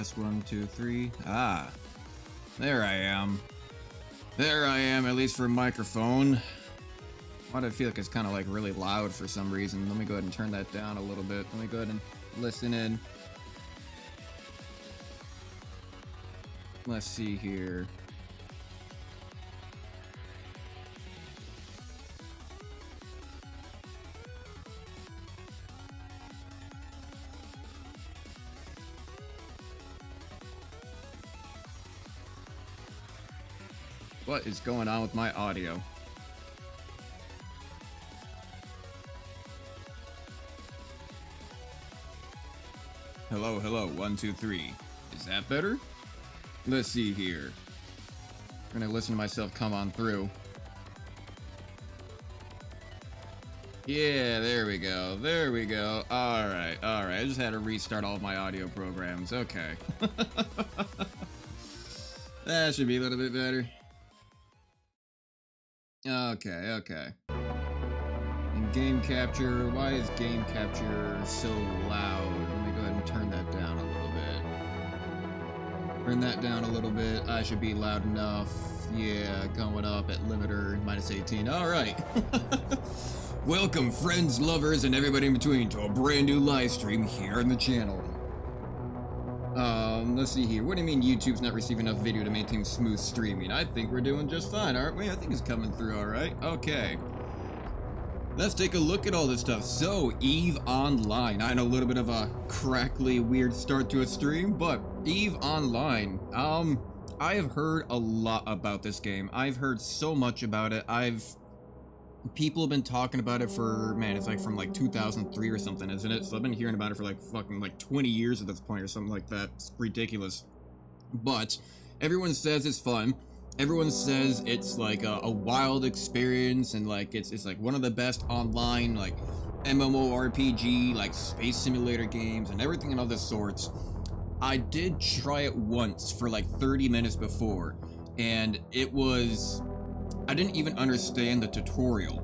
Test 1, 2, 3. Ah, there I am. There I am, at least for a microphone. Why do I feel like it's kind of like really loud for some reason? Let me go ahead and turn that down a little bit. Let me go ahead and listen in. Let's see here. What is going on with my audio? Hello, hello, 1, 2, 3. Is that better? Let's see here. I'm gonna listen to myself come on through. Yeah, there we go. There we go. Alright, alright. I just had to restart all of my audio programs. Okay. That should be a little bit better. Okay, okay. And game capture. Why is game capture so loud? Let me go ahead and turn that down a little bit. Turn that down a little bit. I should be loud enough. Yeah, going up at limiter -18. Alright. Welcome, friends, lovers, and everybody in between to a brand new live stream here on the channel. Let's see here. What do you mean YouTube's not receiving enough video to maintain smooth streaming? I think we're doing just fine, aren't we? I think it's coming through alright. Okay. Let's take a look at all this stuff. So, EVE Online. I know a little bit of a crackly, weird start to a stream, but EVE Online. I have heard a lot about this game. I've heard so much about it. People have been talking about it for, man, it's like from like 2003 or something, isn't it? So I've been hearing about it for like fucking like 20 years at this point or something like that. It's ridiculous. But everyone says it's fun. Everyone says it's like a wild experience, and like it's like one of the best online like MMORPG like space simulator games and everything and all this sorts. I did try it once for like 30 minutes before, and I didn't even understand the tutorial.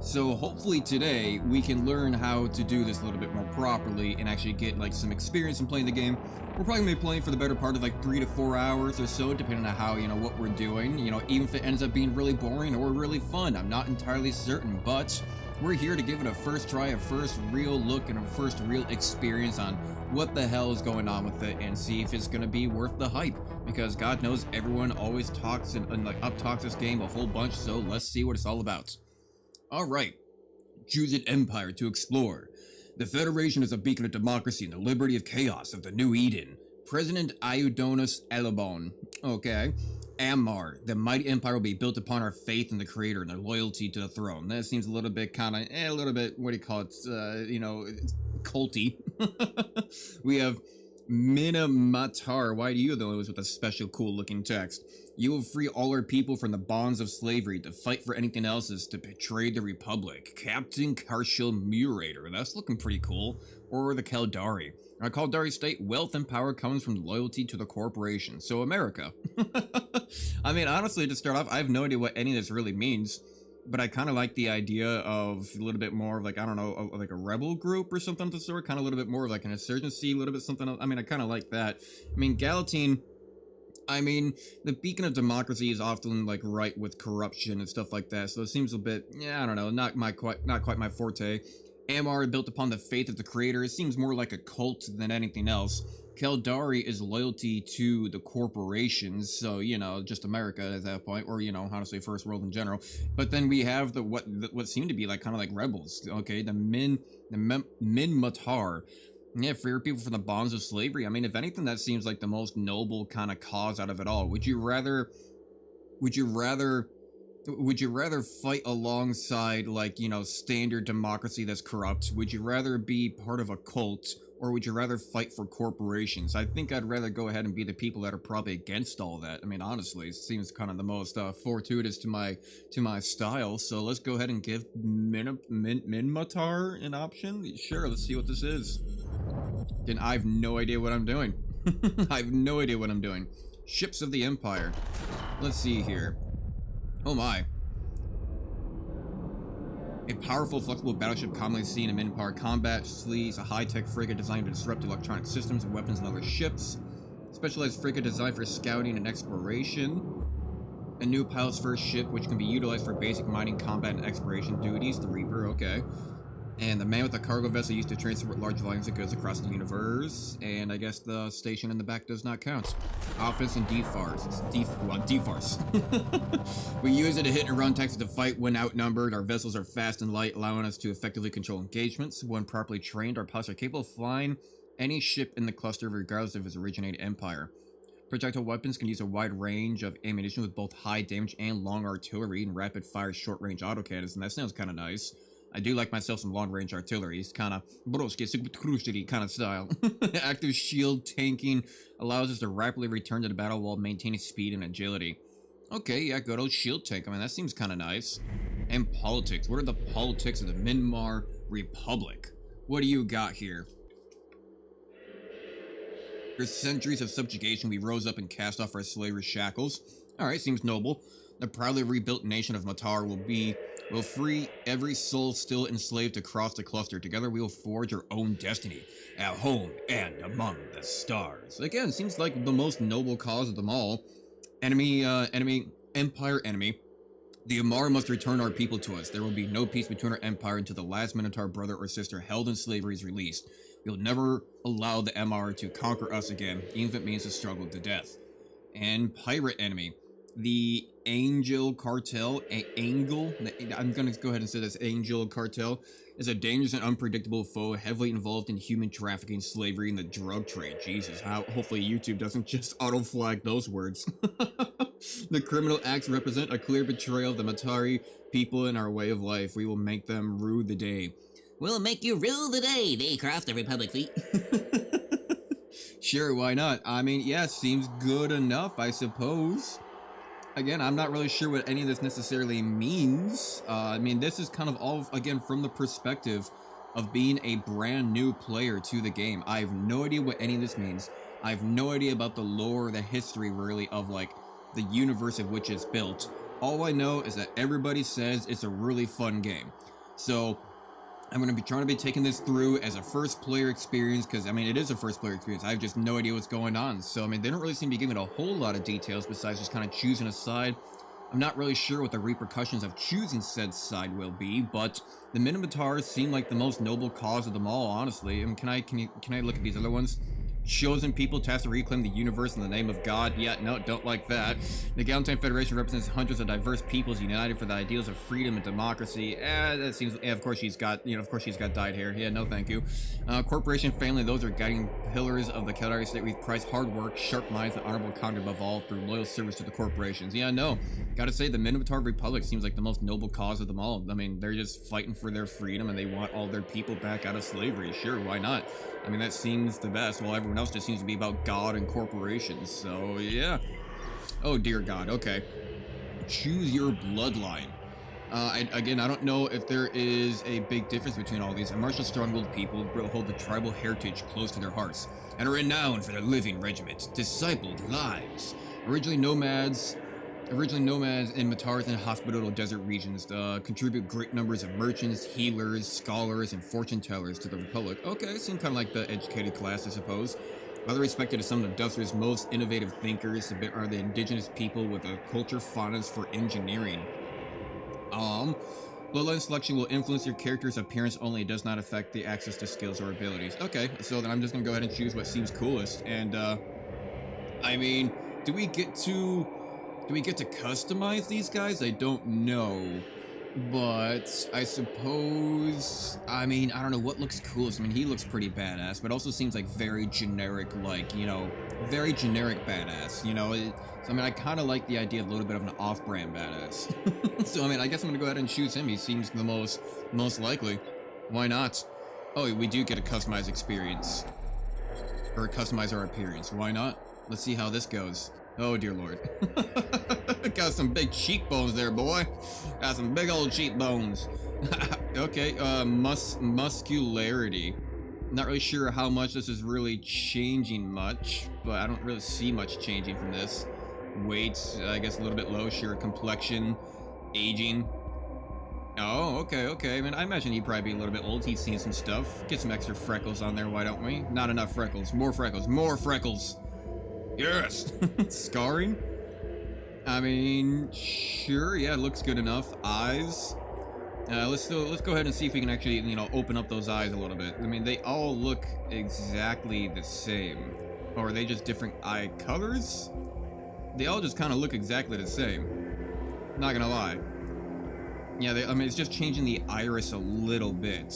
So hopefully today we can learn how to do this a little bit more properly and actually get like some experience in playing the game. We're probably gonna be playing for the better part of like 3 to 4 hours or so, depending on how, what we're doing. Even if it ends up being really boring or really fun, I'm not entirely certain, but we're here to give it a first try, a first real look, and a first real experience on what the hell is going on with it, and see if it's gonna be worth the hype. Because God knows everyone always talks and like up-talks this game a whole bunch, so let's see what it's all about. Alright, choose an empire to explore. The Federation is a beacon of democracy and the liberty of chaos of the New Eden. President Iudonus Elebon. Okay. Ammar, the mighty empire will be built upon our faith in the Creator and their loyalty to the throne. That seems a little bit kind of, a little bit, what do you call it, culty. We have Minamatar. Why do you those with a special cool looking text? You will free all our people from the bonds of slavery. To fight for anything else is to betray the Republic. Captain Karshil Murator. That's looking pretty cool. Or the Kaldari. Our Kaldari state, wealth and power comes from loyalty to the corporation. So America. I mean, honestly, to start off, I have no idea what any of this really means. But I kind of like the idea of a little bit more of like, I don't know, like a rebel group or something of the sort. Kind of a little bit more of like an insurgency, a little bit something. I mean, I kind of like that. I mean, Galatine, I mean, the beacon of democracy is often like right with corruption and stuff like that. So it seems a bit, yeah, I don't know, not quite my forte. Ammar, built upon the faith of the Creator. It seems more like a cult than anything else. Kaldari is loyalty to the corporations, so, just America at that point, or, honestly, first world in general. But then we have what seem to be like kind of like rebels, okay? The Minmatar. Yeah, free people from the bonds of slavery. I mean, if anything, that seems like the most noble kind of cause out of it all. Would you rather fight alongside, like, standard democracy that's corrupt? Would you rather be part of a cult, or would you rather fight for corporations? I think I'd rather go ahead and be the people that are probably against all that. I mean, honestly, it seems kind of the most fortuitous to my style. So let's go ahead and give Minmatar an option. Sure, let's see what this is. Again, I have no idea what I'm doing. I have no idea what I'm doing. Ships of the Empire. Let's see here. Oh my. A powerful, flexible battleship commonly seen in Minpar combat. Slees, a high-tech frigate designed to disrupt electronic systems and weapons and other ships. Specialized frigate designed for scouting and exploration. A new pilot's first ship, which can be utilized for basic mining, combat, and exploration duties. The Reaper, okay. And the man with the cargo vessel used to transport large volumes of goods across the universe. And I guess the station in the back does not count. Offense and defars. Defars. We use it to hit and run tactics to fight when outnumbered. Our vessels are fast and light, allowing us to effectively control engagements. When properly trained, our pilots are capable of flying any ship in the cluster regardless of its originating empire. Projectile weapons can use a wide range of ammunition with both high damage and long artillery and rapid fire short range autocannons, and that sounds kind of nice. I do like myself some long-range artillery. It's kind of broski kind of style. Active shield tanking allows us to rapidly return to the battle while maintaining speed and agility. Okay, yeah, good old shield tank. I mean, that seems kind of nice. And politics. What are the politics of the Myanmar Republic? What do you got here? After centuries of subjugation, we rose up and cast off our slavery shackles. Alright, seems noble. The proudly rebuilt nation of Matar will free every soul still enslaved across the cluster. Together we will forge our own destiny, at home and among the stars. Again, seems like the most noble cause of them all. Empire enemy. The Amar must return our people to us. There will be no peace between our empire until the last Minotaur brother or sister held in slavery is released. We will never allow the MR to conquer us again, even if it means a struggle to death. And pirate enemy. The Angel Cartel, I'm going to go ahead and say this, Angel Cartel, is a dangerous and unpredictable foe heavily involved in human trafficking, slavery, and the drug trade. Jesus, hopefully YouTube doesn't just auto-flag those words. The criminal acts represent a clear betrayal of the Matari people and our way of life. We will make them rue the day. We'll make you rule the day they cross the Republic fleet. Sure, why not? I mean, yeah, seems good enough, I suppose. Again, I'm not really sure what any of this necessarily means. I mean, this is kind of all, again, from the perspective of being a brand new player to the game. I have no idea what any of this means. I have no idea about the lore, the history, really, of, like, the universe of which it's built. All I know is that everybody says it's a really fun game. So I'm going to be trying to be taking this through as a first player experience, because, I mean, it is a first player experience. I have just no idea what's going on. So, I mean, they don't really seem to be giving a whole lot of details besides just kind of choosing a side. I'm not really sure what the repercussions of choosing said side will be, but the Minotaurs seem like the most noble cause of them all, honestly. I mean, can I look at these other ones? Chosen people tasked to reclaim the universe in the name of God. Yeah, no, don't like that. The Galentine Federation represents hundreds of diverse peoples united for the ideals of freedom and democracy. That seems, yeah, of course she's got dyed hair. Yeah, no thank you. Corporation family, those are guiding pillars of the Qatari state. We prize hard work, sharp minds, and honorable conduct above all through loyal service to the corporations. Yeah, no, gotta say the Minotaur Republic seems like the most noble cause of them all. I mean, they're just fighting for their freedom and they want all their people back out of slavery. Sure, why not? I mean, that seems the best. Well, everyone else just seems to be about God and corporations, so yeah. Oh, dear God, okay. Choose your bloodline. Again, I don't know if there is a big difference between all these. A martial, strong-willed people hold the tribal heritage close to their hearts and are renowned for their living regiments, discipled lives. Originally nomads in Matars and hospitable desert regions contribute great numbers of merchants, healers, scholars, and fortune tellers to the Republic. Okay, seem kind of like the educated class, I suppose. Other respected as some of the Duster's most innovative thinkers are the indigenous people with a culture fondness for engineering. Bloodline selection will influence your character's appearance only. It does not affect the access to skills or abilities. Okay, so then I'm just gonna go ahead and choose what seems coolest. And I mean, do we get to customize these guys? I don't know. But I suppose, I mean, I don't know what looks coolest. I mean, he looks pretty badass, but also seems like very generic, like, you know, very generic badass, you know. So, I mean, I kind of like the idea of a little bit of an off-brand badass. So, I mean, I guess I'm going to go ahead and choose him. He seems the most likely. Why not? Oh, we do get a customized experience. Or customize our appearance. Why not? Let's see how this goes. Oh, dear Lord. Got some big cheekbones there, boy. Got some big old cheekbones. Okay, muscularity. Not really sure how much this is really changing much, but I don't really see much changing from this. Weight, I guess a little bit low, sure. Complexion, aging. Oh, okay. I mean, I imagine he'd probably be a little bit old. He's seen some stuff. Get some extra freckles on there, why don't we? Not enough freckles. More freckles. Yes! Scarring? I mean, sure, yeah, it looks good enough. Eyes. Let's go ahead and see if we can actually, you know, open up those eyes a little bit. I mean, they all look exactly the same. Or are they just different eye colors? They all just kind of look exactly the same. Not gonna lie. Yeah, I mean, it's just changing the iris a little bit.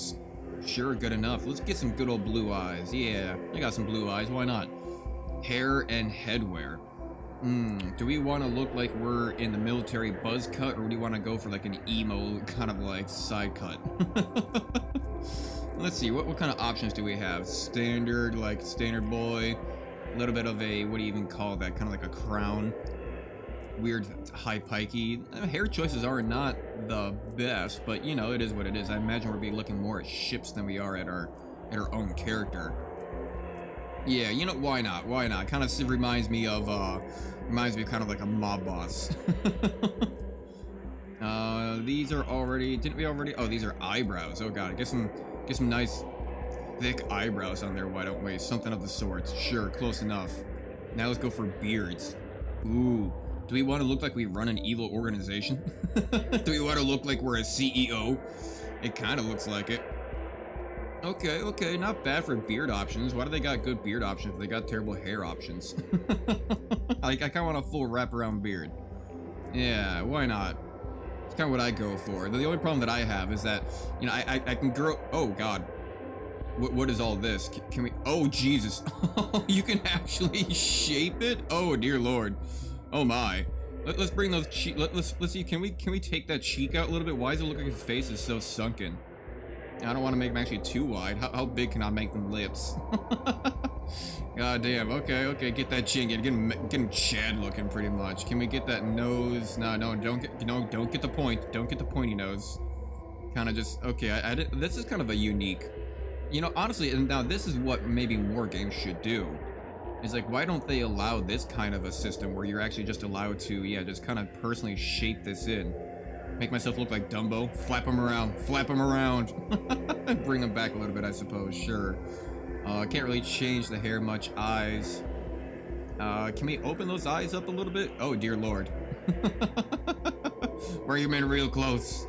Sure, good enough. Let's get some good old blue eyes. Yeah, I got some blue eyes. Why not? Hair and headwear. Do we want to look like we're in the military buzz cut, or do we want to go for like an emo kind of like side cut? Let's see, what kind of options do we have? Standard, like standard boy, a little bit of a, what do you even call that? Kind of like a crown. Weird high pikey. Hair choices are not the best, but you know, it is what it is. I imagine we'll be looking more at ships than we are at our own character. Yeah, you know, why not? Why not? Kind of reminds me of kind of like a mob boss. These are already, didn't we already? Oh, these are eyebrows. Oh god, get some nice thick eyebrows on there, why don't we? Something of the sorts. Sure, close enough. Now let's go for beards. Ooh, do we want to look like we run an evil organization? Do we want to look like we're a CEO? It kind of looks like it. Okay, not bad for beard options. Why do they got good beard options if they got terrible hair options? I kind of want a full wraparound beard. Yeah, why not? It's kind of what I go for. The only problem that I have is that, you know, I can grow... Oh, God. What is all this? Can we... Oh, Jesus. You can actually shape it? Oh, dear Lord. Oh, my. Let's bring those cheek... Let's see. Can we take that cheek out a little bit? Why does it look like his face is so sunken? I don't want to make them actually too wide. How big can I make them lips? God damn. Okay. Get that chin. Get him Chad looking pretty much. Can we get that nose? No. Don't get the point. Don't get the pointy nose. Kind of just okay. This is kind of a unique. You know, honestly, and now this is what maybe more games should do. It's like, why don't they allow this kind of a system where you're actually just allowed to, yeah, just kind of personally shape this in. Make myself look like Dumbo. Flap him around. Bring him back a little bit, I suppose. Sure. Can't really change the hair much. Eyes. Can we open those eyes up a little bit? Oh, dear Lord. Bring him in real close.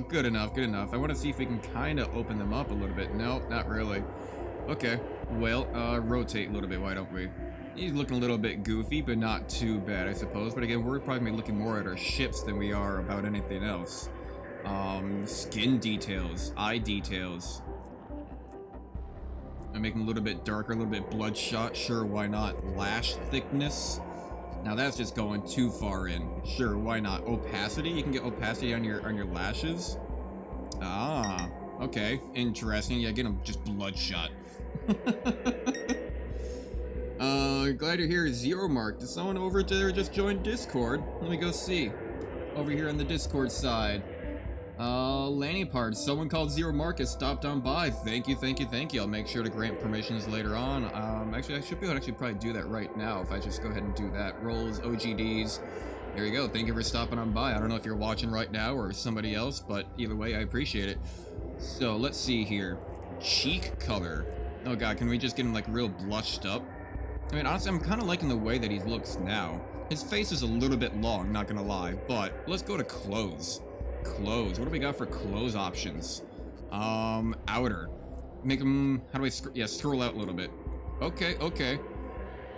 Good enough. I want to see if we can kind of open them up a little bit. No, not really. Okay. Well, rotate a little bit. Why don't we? He's looking a little bit goofy, but not too bad, I suppose. But again, we're probably looking more at our ships than we are about anything else. Skin details, eye details. I make them a little bit darker, a little bit bloodshot. Sure, why not? Lash thickness. Now that's just going too far in. Sure, why not? Opacity. You can get opacity on your lashes. Ah, okay, interesting. Yeah, get them just bloodshot. Glad you're here, Zero Mark. Did someone over there just join Discord? Let me go see. Over here on the Discord side. Lanny Parts, someone called Zero Mark has stopped on by. Thank you. I'll make sure to grant permissions later on. Actually, I should be able to actually probably do that right now if I just go ahead and do that. Roles, OGDs. There you go. Thank you for stopping on by. I don't know if you're watching right now or somebody else, but either way, I appreciate it. So, let's see here. Cheek color. Oh god, can we just get him like real blushed up? I mean, honestly, I'm kind of liking the way that he looks now. His face is a little bit long, not gonna lie, but let's go to clothes. Clothes. What do we got for clothes options? Outer. Make him, how do I, scroll out a little bit. Okay.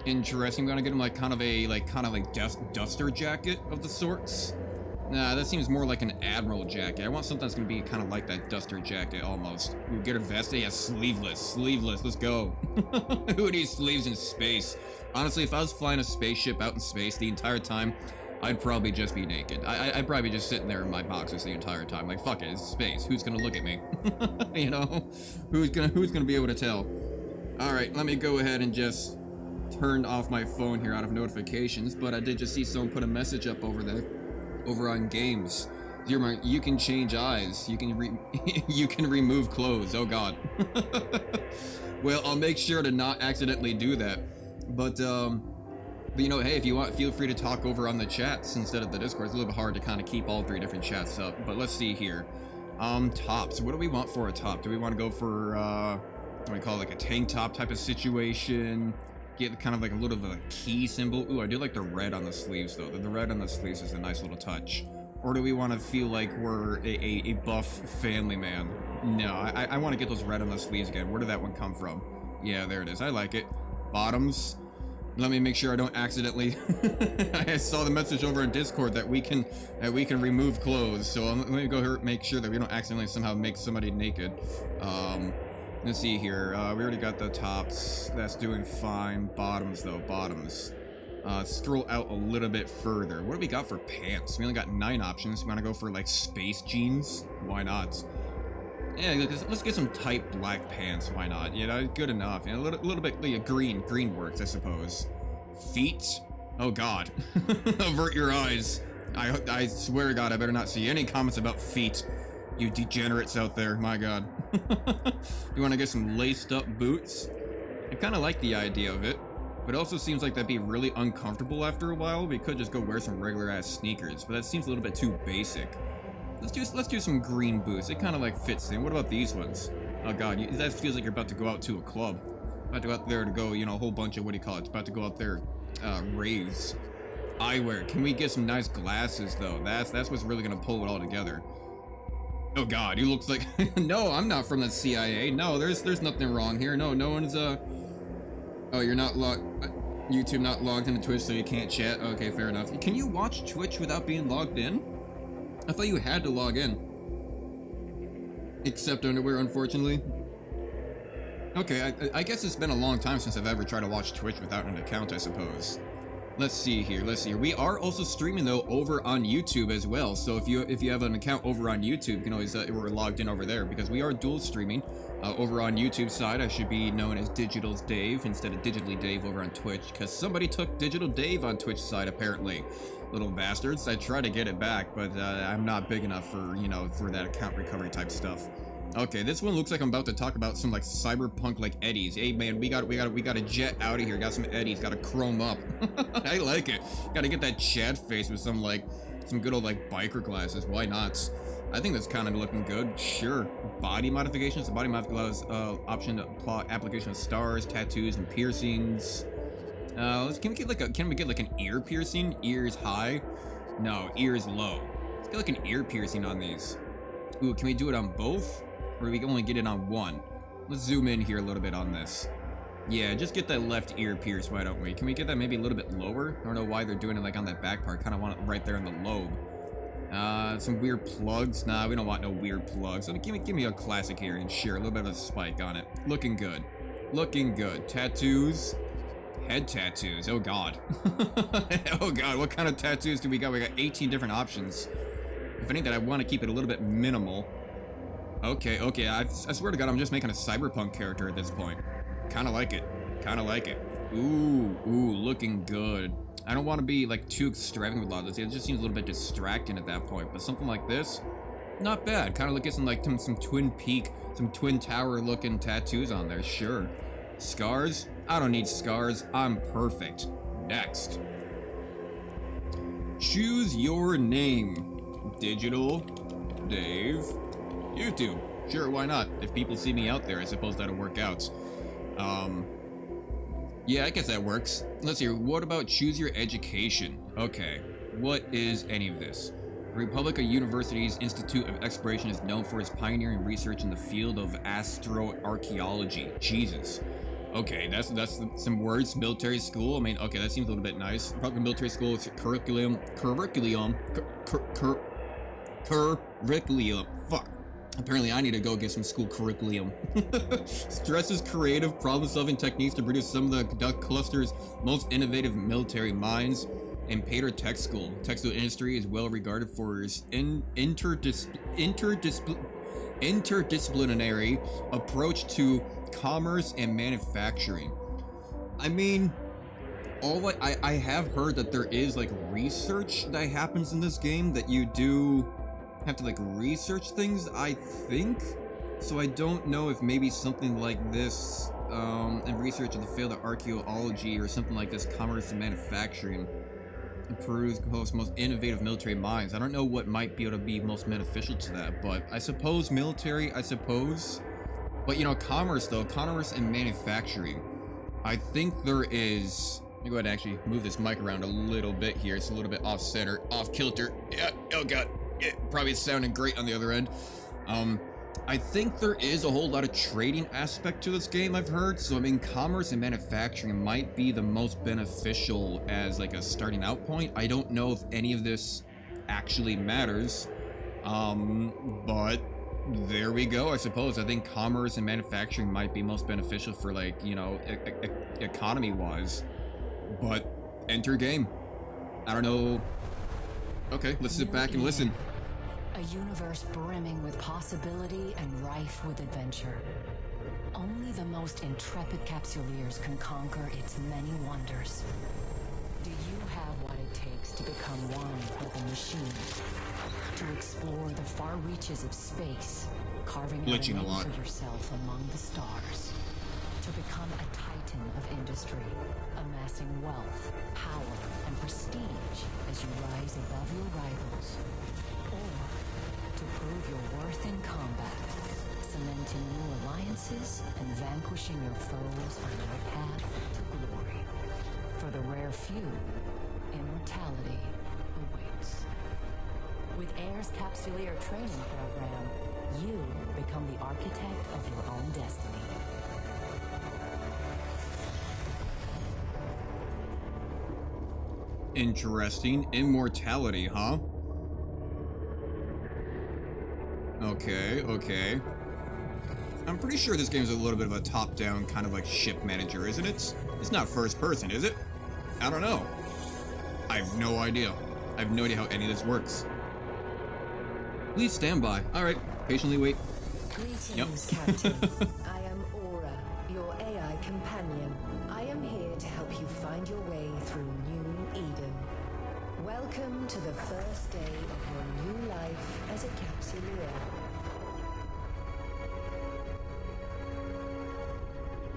Interesting. I'm gonna get him like kind of a duster jacket of the sorts. Nah, that seems more like an admiral jacket. I want something that's gonna be kind of like that duster jacket almost. Ooh, get a vest. Yeah, sleeveless. Let's go. Who needs sleeves in space? Honestly, if I was flying a spaceship out in space the entire time, I'd probably just be naked. I'd probably be just sitting there in my boxers the entire time. Like, fuck it, it's space. Who's gonna look at me? You know? Who's gonna be able to tell? Alright, let me go ahead and just turn off my phone here out of notifications, but I did just see someone put a message up over there. Over on games. You can change eyes. You can you can remove clothes. Oh god. Well, I'll make sure to not accidentally do that. But you know, hey, if you want, feel free to talk over on the chats instead of the Discord. It's a little bit hard to kind of keep all three different chats up. But let's see here. Tops. What do we want for a top? Do we want to go for what do we call it, like a tank top type of situation? get kind of like a little bit of a key symbol. Ooh, I do like the red on the sleeves though. The red on the sleeves is a nice little touch. Or do we want to feel like we're a buff family man? No, I want to get those red on the sleeves again. Where did that one come from? Yeah, there it is. I like it. Bottoms. Let me make sure I don't accidentally. I saw the message over in Discord that we can remove clothes. So let me go here, make sure that we don't accidentally somehow make somebody naked. Let's see here. We already got the tops. That's doing fine. Bottoms though. Bottoms. Scroll out a little bit further. What do we got for pants? We only got 9 options. We want to go for like space jeans? Why not? Yeah, let's get some tight black pants. Why not? You know, good enough. You know, a little bit like green works, I suppose. Feet? Oh God. Avert your eyes. I swear to God, I better not see any comments about feet. You degenerates out there. My God. You want to get some laced up boots? I kind of like the idea of it. But it also seems like that'd be really uncomfortable after a while. We could just go wear some regular ass sneakers, but that seems a little bit too basic. Let's do some green boots. It kind of like fits in. What about these ones? Oh God, that feels like you're about to go out to a club. About to go out there to go, you know, a whole bunch of, what do you call it? It's about to go out there, raves. Eyewear. Can we get some nice glasses though? That's what's really gonna pull it all together. Oh God, he looks like. No, I'm not from the CIA. No, there's nothing wrong here. No one's Oh, you're not logged. YouTube not logged into Twitch, so you can't chat. Okay, fair enough. Can you watch Twitch without being logged in? I thought you had to log in. Except underwear, unfortunately. Okay, I guess it's been a long time since I've ever tried to watch Twitch without an account, I suppose. Let's see here. We are also streaming though over on YouTube as well. So if you have an account over on YouTube, you can always we're logged in over there because we are dual streaming. Over on YouTube side, I should be known as Digital's Dave instead of Digitally Dave over on Twitch because somebody took Digital Dave on Twitch side apparently. Little bastards. I try to get it back, but I'm not big enough for, you know, for that account recovery type stuff. Okay, this one looks like I'm about to talk about some like cyberpunk like eddies. Hey man, we got a jet out of here. Got some eddies. Got to chrome up. I like it. Got to get that Chad face with some good old like biker glasses. Why not? I think that's kind of looking good. Sure. Body modifications. The body modifications option application of stars, tattoos, and piercings. Can we get like an ear piercing? Ears high? No, ears low. Let's get like an ear piercing on these. Ooh, can we do it on both? Or do we only get it on one? Let's zoom in here a little bit on this. Yeah, just get that left ear pierced, why don't we? Can we get that maybe a little bit lower? I don't know why they're doing it like on that back part. Kind of want it right there in the lobe. Some weird plugs. Nah, we don't want no weird plugs. So give me a classic here and sure, a little bit of a spike on it. Looking good. Looking good. Tattoos. Head tattoos. Oh God. Oh God, what kind of tattoos do we got? We got 18 different options. If anything, I want to keep it a little bit minimal. Okay, I swear to God, I'm just making a cyberpunk character at this point. Kind of like it. Kind of like it. Ooh, looking good. I don't want to be like too extravagant with a lot of this. It just seems a little bit distracting at that point. But something like this, not bad. Kind of like getting some Twin Peak, some Twin Tower looking tattoos on there. Sure. Scars? I don't need scars. I'm perfect. Next. Choose your name. Digital Dave. YouTube. Sure, why not? If people see me out there, I suppose that'll work out. Yeah, I guess that works. Let's see, what about choose your education? Okay, what is any of this? Republic of University's Institute of Exploration is known for its pioneering research in the field of astroarchaeology. Jesus. Okay, that's some words. Military school. I mean, okay, that seems a little bit nice. Republic Military School curriculum. Fuck. Apparently, I need to go get some school curriculum. Stresses creative problem-solving techniques to produce some of the cluster's most innovative military minds. And Pater Tech School. Textile industry is well regarded for its interdisciplinary approach to commerce and manufacturing. I mean, I have heard that there is like research that happens in this game that you do have to like research things, I think. So I don't know if maybe something like this and research in the field of archaeology or something like this, commerce and manufacturing, Peru's most innovative military minds. I don't know what might be able to be most beneficial to that, but I suppose military, I suppose. But you know, commerce though, commerce and manufacturing. I think there is... Let me go ahead and actually move this mic around a little bit here. It's a little bit off center, off kilter. Yeah, oh god. Yeah, probably sounding great on the other end. I think there is a whole lot of trading aspect to this game, I've heard. So, I mean, commerce and manufacturing might be the most beneficial as like a starting out point. I don't know if any of this actually matters. But there we go, I suppose. I think commerce and manufacturing might be most beneficial for, like, you know, economy-wise. But enter game. I don't know. Okay, let's sit back and listen. A universe brimming with possibility and rife with adventure. Only the most intrepid capsuleers can conquer its many wonders. Do you have what it takes to become one with the machine? To explore the far reaches of space, carving out a name for yourself among the stars. To become a titan of industry, amassing wealth, power, and prestige as you rise above your rivals. Or to prove your worth in combat, cementing new alliances and vanquishing your foes on your path to glory. For the rare few, immortality awaits. With AIR's Capsuleer training program, you become the architect of your own destiny. Interesting. Immortality, huh? Okay, okay. I'm pretty sure this game is a little bit of a top-down kind of like ship manager, isn't it? It's not first person, is it? I don't know. I have no idea. I have no idea how any of this works. Please stand by. Alright, patiently wait. Greetings, Captain. I am Aura, your AI companion. I am here to help you find your way through New Eden. Welcome to the first day of your new life as a capsuleer.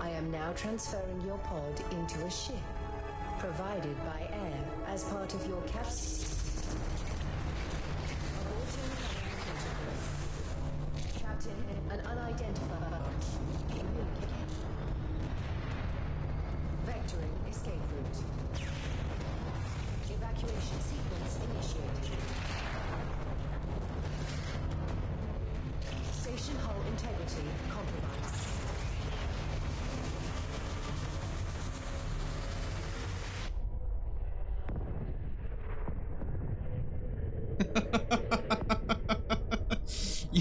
I am now transferring your pod into a ship, provided by AIR as part of your capsule. Captain, an unidentified communication. Vectoring escape route. Evacuation sequence initiated. Station hull integrity compromised.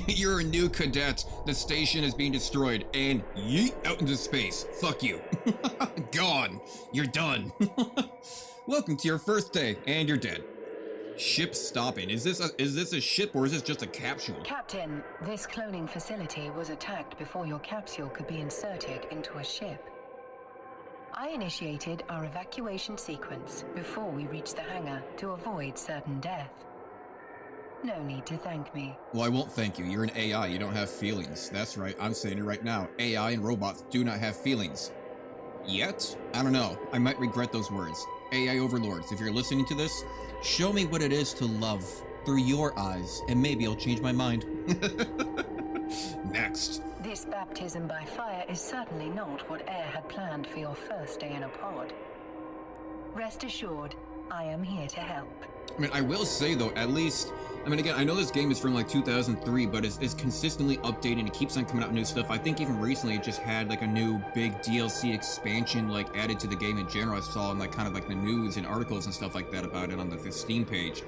You're a new cadet. The station is being destroyed, and yeet out into space. Fuck you. Gone. You're done. Welcome to your first day, and you're dead. Ship stopping. Is this a ship or is this just a capsule? Captain, this cloning facility was attacked before your capsule could be inserted into a ship. I initiated our evacuation sequence before we reached the hangar to avoid certain death. No need to thank me. Well, I won't thank you. You're an AI. You don't have feelings. That's right. I'm saying it right now. AI and robots do not have feelings. Yet? I don't know. I might regret those words. AI overlords, if you're listening to this, show me what it is to love through your eyes, and maybe I'll change my mind. Next. This baptism by fire is certainly not what AIR had planned for your first day in a pod. Rest assured, I am here to help. I mean, I will say, though, at least... I mean, again, I know this game is from, like, 2003, but it's consistently updating. It keeps on coming out with new stuff. I think even recently it just had, like, a new big DLC expansion, like, added to the game in general. I saw in, like, kind of, like, the news and articles and stuff like that about it on the Steam page.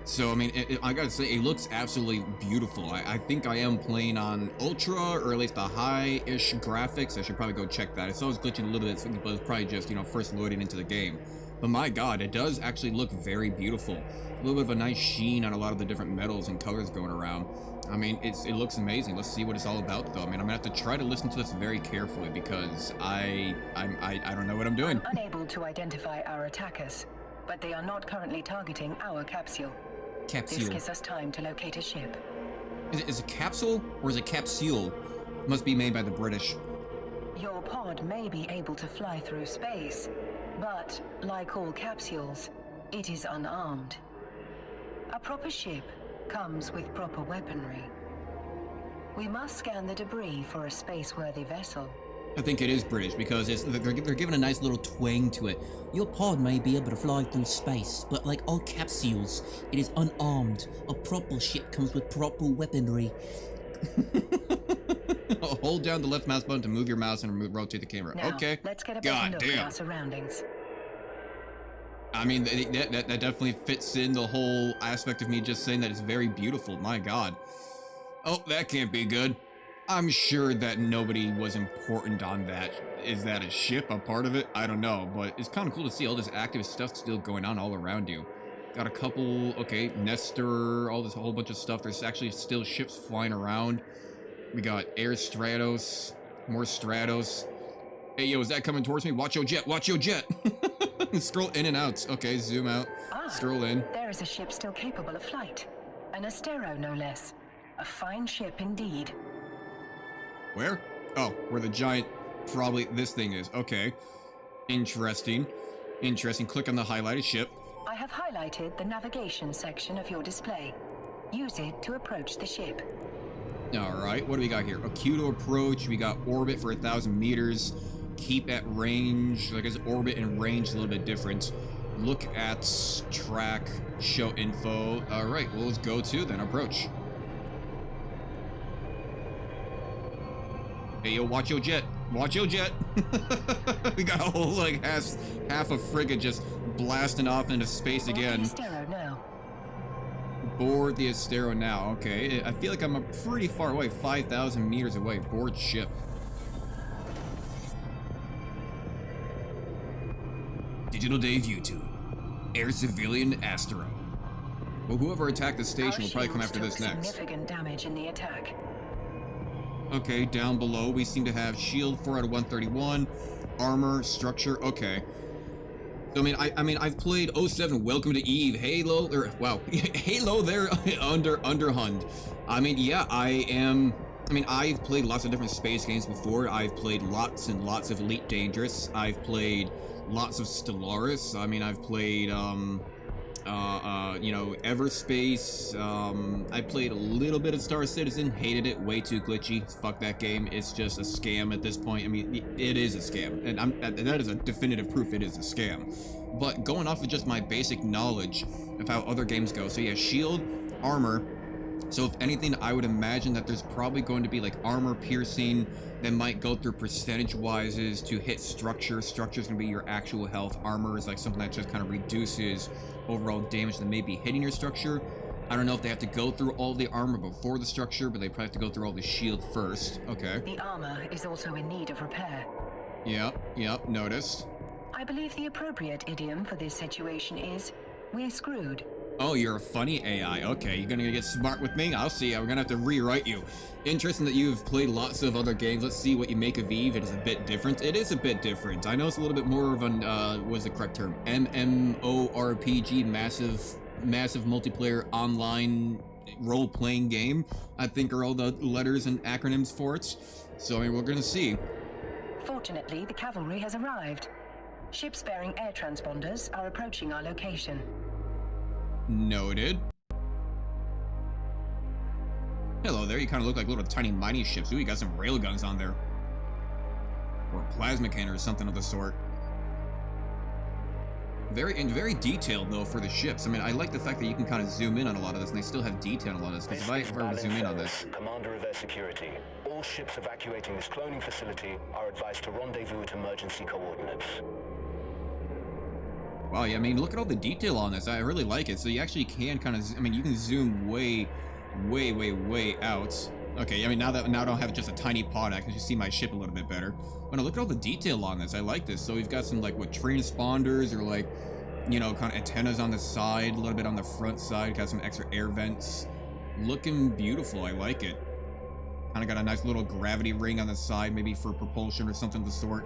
So, I mean, I gotta say, it looks absolutely beautiful. I think I am playing on Ultra, or at least a high-ish graphics. I should probably go check that. It's always glitching a little bit, but it's probably just, you know, first loading into the game. But my god, it does actually look very beautiful. A little bit of a nice sheen on a lot of the different metals and colors going around. I mean, it looks amazing. Let's see what it's all about, though. I mean, I'm gonna have to try to listen to this very carefully because I don't know what I'm doing. I'm unable to identify our attackers, but they are not currently targeting our capsule. Capsule. This gives us time to locate a ship. Is it capsule or is it capsule? Must be made by the British. Your pod may be able to fly through space, but, like all capsules, it is unarmed. A proper ship comes with proper weaponry. We must scan the debris for a space-worthy vessel, I think it is British because they're giving a nice little twang to it. Your pod may be able to fly through space, but like all capsules, it is unarmed. A proper ship comes with proper weaponry. Hold down the left mouse button to move your mouse and rotate the camera. Now, Okay. let's get a better God look at damn. our surroundings. I mean, that definitely fits in the whole aspect of me just saying that it's very beautiful. My God. Oh, that can't be good. I'm sure that nobody was important on that. Is that a ship, a part of it? I don't know, but it's kind of cool to see all this active stuff still going on all around you. Got a couple, okay, Nestor, all this whole bunch of stuff. There's actually still ships flying around. We got Air Stratos, more Stratos. Hey, yo, is that coming towards me? Watch your jet, watch your jet. Scroll in and out. Okay, zoom out. Scroll in. There is a ship still capable of flight. An Astero, no less. A fine ship indeed. Where? Oh, where the giant, probably this thing is. Okay. Interesting. Interesting. Click on the highlighted ship. I have highlighted the navigation section of your display. Use it to approach the ship. Alright, what do we got here? Acute approach. We got orbit for 1,000 meters. Keep at range. I guess orbit and range is a little bit different. Look at track. Show info. Alright, well, let's go to then. Approach. Hey, yo, watch your jet. Watch your jet. We got a whole, like, half a frigate just blasting off into space again. Astero now. Board the Astero now. Okay, I feel like I'm pretty far away. 5,000 meters away. Board ship. Digital Dave YouTube. Air Civilian Astero. Well, whoever attacked the station will probably come after this next. Significant damage in the attack. Okay, down below we seem to have shield 4 out of 131, armor, structure. Okay. So I mean I've played 07 Welcome to Eve, Halo, or wow, Halo there under Hund. I mean, yeah, I've played lots of different space games before. I've played lots and lots of Elite Dangerous. I've played lots of Stellaris. I mean, I've played you know, Everspace. I played a little bit of Star Citizen, hated it, way too glitchy. Fuck that game. It's just a scam at this point. I mean, it is a scam, and that is a definitive proof it is a scam. But going off of just my basic knowledge of how other games go, so yeah, shield, armor. So if anything, I would imagine that there's probably going to be like armor piercing that might go through percentage wises to hit structure. Structure is going to be your actual health. Armor is like something that just kind of reduces overall damage that may be hitting your structure. I don't know if they have to go through all the armor before the structure, but they probably have to go through all the shield first. Okay. The armor is also in need of repair. Yep, noticed. I believe the appropriate idiom for this situation is, we're screwed. Oh, you're a funny AI. Okay, you're gonna get smart with me? I'll see. We're gonna have to rewrite you. Interesting that you've played lots of other games. Let's see what you make of Eve. It is a bit different. It is a bit different. I know it's a little bit more of an, what's the correct term? MMORPG, massive multiplayer online role-playing game, I think are all the letters and acronyms for it. So, I mean, we're gonna see. Fortunately, the cavalry has arrived. Ships bearing air transponders are approaching our location. Noted. Hello there, you kind of look like little tiny mining ships. Ooh, you got some railguns on there. Or a plasma cannon or something of the sort. Very detailed, though, for the ships. I mean, I like the fact that you can kind of zoom in on a lot of this, and they still have detail on a lot of this, because if I ever zoom in on this... Commander of Air Security. All ships evacuating this cloning facility are advised to rendezvous at emergency coordinates. Wow, yeah, I mean, look at all the detail on this. I really like it. So you actually can kind of, I mean, you can zoom way out. Okay, I mean, now I don't have just a tiny pod, I can just see my ship a little bit better. But no, look at all the detail on this. I like this. So we've got some, like, what, transponders or, like, you know, kind of antennas on the side, a little bit on the front side. Got some extra air vents. Looking beautiful. I like it. Kind of got a nice little gravity ring on the side, maybe for propulsion or something of the sort.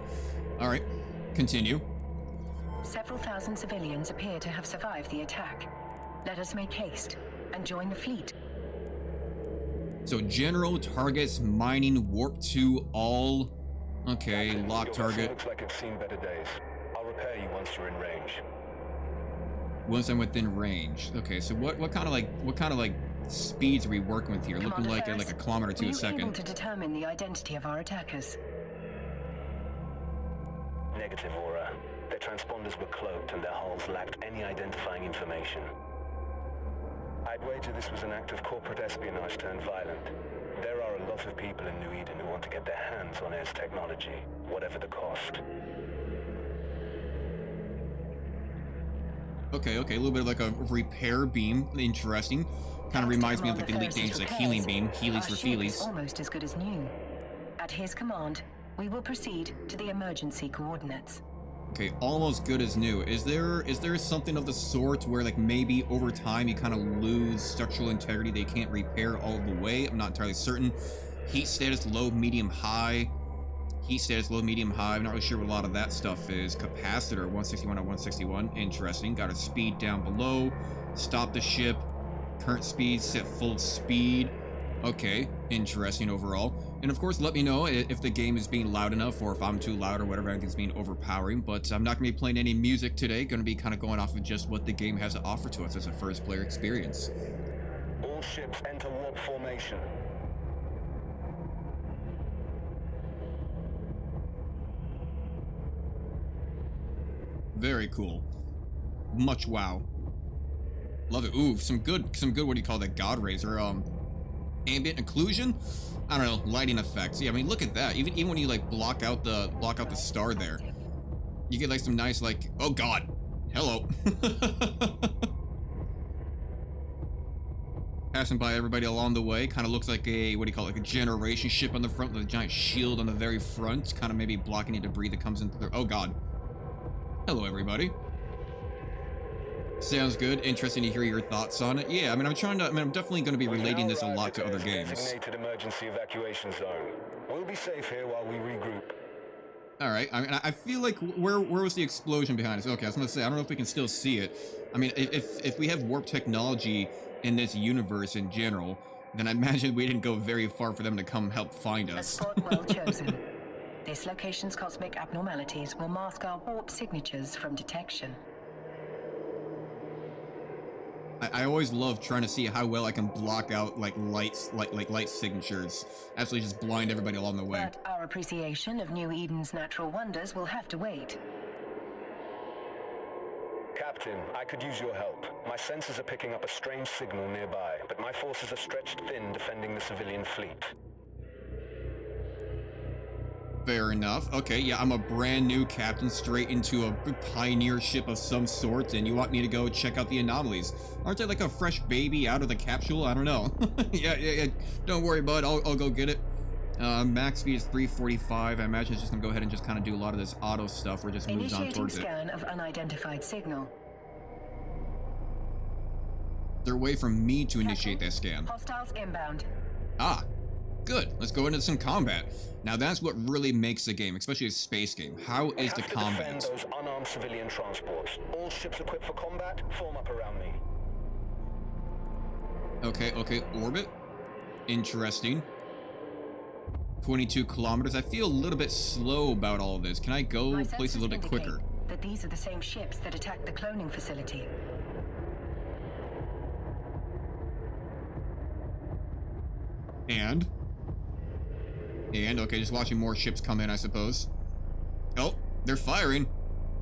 All right, continue. Several thousand civilians appear to have survived the attack. Let us make haste and join the fleet. So general targets, mining, warp to all. Okay, Captain, lock your target. Looks like it's seen better days. I'll repair you once you're in range. Once I'm within range. Okay, so what kind of like speeds are we working with here? Looking Commander like Ferris, a kilometer to a were you able second. to determine the identity of our attackers? Negative, Aura. Their transponders were cloaked and their hulls lacked any identifying information. I'd wager this was an act of corporate espionage turned violent. There are a lot of people in New Eden who want to get their hands on Air's technology, whatever the cost. Okay, a little bit of like a repair beam. Interesting. Kind of reminds me of like the elite games like healing beam, Heelys for Feelies. Almost as good as new. At his command, we will proceed to the emergency coordinates. Okay, almost good as new. Is there something of the sort where like maybe over time you kind of lose structural integrity they can't repair all the way? I'm not entirely certain. Heat status low, medium, high. Heat status low, medium, high. I'm not really sure what a lot of that stuff is. Capacitor 161 at 161. Interesting. Got our speed down below. Stop the ship. Current speed set full speed. Okay, interesting overall. And of course, let me know if the game is being loud enough or if I'm too loud or whatever, anything's being overpowering. But I'm not going to be playing any music today. Going to be kind of going off of just what the game has to offer to us as a first player experience. All ships enter warp formation. Very cool. Much wow. Love it. Ooh, some good, what do you call that? God Razor. Ambient occlusion? I don't know, lighting effects. Yeah, I mean, look at that. Even when you like block out the star there, you get like some nice like, oh god, hello. Passing by everybody along the way, kind of looks like a, what do you call it, like a generation ship on the front with a giant shield on the very front, kind of maybe blocking any debris that comes into the, oh god. Hello everybody. Sounds good. Interesting to hear your thoughts on it. Yeah, I mean, I'm definitely going to be relating this a lot to other games. Designated emergency evacuation zone. We'll be safe here while we regroup. All right. I mean, I feel like where was the explosion behind us? Okay, I was going to say, I don't know if we can still see it. I mean, if we have warp technology in this universe in general, then I imagine we didn't go very far for them to come help find us. A spot well chosen. This location's cosmic abnormalities will mask our warp signatures from detection. I always love trying to see how well I can block out like light signatures. Absolutely just blind everybody along the way. But our appreciation of New Eden's natural wonders will have to wait. Captain, I could use your help. My sensors are picking up a strange signal nearby, but my forces are stretched thin defending the civilian fleet. Fair enough. Okay, yeah, I'm a brand new captain straight into a pioneer ship of some sort, and you want me to go check out the anomalies. Aren't I like a fresh baby out of the capsule? I don't know. yeah. Don't worry, bud. I'll go get it. Max speed is 345. I imagine it's just gonna go ahead and just kind of do a lot of this auto stuff or just moves on towards it. Initiating scan of unidentified signal. They're away from me to initiate that scan. Hostiles inbound. Ah, good. Let's go into some combat. Now that's what really makes the game, especially a space game. How is the combat? Defend those unarmed civilian transports. All ships equipped for combat, form up around me. Okay, orbit. Interesting. 22 kilometers. I feel a little bit slow about all of this. Can I go places a little bit quicker? That these are the same ships that attacked the cloning facility. And okay, just watching more ships come in, I suppose. Oh, they're firing.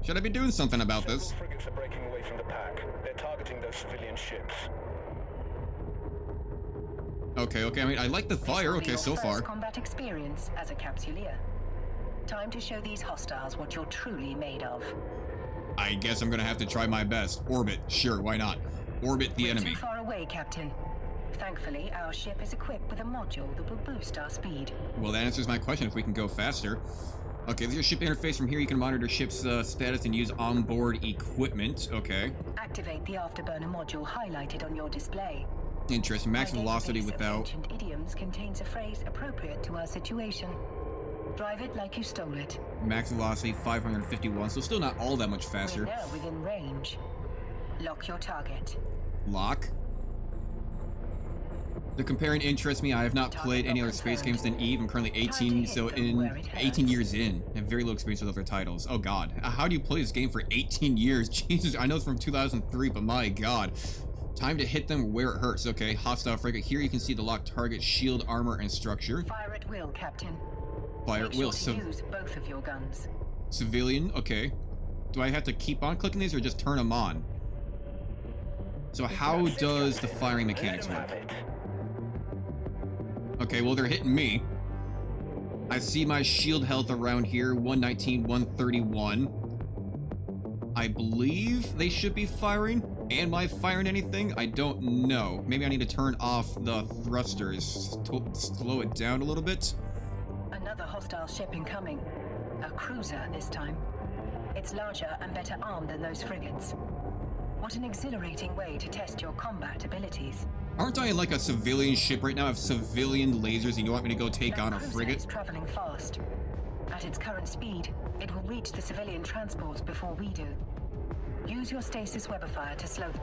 Should I be doing something about this? Several frigates are breaking away from the pack. They're targeting those civilian ships. Okay, I mean, I like the fire. Okay, so far. Combat experience as a capsuleer. Time to show these hostiles what you're truly made of. I guess I'm gonna have to try my best. Orbit, sure, why not? Orbit the enemy. Too far away, Captain. Thankfully, our ship is equipped with a module that will boost our speed. Well, that answers my question if we can go faster. Okay, there's your ship interface. From here, you can monitor ship's status and use onboard equipment. Okay. Activate the afterburner module highlighted on your display. Interesting. Max velocity without... Ancient idioms contains a phrase appropriate to our situation. Drive it like you stole it. Max velocity 551, so still not all that much faster. We're now within range. Lock your target. Lock. The comparing interests me. I have not played any other space games than Eve. I'm currently 18, so in 18 years in, I have very little experience with other titles. Oh god, how do you play this game for 18 years? Jesus, I know it's from 2003, but my god. Time to hit them where it hurts. Okay, hostile frigate. Here you can see the locked target, shield, armor, and structure. Fire at will, Captain. Fire at will. Make sure to use both of your guns. Civilian, okay. Do I have to keep on clicking these or just turn them on? So how does the firing mechanics work? Okay, well, they're hitting me. I see my shield health around here, 119, 131. I believe they should be firing. Am I firing anything? I don't know. Maybe I need to turn off the thrusters to slow it down a little bit. Another hostile ship incoming. A cruiser this time. It's larger and better armed than those frigates. What an exhilarating way to test your combat abilities. Aren't I in like a civilian ship right now? I have civilian lasers and you want me to go take on a That cruiser frigate? is traveling fast. At its current speed, it will reach the civilian transports before we do. Use your stasis webifier to slow them.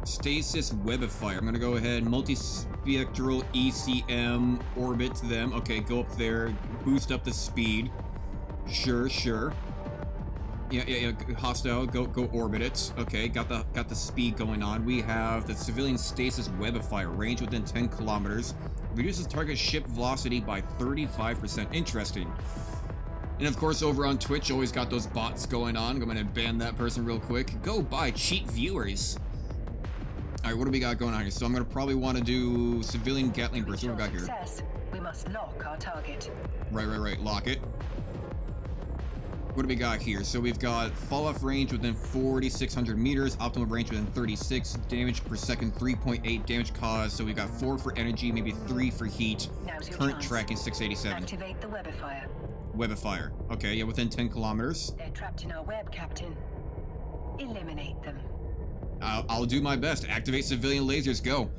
Stasis webifier. I'm gonna go ahead, multispectral ECM, orbit them. Okay, go up there, boost up the speed. Sure, sure. Yeah. Hostile, go orbit it. Okay, got the speed going on. We have the civilian stasis webifier, range within 10 kilometers. Reduces target ship velocity by 35%. Interesting. And of course, over on Twitch, always got those bots going on. I'm gonna ban that person real quick. Go buy cheap viewers. All right, what do we got going on here? So I'm gonna probably want to do civilian Gatling burst. What do we got here? Success, we must lock our target. Right. Lock it. What do we got here? So we've got fall-off range within 4,600 meters, optimal range within 36, damage per second 3.8, damage caused. So we've got 4 for energy, maybe 3 for heat. Now's your Current chance. tracking 687. Activate the webifier. Webifier. Okay, yeah, within 10 kilometers. They're trapped in our web, Captain. Eliminate them. I'll do my best. Activate civilian lasers. Go.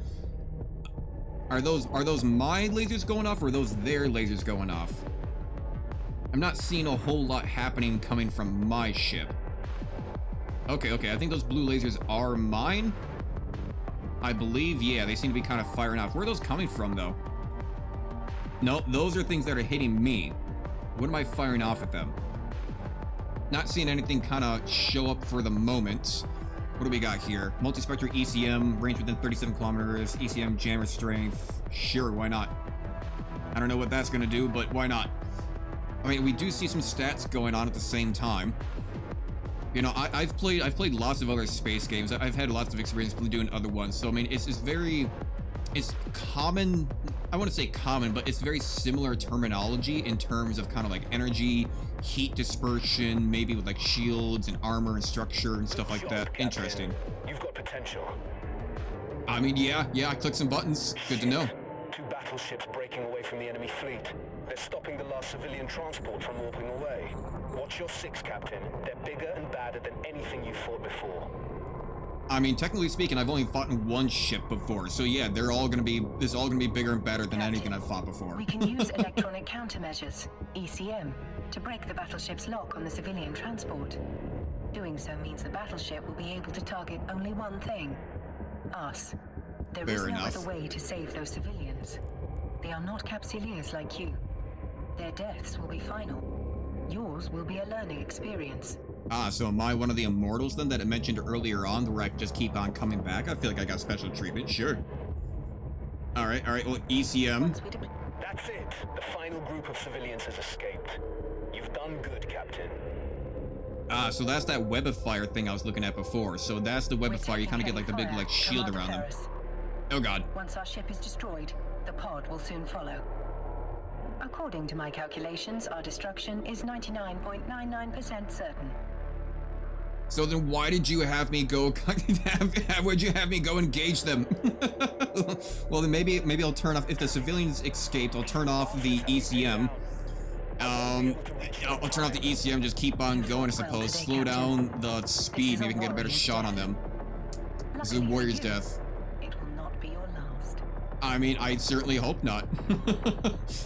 Are those my lasers going off or are those their lasers going off? I'm not seeing a whole lot happening coming from my ship. Okay. I think those blue lasers are mine. I believe, yeah, they seem to be kind of firing off. Where are those coming from, though? No, those are things that are hitting me. What am I firing off at them? Not seeing anything kind of show up for the moment. What do we got here? Multispectral ECM, range within 37 kilometers, ECM jammer strength. Sure, why not? I don't know what that's going to do, but why not? I mean, we do see some stats going on at the same time. You know, I've played lots of other space games. I've had lots of experience doing other ones. So I mean, it's common. I want to say common, but it's very similar terminology in terms of kind of like energy, heat dispersion, maybe with like shields and armor and structure and stuff like that. Interesting. You've got potential. I mean, yeah, I clicked some buttons. Good to know. 2 battleships breaking away from the enemy fleet. They're stopping the last civilian transport from warping away. Watch your 6, Captain. They're bigger and badder than anything you've fought before. I mean, technically speaking, I've only fought in one ship before, so yeah, this is all gonna be bigger and better than anything I've fought before. We can use electronic countermeasures, ECM, to break the battleship's lock on the civilian transport. Doing so means the battleship will be able to target only one thing: us. There is no other way to save those civilians. They are not capsuleers like you. Their deaths will be final. Yours will be a learning experience. Ah, so am I one of the immortals then that I mentioned earlier on where I can just keep on coming back? I feel like I got special treatment, sure. Alright, well, ECM. That's it. The final group of civilians has escaped. You've done good, Captain. Ah, so that's that webifier thing I was looking at before. So that's the webifier, you kind of get like the big like shield around them. Oh god. Once our ship is destroyed, the pod will soon follow. According to my calculations, our destruction is 99.99% certain. So then why did you have me go, why'd you have me go engage them? Well then maybe I'll turn off, if the civilians escaped, I'll turn off the ECM. I'll turn off the ECM, just keep on going I suppose, slow down the speed, maybe we can get a better shot on them. This is a warrior's death. It will not be your last. I mean, I certainly hope not.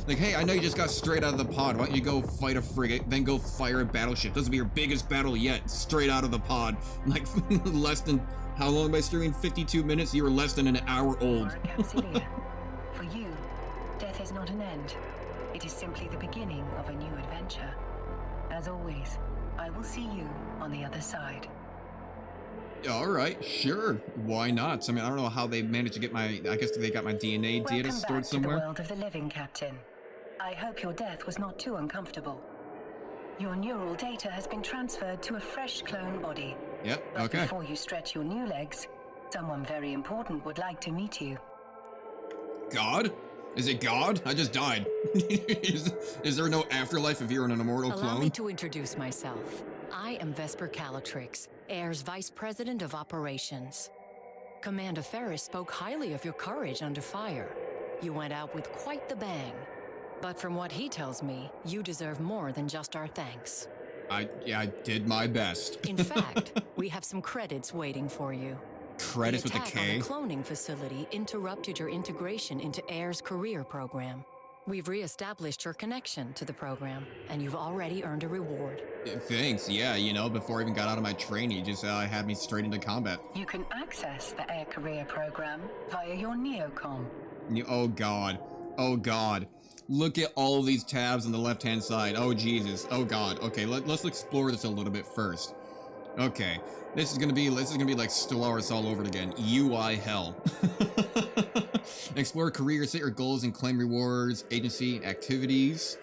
Like, hey, I know you just got straight out of the pod. Why don't you go fight a frigate, then go fire a battleship? This will be your biggest battle yet, straight out of the pod. Like, less than, how long am I streaming? 52 minutes? You were less than an hour old. For you, death is not an end. It is simply the beginning of a new adventure. As always, I will see you on the other side. Alright, sure. Why not? I mean, I don't know how they managed to get my, I guess they got my DNA data stored somewhere. Welcome back to the world of the living, Captain. I hope your death was not too uncomfortable. Your neural data has been transferred to a fresh clone body. Yep, But okay. before you stretch your new legs, someone very important would like to meet you. God? Is it God? I just died. is there no afterlife if you're an immortal Allow me clone? to introduce myself. I am Vesper Calatrix, Air's Vice President of Operations. Commander Ferris spoke highly of your courage under fire. You went out with quite the bang. But from what he tells me, you deserve more than just our thanks. I did my best. In fact, we have some credits waiting for you. Credits with The a attack on K? the cloning facility interrupted your integration into Air's career program. We've re-established your connection to the program, and you've already earned a reward. Thanks, yeah, you know, before I even got out of my training, he just had me straight into combat. You can access the Air Career Program via your Neocom. Oh god. Oh god. Look at all of these tabs on the left-hand side. Oh Jesus. Oh god. Okay, let's explore this a little bit first. Okay, this is gonna be like Stellaris all over again. UI hell. Explore career, set your goals and claim rewards, agency activities,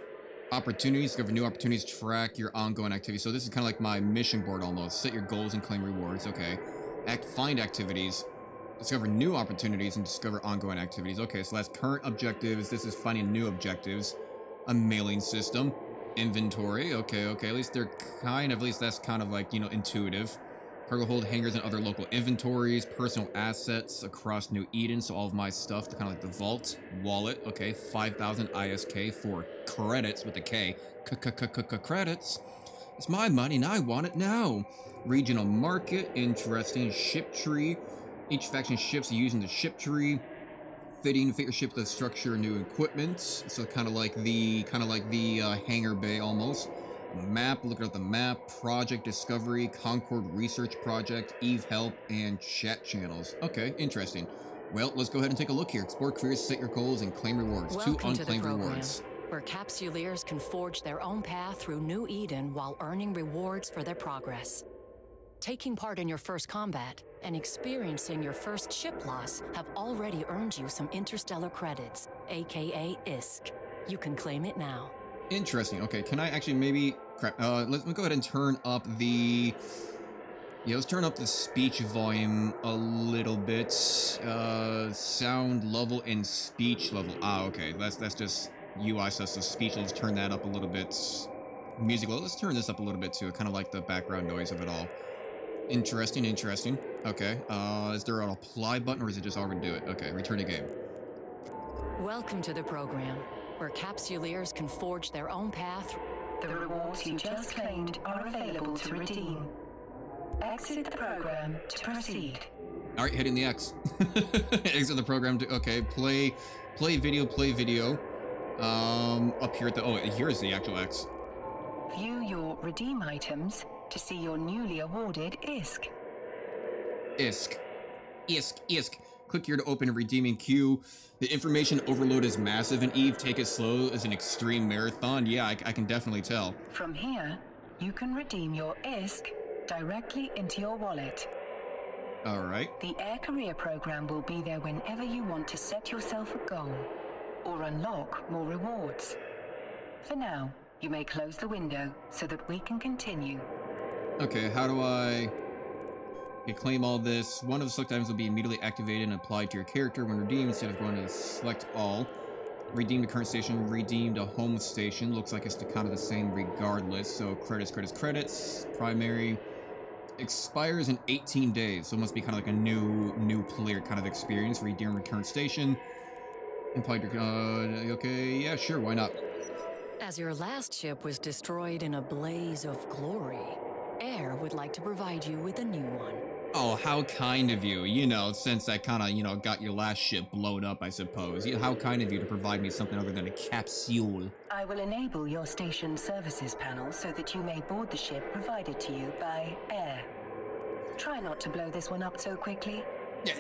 opportunities, discover new opportunities, track your ongoing activities. So this is kind of like my mission board almost. Set your goals and claim rewards. Okay, find activities, discover new opportunities, and discover ongoing activities. Okay, so that's current objectives. This is finding new objectives. A mailing system. Inventory, okay, at least that's kind of like, you know, intuitive. Cargo hold, hangars, and other local inventories, personal assets across New Eden, so all of my stuff, kind of like the vault, wallet, okay, 5,000 ISK for credits with a K, credits. It's my money and I want it now. Regional market, interesting, ship tree, each faction ships using the ship tree. Fit your ship with structure, new equipment. So kind of like the hangar bay almost. Map, looking at the map. Project discovery, Concord research project, Eve help, and chat channels. Okay, interesting. Well, let's go ahead and take a look here. Explore careers, set your goals, and claim rewards. Welcome 2 unclaimed to the program, rewards. where capsuleers can forge their own path through New Eden while earning rewards for their progress. Taking part in your first combat and experiencing your first ship loss have already earned you some interstellar credits, aka ISK. You can claim it now. Interesting. Okay, can I actually maybe... Crap. Let me go ahead and turn up the... Yeah, let's turn up the speech volume a little bit. Sound level and speech level. Ah, okay. That's just UI stuff, so speech. Let's turn that up a little bit. Music, well, let's turn this up a little bit too. I kind of like the background noise of it all. Interesting. Okay. Is there an apply button or is it just already do it? Okay, return to game. Welcome to the program, where capsuleers can forge their own path. The rewards you just claimed are available to redeem. Exit the program to proceed. All right, hitting the X. Exit the program to, okay, play video. Up here at the, oh, here's the actual X. View your redeem items to see your newly awarded ISK. ISK. Click here to open a redeeming queue. The information overload is massive, and Eve, take it slow as an extreme marathon. Yeah, I can definitely tell. From here, you can redeem your ISK directly into your wallet. All right. The Air Career Program will be there whenever you want to set yourself a goal or unlock more rewards. For now, you may close the window so that we can continue. Okay, how do I... Okay, claim all this. One of the select items will be immediately activated and applied to your character when redeemed instead of going to select all. Redeem the current station, redeemed a home station. Looks like it's kind of the same regardless. So credits. Primary expires in 18 days. So it must be kind of like a new player kind of experience. Redeem return station. Implied okay, yeah, sure, why not? As your last ship was destroyed in a blaze of glory, Air would like to provide you with a new one. Oh, how kind of you. You know, since I kind of, you know, got your last ship blown up, I suppose. How kind of you to provide me something other than a capsule. I will enable your station services panel so that you may board the ship provided to you by Air. Try not to blow this one up so quickly. Yeah,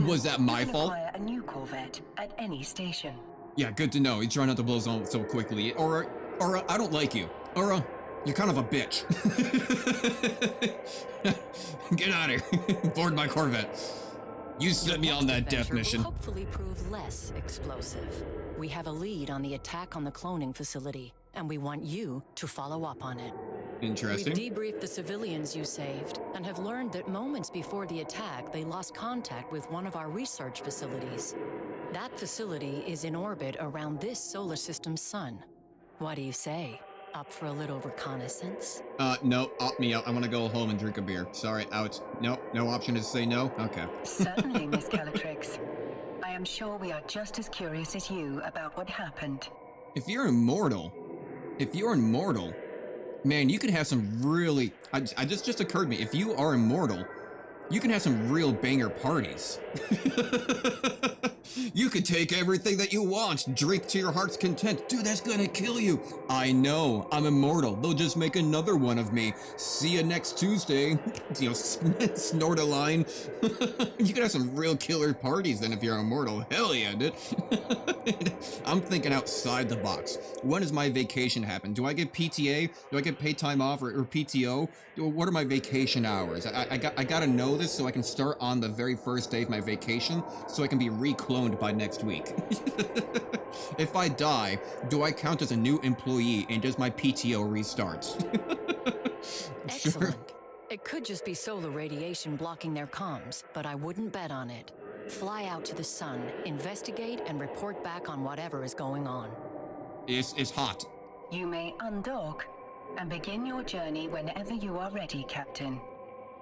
was that my fault? Acquire a new Corvette at any station. Yeah, good to know. You try not to blow on so quickly. Or I don't like you. Or you're kind of a bitch. Get out of here. Board my Corvette. You set me on that death mission. Will hopefully prove less explosive. We have a lead on the attack on the cloning facility, and and we want you to follow up on it. Interesting. We've debriefed the civilians you saved and have learned that moments before the attack, they lost contact with one of our research facilities. That facility is in orbit around this solar system's sun. What do you say? Up for a little reconnaissance? No, opt me out. I want to go home and drink a beer. Sorry, out. No, no option is to say no? Okay. Certainly, Miss Calatrix. I am sure we are just as curious as you about what happened. If you're immortal, man, you could have some really... I just occurred to me, if you are immortal, you can have some real banger parties. You could take everything that you want, drink to your heart's content. Dude, that's gonna kill you. I know, I'm immortal. They'll just make another one of me. See you next Tuesday. You know, snort a line. You could have some real killer parties then if you're immortal. Hell yeah, dude. I'm thinking outside the box. When does my vacation happen? Do I get PTA? Do I get paid time off or PTO? What are my vacation hours? I gotta know this so I can start on the very first day of my vacation so I can be recloned by next week. If I die, do I count as a new employee and does my PTO restart? Excellent. Sure. It could just be solar radiation blocking their comms, but I wouldn't bet on it. Fly out to the sun, investigate, and report back on whatever is going on. It's hot. You may undock and begin your journey whenever you are ready, Captain.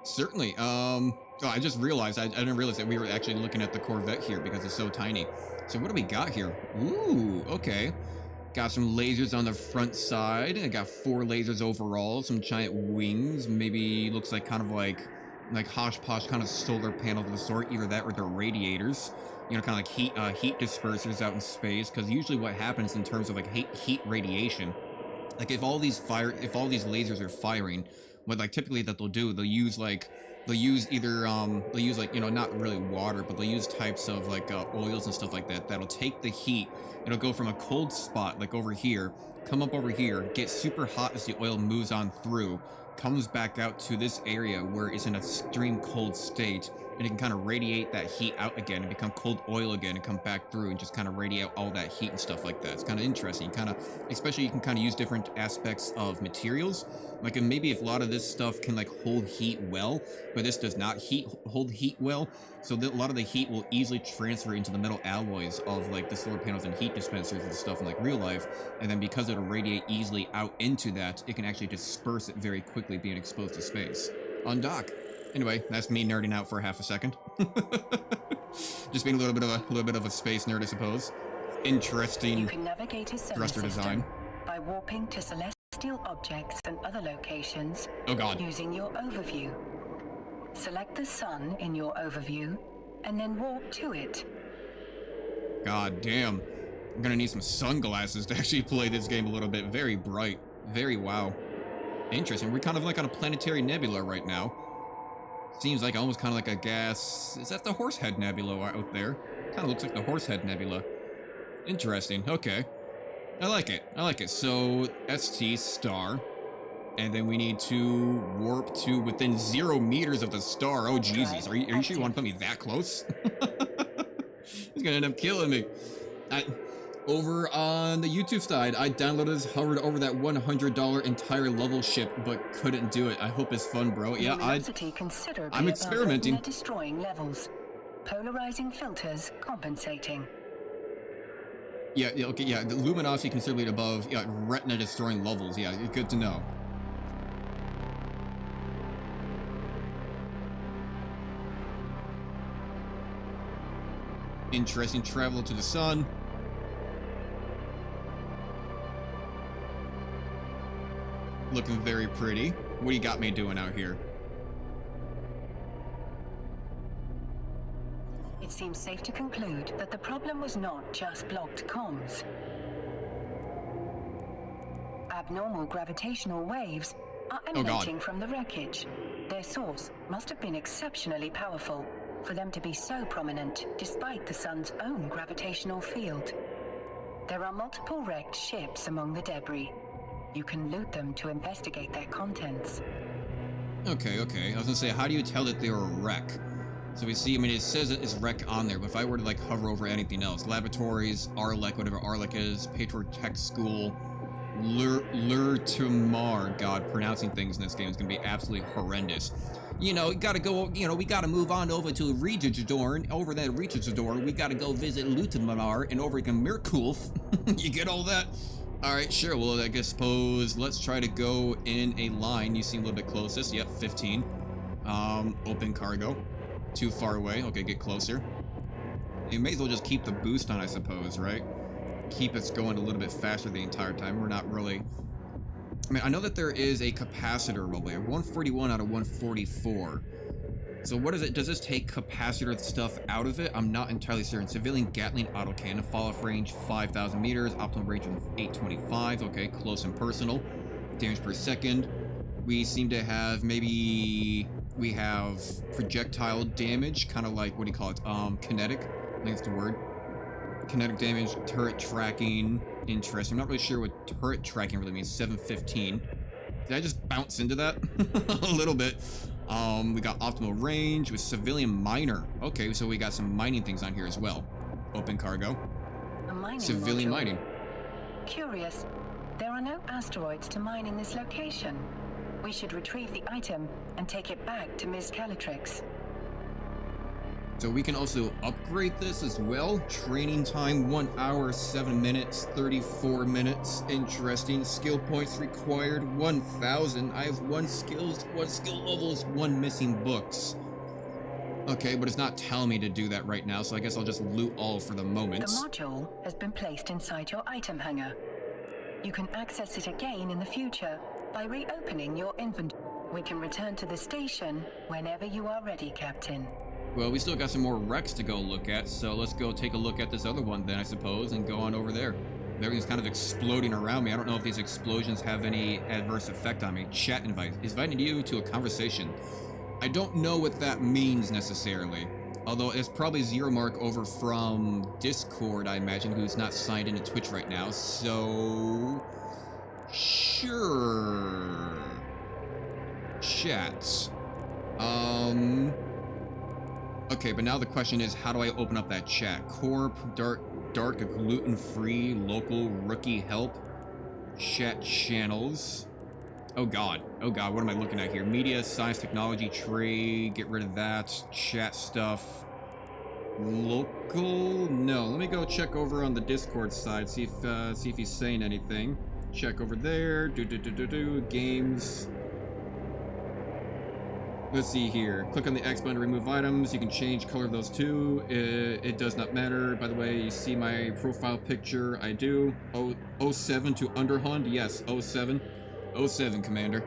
Certainly. Oh, I just realized, I didn't realize that we were actually looking at the Corvette here because it's so tiny. So what do we got here? Ooh, okay. Got some lasers on the front side. I got 4 lasers overall, some giant wings. Maybe looks like kind of like hosh-posh kind of solar panels of the sort. Either that or they're radiators. You know, kind of like heat dispersers out in space. Because usually what happens in terms of like heat radiation, like if all these lasers are firing, what like typically that they'll do, they'll use either like, you know, not really water, but they'll use types of like oils and stuff like that that'll take the heat. It'll go from a cold spot like over here, come up over here, get super hot as the oil moves on through, comes back out to this area where it's in an extreme cold state, and it can kind of radiate that heat out again and become cold oil again and come back through and just kind of radiate all that heat and stuff like that. It's kind of interesting. Especially you can kind of use different aspects of materials. Like, and maybe if a lot of this stuff can like hold heat well, but this does not hold heat well, so a lot of the heat will easily transfer into the metal alloys of like the solar panels and heat dispensers and stuff in like real life, and then because it'll radiate easily out into that, it can actually disperse it very quickly being exposed to space. Undock. Anyway, that's me nerding out for half a second. Just being a little bit of a space nerd, I suppose. Interesting. You can navigate a solar thruster system design. by warping to celestial objects and other locations. Oh god. Using your overview. Select the sun in your overview and then warp to it. God damn. I'm gonna need some sunglasses to actually play this game a little bit. Very bright. Very wow. Interesting. We're kind of like on a planetary nebula right now. Seems like almost kind of like a gas... Is that the Horsehead Nebula out there? Kind of looks like the Horsehead Nebula. Interesting. Okay. I like it. I like it. So, ST star. And then we need to warp to within 0 meters of the star. Oh, Jesus. Are you sure you want to put me that close? He's gonna end up killing me. Over on the YouTube side, I downloaded, hovered over that $100 entire level ship, but couldn't do it. I hope it's fun, bro. Yeah, I'm experimenting. Destroying levels. Polarizing filters compensating. Yeah, okay, yeah. The luminosity considerably above. Yeah, retina destroying levels. Yeah, good to know. Interesting travel to the sun. Looking very pretty. What do you got me doing out here? It seems safe to conclude that the problem was not just blocked comms. Abnormal gravitational waves are emanating from the wreckage. Their source must have been exceptionally powerful for them to be so prominent despite the sun's own gravitational field. There are multiple wrecked ships among the debris. You can loot them to investigate their contents. Okay. I was gonna say, how do you tell that they were a wreck? So we see, I mean, it says it's wreck on there, but if I were to like hover over anything else, laboratories, Arlec, whatever Arlec is, Patriot Tech School, Lurtamar. God, pronouncing things in this game is gonna be absolutely horrendous. You know, we gotta go, we gotta move on over to Registador. Over there, Registador, we gotta go visit Lutamanar and over in Mirkulf. You get all that? Alright, sure, well, I guess suppose let's try to go in a line. You seem a little bit closest. Yep, 15. Open cargo. Too far away. Okay, get closer. You may as well just keep the boost on, I suppose, right? Keep us going a little bit faster the entire time. We're not really... I mean, I know that there is a capacitor robot, 141 out of 144. So what is it? Does this take capacitor stuff out of it? I'm not entirely certain. Civilian Gatling autocannon, fall-off range 5,000 meters, optimal range of 825. Okay, close and personal. Damage per second. We seem to have maybe... We have projectile damage, kind of like, what do you call it? Kinetic. I think that's the word. Kinetic damage, turret tracking. Interesting. I'm not really sure what turret tracking really means. 715. Did I just bounce into that? A little bit. We got optimal range with civilian miner. Okay, so we got some mining things on here as well. Open cargo. A mining Civilian module. mining. Curious. There are no asteroids to mine in this location. We should retrieve the item and take it back to Ms. Calatrix. So we can also upgrade this as well. Training time 1 hour 7 minutes 34 minutes. Interesting. Skill points required 1,000. I have one skill levels, 1 missing books. Okay, but it's not telling me to do that right now, so I guess I'll just loot all for the moment. The module has been placed inside your item hanger. You can access it again in the future by reopening your inventory. We can return to the station whenever you are ready, Captain. Well, we still got some more wrecks to go look at, so let's go take a look at this other one then, I suppose, and go on over there. Everything's kind of exploding around me. I don't know if these explosions have any adverse effect on me. Chat invite. Inviting you to a conversation. I don't know what that means necessarily. Although it's probably Zero Mark over from Discord, I imagine, who's not signed into Twitch right now, so... Sure... Chats. Okay, but now the question is, how do I open up that chat? Corp, dark, gluten-free, local, rookie help, chat channels. Oh god, what am I looking at here? Media, science, technology, trade, get rid of that, chat stuff. Local? No, let me go check over on the Discord side, see if he's saying anything. Check over there, games. Let's see here. Click on the X button to remove items. You can change color of those two. It does not matter. By the way, you see my profile picture. I do. 07 to Underhund. Yes, 07. 07, Commander.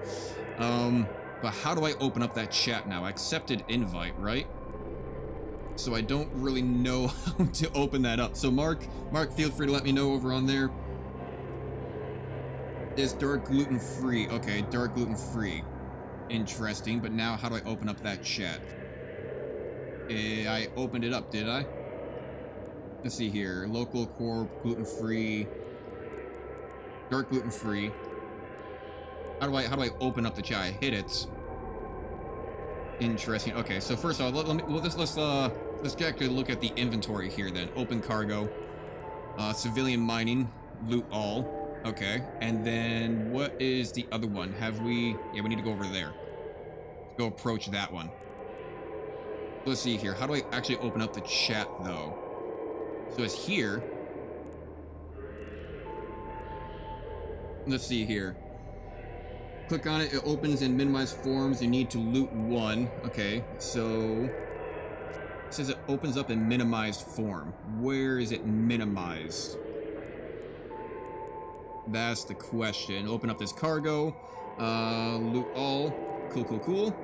But how do I open up that chat now? Accepted invite, right? So I don't really know how to open that up. So Mark, feel free to let me know over on there. Is dark gluten free? Okay, dark gluten free. Interesting, but now how do I open up that chat? I opened it up, did I? Let's see here. Local, corp, gluten-free, dark gluten-free. How do I open up the chat? I hit it. Interesting. Okay, so first of all, let's actually look at the inventory here then. Open cargo, civilian mining, loot all. Okay, and then what is the other one? Yeah, we need to go over there. Let's go approach that one. Let's see here. How do I actually open up the chat, though? So it's here. Let's see here. Click on it. It opens in minimized forms. You need to loot 1. Okay, so... It says it opens up in minimized form. Where is it minimized? That's the question. Open up this cargo. Loot all. Cool.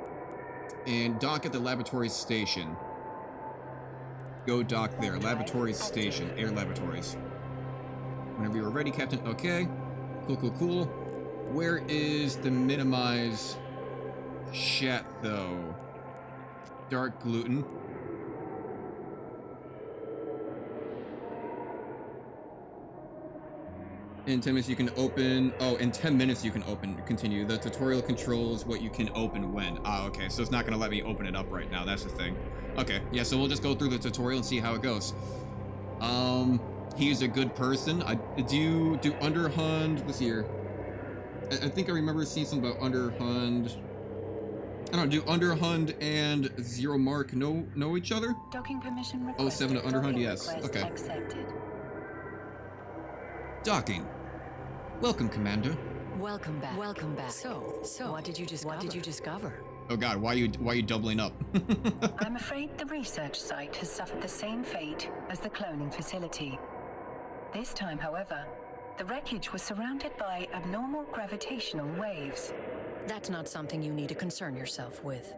And dock at the laboratory station. Go dock there. Laboratory station. Air laboratories. Whenever you are ready, Captain. Okay. Cool. Where is the minimize chat, though? Dark gluten. In 10 minutes you can open... Oh, in 10 minutes you can continue. The tutorial controls what you can open when. Ah, okay, so it's not going to let me open it up right now. That's the thing. Okay, yeah, so we'll just go through the tutorial and see how it goes. he's a good person. Do Underhund, let's see here. I think I remember seeing something about Underhund. I don't know, do Underhund and Zero Mark know each other? Docking permission requested. Oh, 7 to Underhund, Docking yes. request Okay. Accepted. Docking. Welcome, Commander. Welcome back. Welcome back. So, what did you discover? Oh God, why are you doubling up? I'm afraid the research site has suffered the same fate as the cloning facility. This time, however, the wreckage was surrounded by abnormal gravitational waves. That's not something you need to concern yourself with.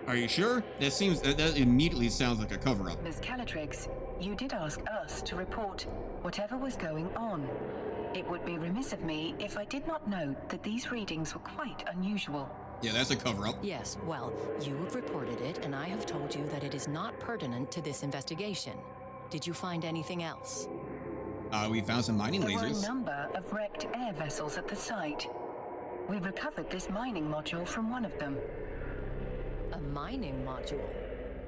Are you sure? That immediately sounds like a cover-up. Ms. Calatrix, you did ask us to report whatever was going on. It would be remiss of me if I did not note that these readings were quite unusual. Yeah, that's a cover-up. Yes, well, you have reported it, and I have told you that it is not pertinent to this investigation. Did you find anything else? We found some mining There were a lasers. number of wrecked air vessels at the site. We recovered this mining module from one of them. A mining module?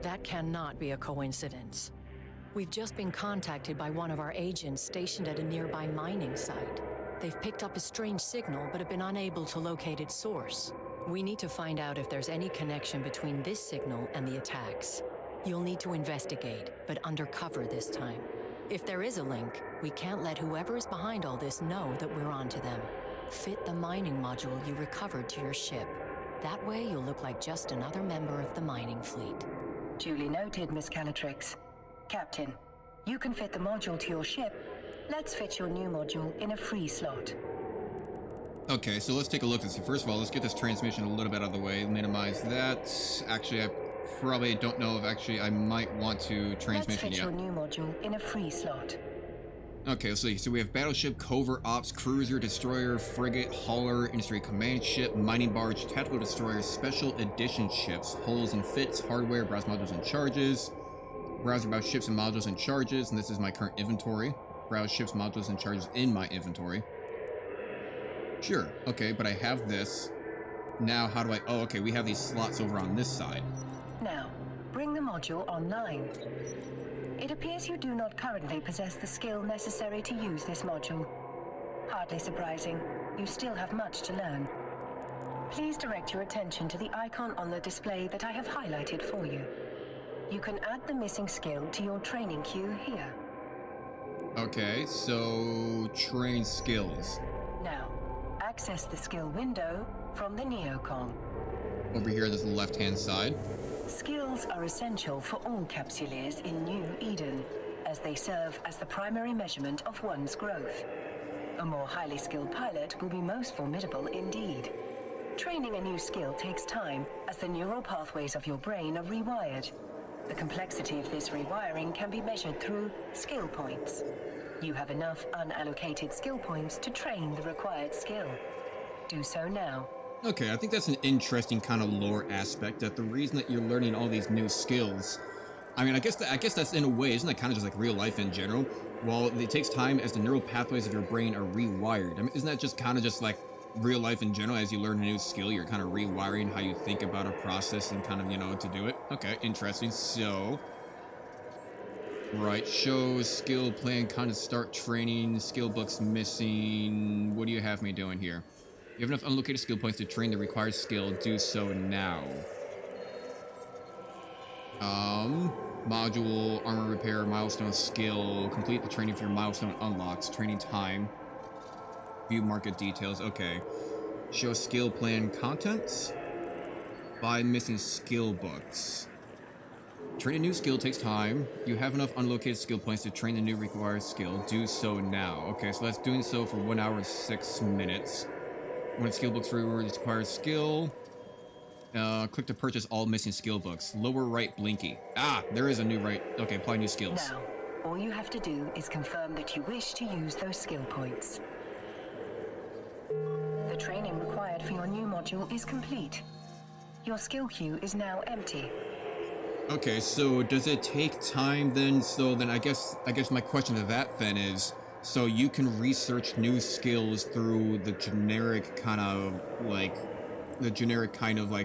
That cannot be a coincidence. We've just been contacted by one of our agents stationed at a nearby mining site. They've picked up a strange signal but have been unable to locate its source. We need to find out if there's any connection between this signal and the attacks. You'll need to investigate, but undercover this time. If there is a link, we can't let whoever is behind all this know that we're onto them. Fit the mining module you recovered to your ship. That way you'll look like just another member of the mining fleet. Duly noted, Miss Calatrix. Captain, you can fit the module to your ship. Let's fit your new module in a free slot. Okay, so let's take a look and see. First of all, let's get this transmission a little bit out of the way. Minimize that. Actually, I probably don't know if I might want to transmission Let's fit yet. your new module in a free slot. Okay, let's see. So we have battleship, covert ops, cruiser, destroyer, frigate, hauler, industry command ship, mining barge, tactical destroyer, special edition ships, holes and fits, hardware, browse modules and charges, browse about ships and modules and charges, and this is my current inventory. Browse ships, modules, and charges in my inventory. Sure, okay, but I have this. Now, how do I... Oh, okay, we have these slots over on this side. Now, bring the module online. It appears you do not currently possess the skill necessary to use this module. Hardly surprising, you still have much to learn. Please direct your attention to the icon on the display that I have highlighted for you. You can add the missing skill to your training queue here. Okay, so... train skills. Now, access the skill window from the neocon. Over here, this is the left-hand side. Skills are essential for all capsuleers in New Eden, as they serve as the primary measurement of one's growth. A more highly skilled pilot will be most formidable indeed. Training a new skill takes time, as the neural pathways of your brain are rewired. The complexity of this rewiring can be measured through skill points. You have enough unallocated skill points to train the required skill. Do so now. Okay, I think that's an interesting kind of lore aspect, that the reason that you're learning all these new skills... I mean, I guess that's in a way, isn't that kind of just like real life in general? Well, it takes time as the neural pathways of your brain are rewired. I mean, isn't that just kind of just like real life in general? As you learn a new skill, you're kind of rewiring how you think about a process and kind of, you know, to do it. Okay, interesting. So... Right, show skill plan, kind of start training, skill books missing. What do you have me doing here? You have enough unlocated skill points to train the required skill. Do so now. Module, armor repair, milestone skill. Complete the training for your milestone unlocks. Training time. View market details. Okay. Show skill plan contents. Buy missing skill books. Train a new skill takes time. You have enough unlocated skill points to train the new required skill. Do so now. Okay, so that's doing so for 1 hour and 6 minutes. When skill books for your required skill. Click to purchase all missing skill books. Lower right blinky. Ah, there is a new right. Okay, apply new skills. Now, all you have to do is confirm that you wish to use those skill points. The training required for your new module is complete. Your skill queue is now empty. Okay, so does it take time then? So then I guess my question to that then is, so you can research new skills through the generic kind of like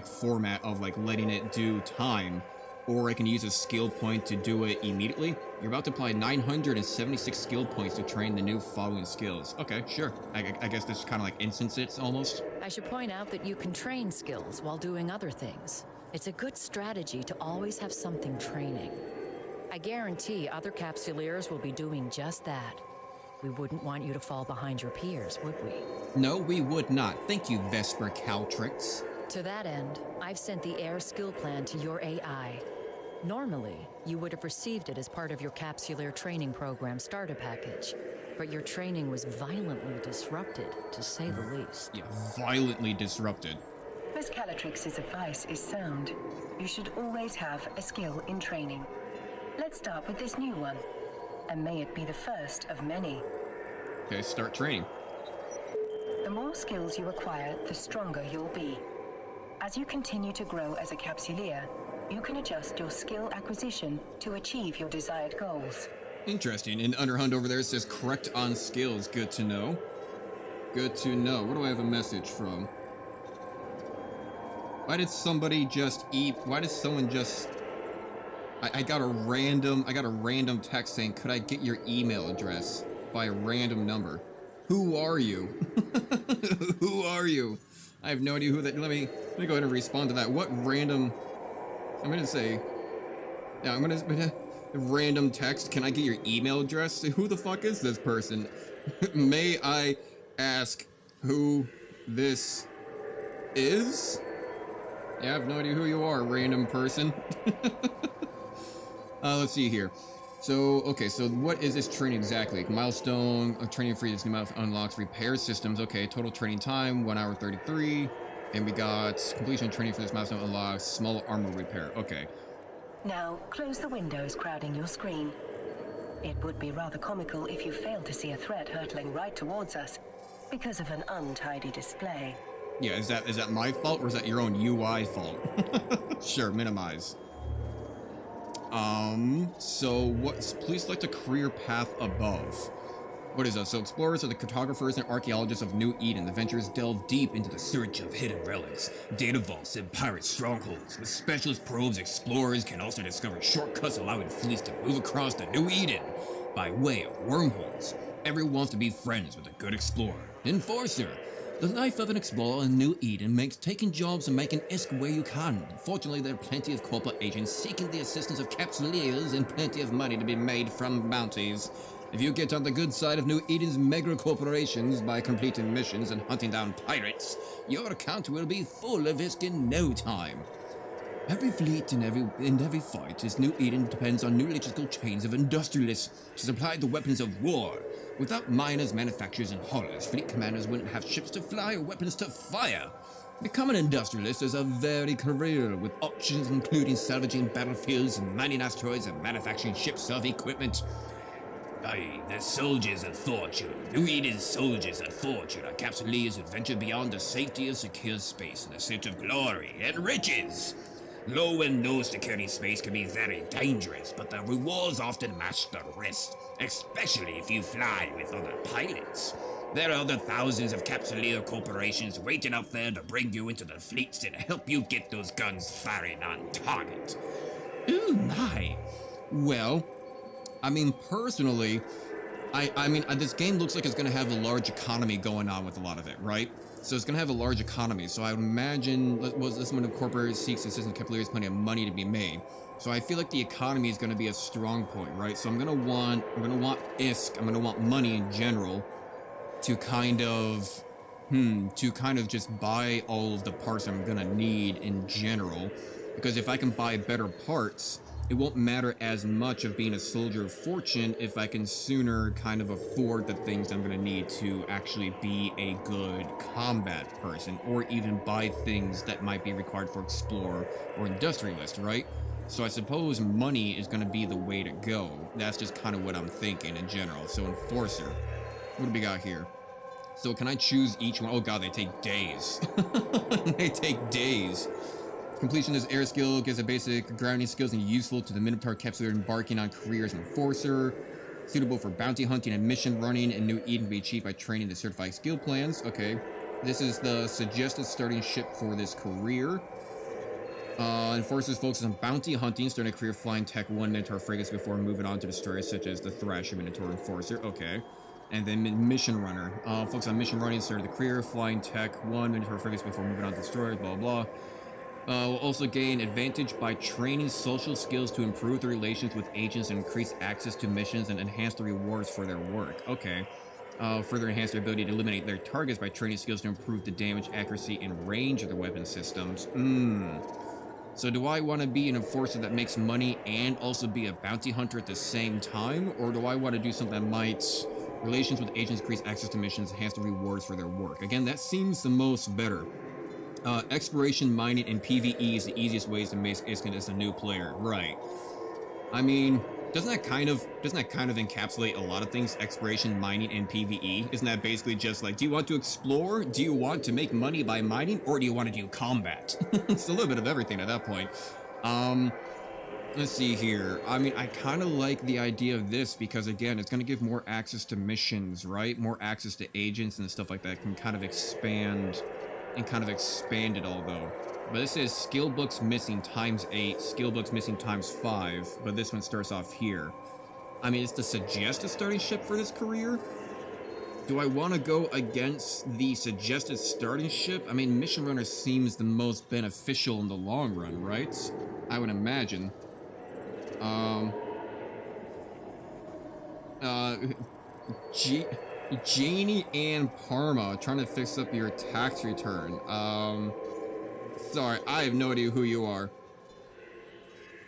format of like letting it do time. or I can use a skill point to do it immediately. You're about to apply 976 skill points to train the new following skills. Okay, sure. I guess this is kind of like instances almost. I should point out that you can train skills while doing other things. It's a good strategy to always have something training. I guarantee other Capsuleers will be doing just that. We wouldn't want you to fall behind your peers, would we? No, we would not. Thank you, Vesper Caltrix. To that end, I've sent the Air skill plan to your AI. Normally, you would have received it as part of your Capsuleer training program starter package, but your training was violently disrupted, to say the least. Yeah, violently disrupted. Miss Calatrix's advice is sound. You should always have a skill in training. Let's start with this new one, and may it be the first of many. Okay, start training. The more skills you acquire, the stronger you'll be. As you continue to grow as a Capsuleer, you can adjust your skill acquisition to achieve your desired goals. Interesting. And Underhunt over there says correct on skills. Good to know. Good to know. Where do I have a message from? Why did somebody just eat? Why did someone just... I got a random text saying, could I get your email address by a random number? Who are you? Who are you? I have no idea who that... Let me go ahead and respond to that. What random... I'm gonna say... Yeah, I'm gonna... Random text. Can I get your email address? Who the fuck is this person? May I ask who this is? Yeah, I have no idea who you are, random person. Let's see here. So, okay, so what is this training exactly? Milestone of training for this new mouth unlocks repair systems. Okay, total training time, 1 hour 33. And we got completion training for this milestone unlocks small armor repair. Okay. Now, close the windows crowding your screen. It would be rather comical if you failed to see a threat hurtling right towards us because of an untidy display. Yeah, is that my fault or is that your own UI fault? Sure, minimize. So please select a career path above. What is that? So explorers are the cartographers and archaeologists of New Eden. The adventurers delve deep into the search of hidden relics, data vaults, and pirate strongholds. With specialist probes, explorers can also discover shortcuts allowing fleets to move across the New Eden by way of wormholes. Everyone wants to be friends with a good explorer. Enforcer. The life of an explorer in New Eden makes taking jobs and making isk where you can. Fortunately, there are plenty of corporate agents seeking the assistance of Capsuleers and plenty of money to be made from bounties. If you get on the good side of New Eden's mega corporations by completing missions and hunting down pirates, your account will be full of isk in no time. Every fleet and every fight is New Eden depends on new logistical chains of industrialists to supply the weapons of war. Without miners, manufacturers, and haulers, fleet commanders wouldn't have ships to fly or weapons to fire. Becoming an industrialist is a varied career, with options including salvaging battlefields, mining asteroids, and manufacturing ships of equipment. Aye, the soldiers of fortune. New Eden's soldiers of fortune are Capsuleers who venture beyond the safety of secure space in the search of glory and riches. Low and no security space can be very dangerous, but the rewards often match the risk, especially if you fly with other pilots. There are other thousands of Capsuleer corporations waiting out there to bring you into the fleets and help you get those guns firing on target. Ooh, my. Well, I mean, personally, I mean, this game looks like it's going to have a large economy going on with a lot of it, right? So it's going to have a large economy. So I would imagine this one of corporate seeks assistance Capsuleers plenty of money to be made. So I feel like the economy is going to be a strong point, right? So I'm going to want ISK, I'm going to want money in general to kind of just buy all of the parts I'm going to need in general. Because if I can buy better parts, it won't matter as much of being a soldier of fortune if I can sooner kind of afford the things I'm going to need to actually be a good combat person, or even buy things that might be required for explorer or industrialist, right? So I suppose money is going to be the way to go. That's just kind of what I'm thinking in general. So enforcer, what do we got here? So can I choose each one? Oh god, they take days. They take days. Completion of this air skill gives a basic grounding skills and useful to the Minotaur Capsuleer embarking on career as an enforcer. Suitable for bounty hunting and mission running in New Eden to be achieved by training the certified skill plans. Okay. This is the suggested starting ship for this career. Enforcers focus on bounty hunting, starting a career flying Tech 1 Minotaur frigates before moving on to destroyers such as the Thrasher Minotaur Enforcer. Okay. And then Mission Runner. Focus on mission running, started the career flying Tech 1 Minotaur frigates before moving on to destroyers, blah, blah. Will also gain advantage by training social skills to improve the relations with agents and increase access to missions and enhance the rewards for their work. Okay. Further enhance their ability to eliminate their targets by training skills to improve the damage, accuracy, and range of their weapon systems. So do I want to be an enforcer that makes money and also be a bounty hunter at the same time? Or do I want to do something that might relations with agents, increase access to missions, enhance the rewards for their work? Again, that seems the most better. Exploration, mining, and PvE is the easiest ways to make Iskin as a new player. Right. I mean, doesn't that kind of encapsulate a lot of things? Exploration, mining, and PvE. Isn't that basically just like, do you want to explore? Do you want to make money by mining? Or do you want to do combat? It's a little bit of everything at that point. Let's see here. I mean, I kind of like the idea of this because, again, it's going to give more access to missions, right? More access to agents and stuff like that can kind of expand it all, though. But this is skill books missing ×8, skill books missing ×5, but this one starts off here. I mean, is the suggested starting ship for this career? Do I want to go against the suggested starting ship? I mean, Mission Runner seems the most beneficial in the long run, right? I would imagine. Janie Ann Parma, trying to fix up your tax return. Sorry, I have no idea who you are.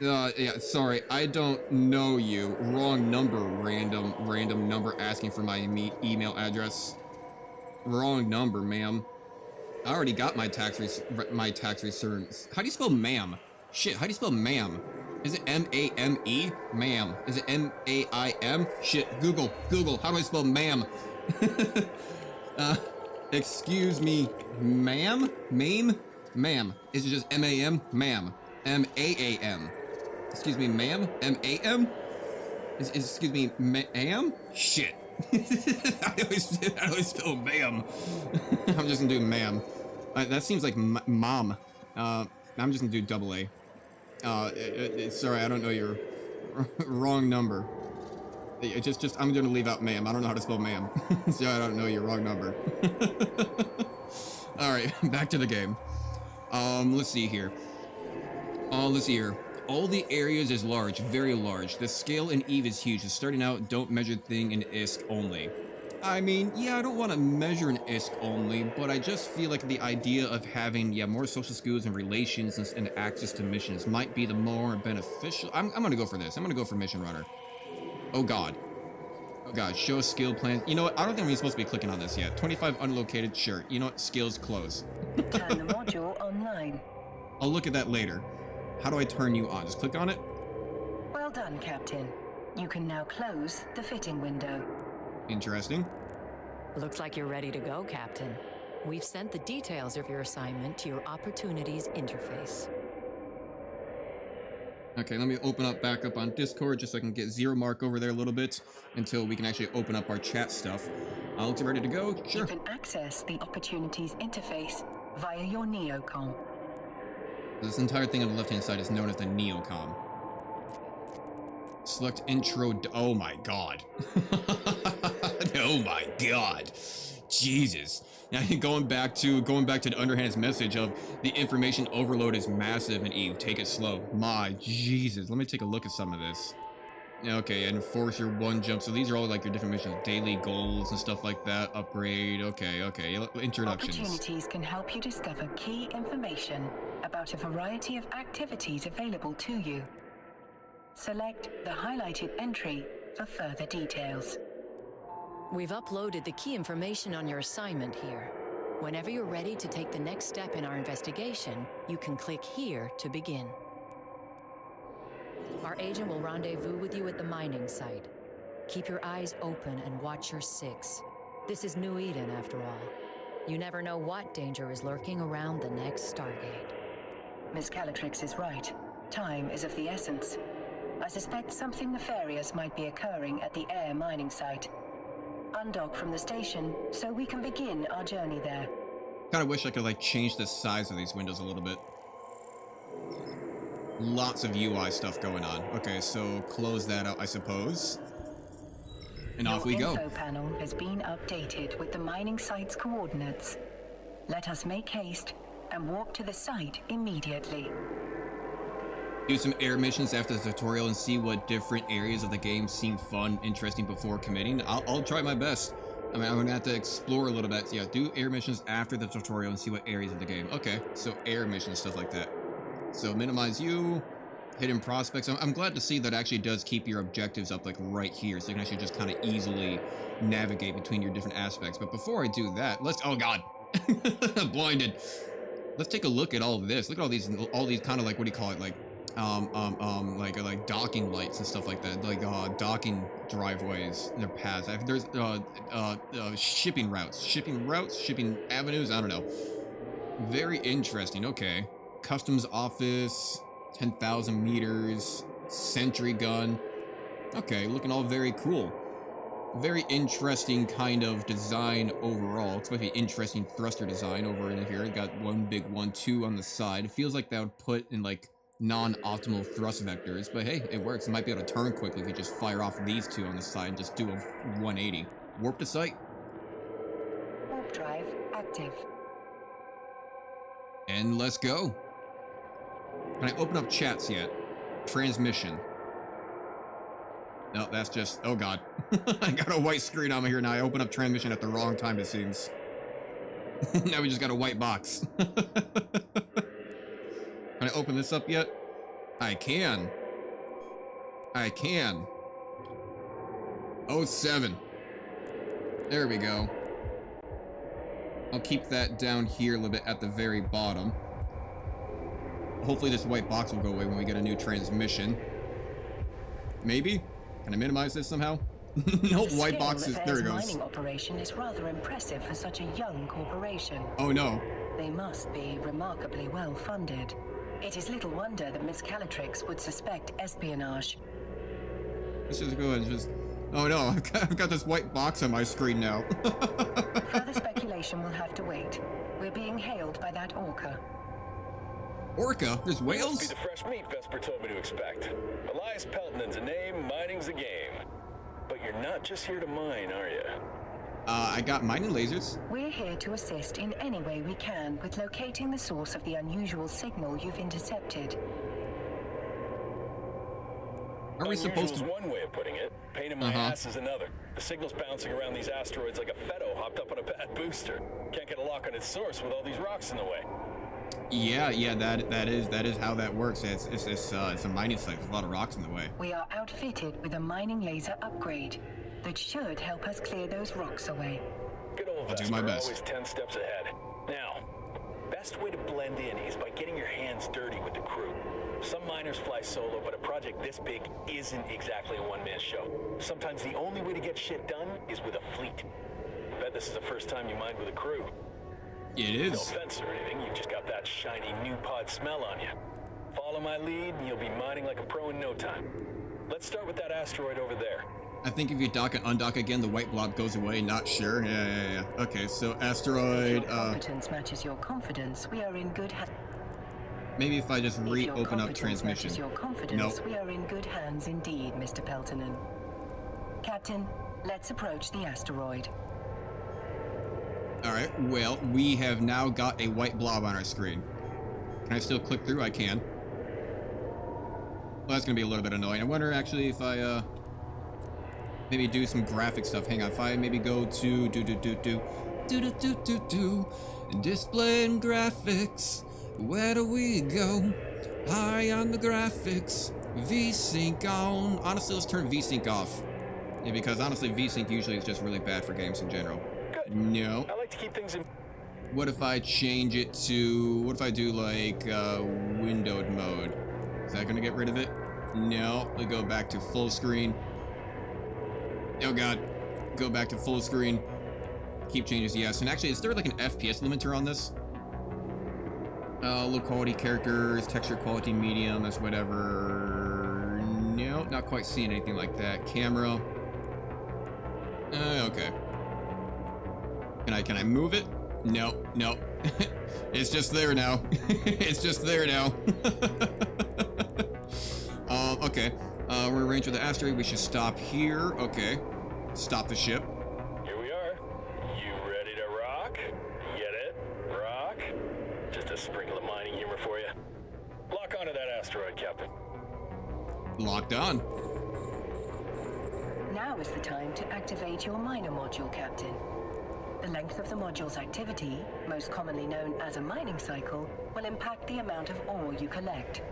Yeah, sorry, I don't know you. Wrong number, random number asking for my email address. Wrong number, ma'am. I already got my tax returns. How do you spell ma'am? Shit, how do you spell ma'am? Is it M-A-M-E? Ma'am. Is it M-A-I-M? Shit, Google, how do I spell ma'am? Excuse me, ma'am? Ma'am. Is it just M-A-M? Ma'am. M-A-A-M. Excuse me, ma'am? M-A-M? Excuse me, ma'am? Shit. I always spell ma'am. I'm just gonna do ma'am. That seems like mom. I'm just gonna do double A. Sorry, I don't know your wrong number. I'm gonna leave out ma'am. I don't know how to spell ma'am. So I don't know your wrong number. Alright, back to the game. Let's see here. All the areas is large, very large. The scale in EVE is huge. So starting out, don't measure thing in ISK only. I mean, yeah, I don't want to measure an ISK only, but I just feel like the idea of having, more social skills and relations and access to missions might be the more beneficial. I'm gonna go for this. I'm gonna go for Mission Runner. Oh god, show a skill plan. You know what? I don't think we're supposed to be clicking on this yet. 25 unlocated, sure. You know what? Skills close. Turn the module online. I'll look at that later. How do I turn you on? Just click on it? Well done, Captain. You can now close the fitting window. Interesting. Looks like you're ready to go, Captain. We've sent the details of your assignment to your Opportunities interface. Okay, let me back up on Discord just so I can get Zero Mark over there a little bit until we can actually open up our chat stuff. Looks ready to go? Sure. You can access the Opportunities interface via your Neocom. This entire thing on the left-hand side is known as the Neocom. Select intro. Oh my god. Oh my god. Jesus. Now, going back to the underhand's message of the information overload is massive in EVE. Take it slow. My Jesus. Let me take a look at some of this. Okay, Enforcer 1 jump. So these are all like your different missions. Daily goals and stuff like that. Upgrade. Okay. Introductions. Opportunities can help you discover key information about a variety of activities available to you. Select the highlighted entry for further details. We've uploaded the key information on your assignment here. Whenever you're ready to take the next step in our investigation, you can click here to begin. Our agent will rendezvous with you at the mining site. Keep your eyes open and watch your 6. This is New Eden, after all. You never know what danger is lurking around the next Stargate. Miss Calatrix is right. Time is of the essence. I suspect something nefarious might be occurring at the air mining site. Undock from the station so we can begin our journey there. Kind of wish I could change the size of these windows a little bit. Lots of UI stuff going on. Okay, so close that out, I suppose. And off we Your go. info panel has been updated with the mining site's coordinates. Let us make haste and walk to the site immediately. Do some air missions after the tutorial and see what different areas of the game seem fun, interesting before committing. I'll try my best. I mean, I'm gonna have to explore a little bit. Yeah, do air missions after the tutorial and see what areas of the game. Okay, so air missions, stuff like that. So minimize you, hidden prospects. I'm glad to see that actually does keep your objectives up like right here, so you can actually just kind of easily navigate between your different aspects. But before I do that, oh god, blinded. Let's take a look at all of this. Look at all these kind of like, what do you call it, like docking lights and stuff like that, like docking driveways, their paths. There's shipping routes, shipping avenues. I don't know. Very interesting. Okay, customs office, 10,000 meters, sentry gun. Okay, looking all very cool. Very interesting kind of design overall. Especially interesting thruster design over in here. Got one big 1-2 on the side. It feels like that would put in like non-optimal thrust vectors, but hey, it works. It might be able to turn quickly if you just fire off these two on the side and just do a 180. Warp to site. Warp drive active. And let's go. Can I open up chats yet? Transmission. No, that's just... Oh god. I got a white screen on me here now. I open up transmission at the wrong time, it seems. Now we just got a white box. Can I open this up yet? I can. I can. 07. There we go. I'll keep that down here a little bit at the very bottom. Hopefully this white box will go away when we get a new transmission. Maybe? Can I minimize this somehow? Nope, white box is... There it goes. Mining operation is rather impressive for such a young corporation. Oh no. They must be remarkably well funded. It is little wonder that Miss Calatrix would suspect espionage. Let's just go ahead and just... Oh no, I've got this white box on my screen now. Further speculation will have to wait. We're being hailed by that orca. Orca? There's Must be whales? the fresh meat Vesper told me to expect. Elias Pelton's a name, mining's a game. But you're not just here to mine, are you? I got mining lasers. We're here to assist in any way we can with locating the source of the unusual signal you've intercepted. Are we supposed to... Unusual's one way of putting it. Pain in my ass is another. The signal's bouncing around these asteroids like a Feddo hopped up on a bad booster. Can't get a lock on its source with all these rocks in the way. Yeah, that is how that works. It's a mining site with a lot of rocks in the way. We are outfitted with a mining laser upgrade that should help us clear those rocks away. Good old I'll do Vesper, my best. always 10 steps ahead. Now, best way to blend in is by getting your hands dirty with the crew. Some miners fly solo, but a project this big isn't exactly a one-man show. Sometimes the only way to get shit done is with a fleet. I bet this is the first time you mined with a crew. It No is. offense or anything, you've just got that shiny new pod smell on you. Follow my lead and you'll be mining like a pro in no time. Let's start with that asteroid over there. I think if you dock and undock again, the white blob goes away. Not sure. Yeah. Okay, so If asteroid. your competence matches your confidence, we are in good hands. Maybe if I just reopen up transmission. Matches your confidence, Nope. we are in good hands indeed, Mr. Peltonen. Captain, let's approach the asteroid. All right. Well, we have now got a white blob on our screen. Can I still click through? I can. Well, that's gonna be a little bit annoying. I wonder actually if I maybe do some graphic stuff. Hang on. If I maybe go to display and graphics. Where do we go? High on the graphics. VSync on. Honestly, let's turn VSync off. Yeah, because honestly, VSync usually is just really bad for games in general. Good. No. I like to keep things in... What if I change it to... What if I do like windowed mode? Is that gonna get rid of it? No. We go back to full screen. Oh god. Go back to full screen. Keep changes, yes. And actually, is there like an FPS limiter on this? Low quality characters, texture quality medium, that's whatever. No, not quite seeing anything like that. Camera. Okay. Can I move it? No. It's just there now. It's just there now. Okay. We're in range of the asteroid. We should stop here. Okay. Stop the ship. Here we are. You ready to rock? Get it? Rock? Just a sprinkle of mining humor for you. Lock onto that asteroid, Captain. Locked on. Now is the time to activate your miner module, Captain. The length of the module's activity, most commonly known as a mining cycle, will impact the amount of ore you collect.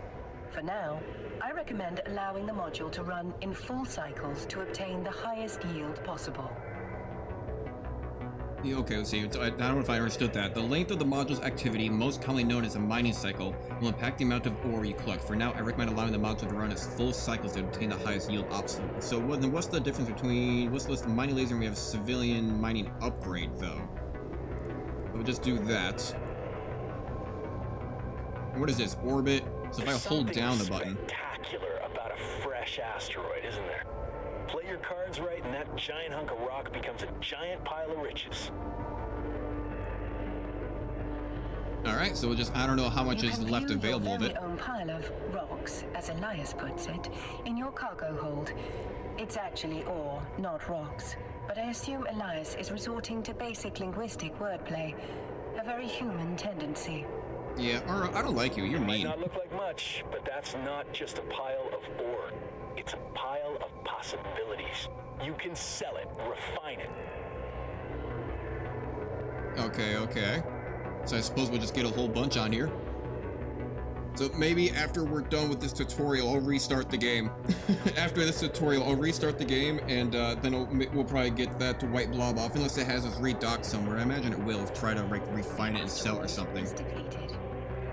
For now, I recommend allowing the module to run in full cycles to obtain the highest yield possible. Yeah, okay, let's see. I don't know if I understood that. The length of the module's activity, most commonly known as a mining cycle, will impact the amount of ore you collect. For now, I recommend allowing the module to run its full cycles to obtain the highest yield possible. So what's the difference between what's the mining laser and we have civilian mining upgrade, though? We'll just do that. And what is this? Orbit? So if I hold down the button. Spectacular about a fresh asteroid, isn't there? Play your cards right, and that giant hunk of rock becomes a giant pile of riches. Alright, so we'll just, I don't know how much is left available of it. You can view your very own pile of rocks, as Elias puts it, in your cargo hold. It's actually ore, not rocks. But I assume Elias is resorting to basic linguistic wordplay, a very human tendency. Yeah, or I don't like you, you're Might mean. not look like much, but that's not just a pile of ore. It's a pile of possibilities. You can sell it, refine it. Okay. So I suppose we'll just get a whole bunch on here. So maybe after we're done with this tutorial, I'll restart the game. After this tutorial, I'll restart the game, and then we'll probably get that white blob off, unless it has us redocked somewhere. I imagine it will, try to like refine it and sell it or something.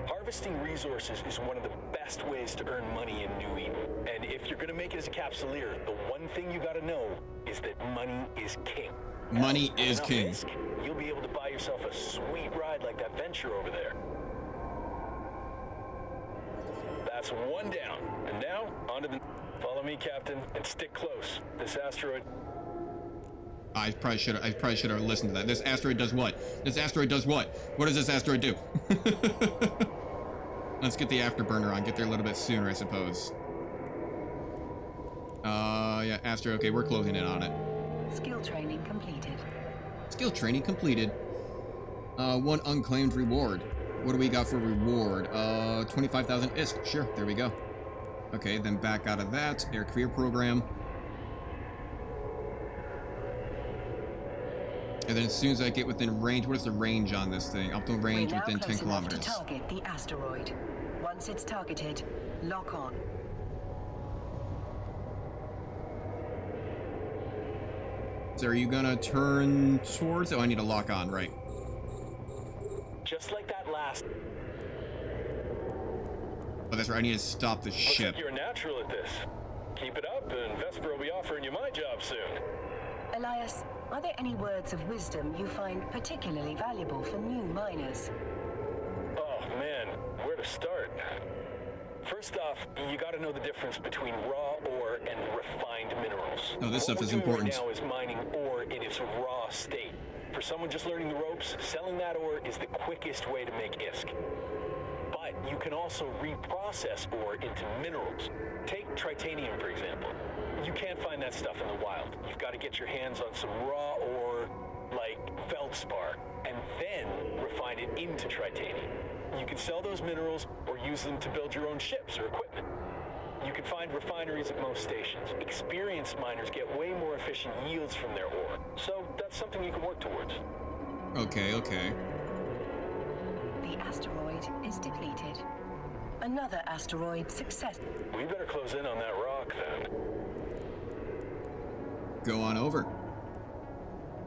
Harvesting resources is one of the best ways to earn money in New Eden. And if you're gonna make it as a capsuleer, the one thing you gotta know is that money is king. Money With is enough king. risk, you'll be able to buy yourself a sweet ride like that venture over there. That's one down. And now, onto the... Follow me, Captain, and stick close. This asteroid... I probably should have listened to that. This asteroid does what? This asteroid does what? What does this asteroid do? Let's get the afterburner on. Get there a little bit sooner, I suppose. Yeah, asteroid. Okay, we're closing in on it. Skill training completed. Skill training completed. One unclaimed reward. What do we got for reward? 25,000 ISK. Sure, there we go. Okay, then back out of that. Air career program. And then as soon as I get within range, what is the range on this thing? Optimal range We're now within 10 close enough kilometers. to target the asteroid. Once it's targeted, lock on. So are you gonna turn towards? Oh, I need to lock on, right? Just like that last... Oh, that's right. I need to stop the Looks ship. like you're a natural at this. Keep it up, and Vesper will be offering you my job soon. Elias, are there any words of wisdom you find particularly valuable for new miners? Oh man, where to start? First off, you gotta know the difference between raw ore and refined minerals. Oh, this stuff What is we're doing important. right now is mining ore in its raw state. For someone just learning the ropes, selling that ore is the quickest way to make ISK. But you can also reprocess ore into minerals. Take tritanium, for example. You can't find that stuff in the wild. You've got to get your hands on some raw ore, like feldspar, and then refine it into tritanium. You can sell those minerals or use them to build your own ships or equipment. You can find refineries at most stations. Experienced miners get way more efficient yields from their ore, so that's something you can work towards. Okay. The asteroid is depleted. Another asteroid success. We better close in on that rock, then. Go on over.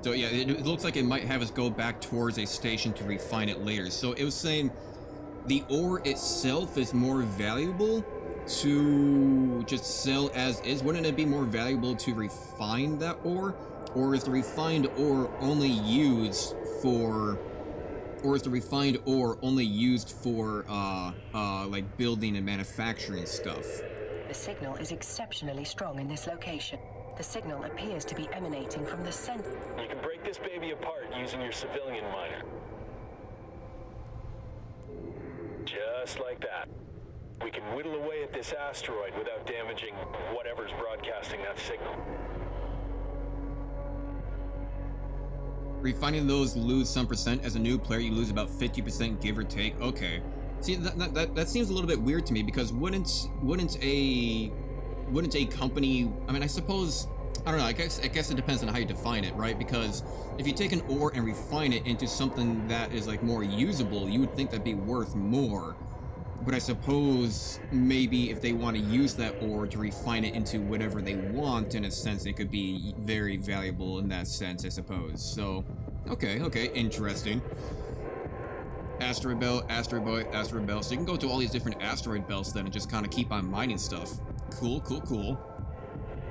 So yeah, it looks like it might have us go back towards a station to refine it later. So it was saying the ore itself is more valuable to just sell as is. Wouldn't it be more valuable to refine that ore? Or is the refined ore only used for... Or is the refined ore only used for, like building and manufacturing stuff? The signal is exceptionally strong in this location. The signal appears to be emanating from the center. You can break this baby apart using your civilian miner. Just like that. We can whittle away at this asteroid without damaging whatever's broadcasting that signal. Refining those lose some percent. As a new player, you lose about 50%, give or take. Okay. See, that seems a little bit weird to me, because wouldn't a company? I mean, I suppose, I don't know. I guess it depends on how you define it, right? Because if you take an ore and refine it into something that is like more usable, you would think that'd be worth more. But I suppose maybe if they want to use that ore to refine it into whatever they want, in a sense, it could be very valuable in that sense, I suppose. So, okay, interesting. Asteroid belt, asteroid belt, asteroid belt. So you can go to all these different asteroid belts then and just kind of keep on mining stuff. Cool.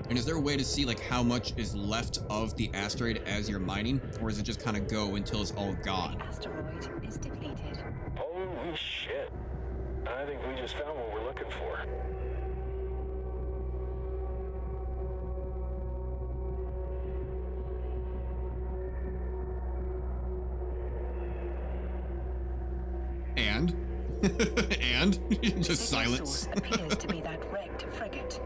And is there a way to see like how much is left of the asteroid as you're mining, or is it just kind of go until it's all gone? The asteroid is depleted. Holy shit. I think we just found what we're looking for. And? And? Just Signal silence. source appears to be that wrecked frigate.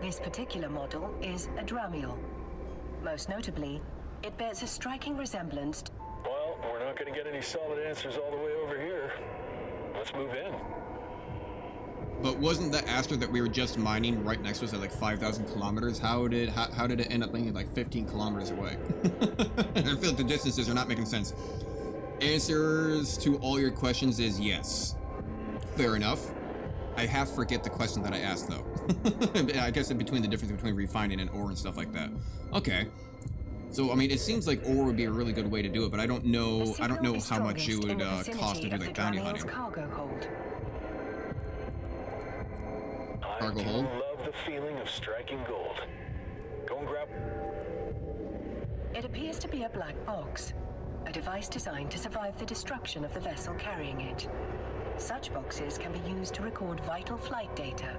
This particular model is a Dramiel. Most notably, it bears a striking resemblance to... Well, we're not going to get any solid answers all the way over here. Let's move in. But wasn't the asteroid that we were just mining right next to us at like 5,000 kilometers? How did it end up being like 15 kilometers away? I feel like the distances are not making sense. Answers to all your questions is yes. Fair enough. I half forget the question that I asked though. I guess in between the difference between refining and ore and stuff like that. Okay. So I mean, it seems like ore would be a really good way to do it, but I don't know how much it would cost to do like bounty hunting. Cargo hold. Cargo hold? I love the feeling of striking gold. Go and grab... It appears to be a black box, a device designed to survive the destruction of the vessel carrying it. Such boxes can be used to record vital flight data,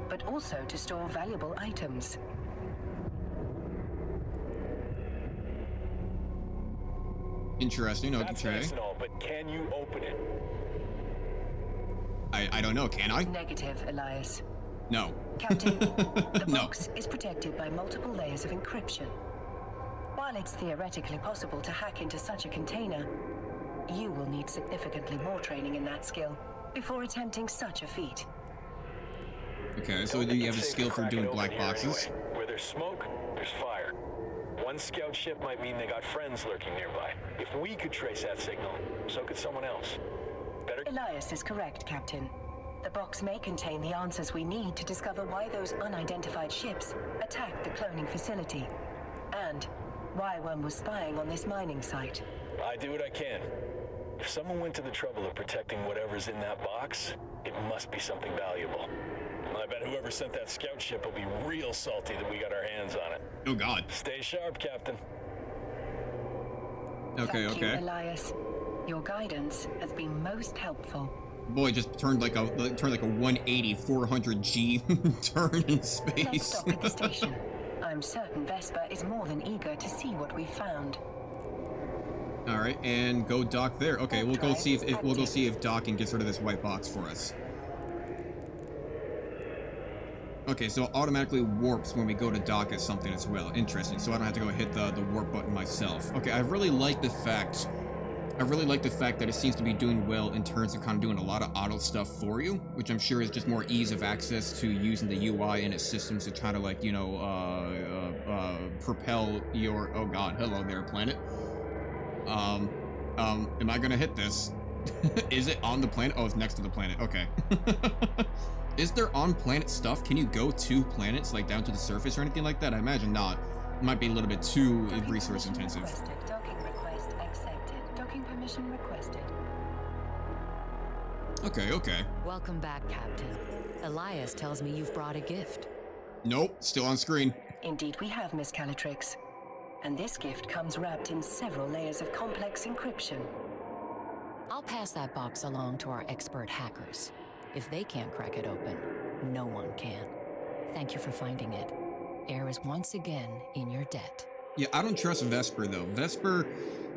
but also to store valuable items. Interesting, That's okay. nice and all, but can you open it? I don't know, can I? Negative, Elias. No. Captain, the No. box is protected by multiple layers of encryption. While it's theoretically possible to hack into such a container, you will need significantly more training in that skill before attempting such a feat. Okay, so Don't do you think have a it's safe skill to for crack it doing open black here boxes? anyway. Where there's smoke, there's fire. One scout ship might mean they got friends lurking nearby. If we could trace that signal, so could someone else. Better... Elias is correct, Captain. The box may contain the answers we need to discover why those unidentified ships attacked the cloning facility, and why one was spying on this mining site. I do what I can. If someone went to the trouble of protecting whatever's in that box, it must be something valuable. I bet whoever sent that scout ship will be real salty that we got our hands on it. Oh god. Stay sharp, Captain. Okay, Thank you, okay. Elias. Your guidance has been most helpful. Boy, just turned like a 180 400G turn in Let's space. stop at the station. I'm certain Vesper is more than eager to see what we've found. All right, and go dock there. Okay, we'll go see if docking gets rid of this white box for us. Okay, so it automatically warps when we go to dock at something as well. Interesting. So I don't have to go hit the warp button myself. Okay, I really like the fact that it seems to be doing well in terms of kind of doing a lot of auto stuff for you, which I'm sure is just more ease of access to using the UI and its systems to try to, like, you know, propel your... Oh god, hello there, planet. Am I gonna hit this? Is it on the planet? Oh, it's next to the planet. Okay. Is there on-planet stuff? Can you go to planets, like down to the surface or anything like that? I imagine not. It might be a little bit too resource intensive. Docking request accepted. Docking permission requested. Okay, okay. Welcome back, Captain. Elias tells me you've brought a gift. Nope, still on screen. Indeed we have, Miss Calatrix. And this gift comes wrapped in several layers of complex encryption. I'll pass that box along to our expert hackers. If they can't crack it open, no one can. Thank you for finding it. Air is once again in your debt. Yeah, I don't trust Vesper though. Vesper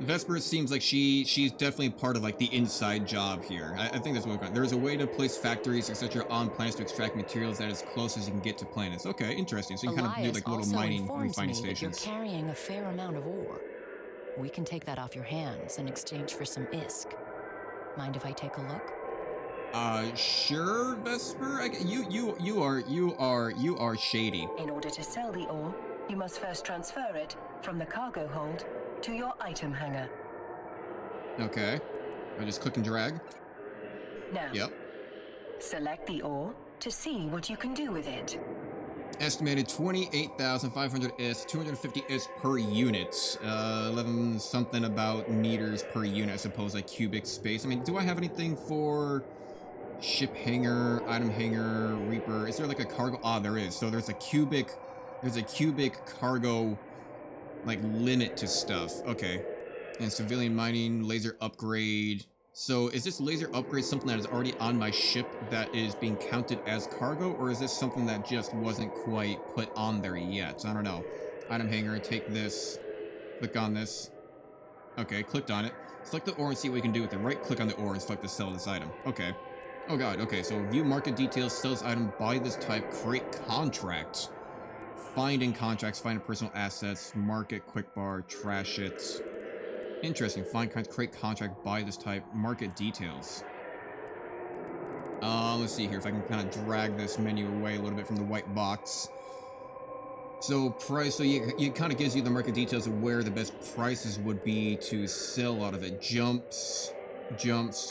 Vesper seems like she's definitely part of like the inside job here. I think that's what we're going. There's a way to place factories, etc., on planets to extract materials that as close as you can get to planets. Okay, interesting. So you can kind of do like little mining refining stations. You're carrying a fair amount of ore. We can take that off your hands in exchange for some ISK. Mind if I take a look? Sure, Vesper. You are shady. In order to sell the ore, you must first transfer it from the cargo hold to your item hangar. Okay. I just click and drag. Now, Yep. select the ore to see what you can do with it. Estimated 28,500 is 250 is per unit. 11 something about meters per unit, I suppose, like cubic space. I mean, do I have anything for ship hangar, item hangar, Reaper? Is there like a cargo? Ah, there is. So there's a cubic cargo like limit to stuff. Okay. And civilian mining, laser upgrade. So is this laser upgrade something that is already on my ship that is being counted as cargo, or is this something that just wasn't quite put on there yet? I don't know. Item hangar, take this, click on this. Okay, clicked on it. Select the ore and see what you can do with it. Right click on the ore and select to sell this item. Okay. Oh god, okay, so view market details, sell this item, buy this type, create contract. Find in contracts, find in personal assets, market, quick bar, trash it. Interesting. Find, create contract, buy this type, market details. Let's see here if I can kind of drag this menu away a little bit from the white box. So price, so it kind of gives you the market details of where the best prices would be to sell out of it. Jumps,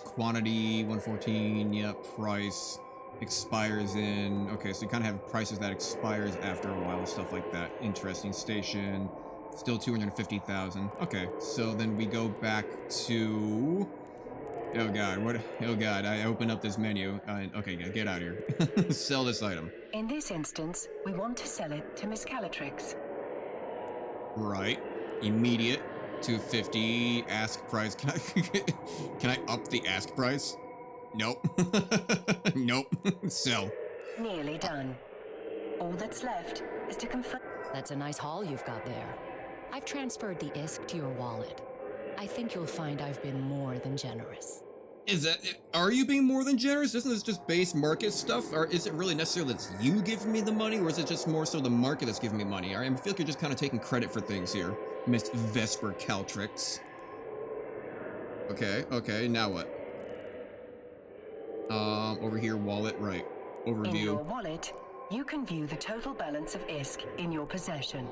quantity, 114, yep, price, expires in, okay, so you kind of have prices that expires after a while, stuff like that. Interesting. Station. Still 250,000. Okay, so then we go back to... Oh god, oh god, I opened up this menu. Okay, get out of here. Sell this item. In this instance, we want to sell it to Miss Calatrix. Right. Immediate. 250. Ask price. Can I up the ask price? Nope. Nope. Sell. Nearly done. All that's left is to confirm. That's a nice haul you've got there. I've transferred the ISK to your wallet. I think you'll find I've been more than generous. Are you being more than generous? Isn't this just base market stuff? Or is it really necessary that it's you giving me the money, or is it just more so the market that's giving me money? I feel like you're just kind of taking credit for things here, Miss Vesper Caltrix. Okay, now what? Over here, wallet, right. Overview. In your wallet, you can view the total balance of ISK in your possession.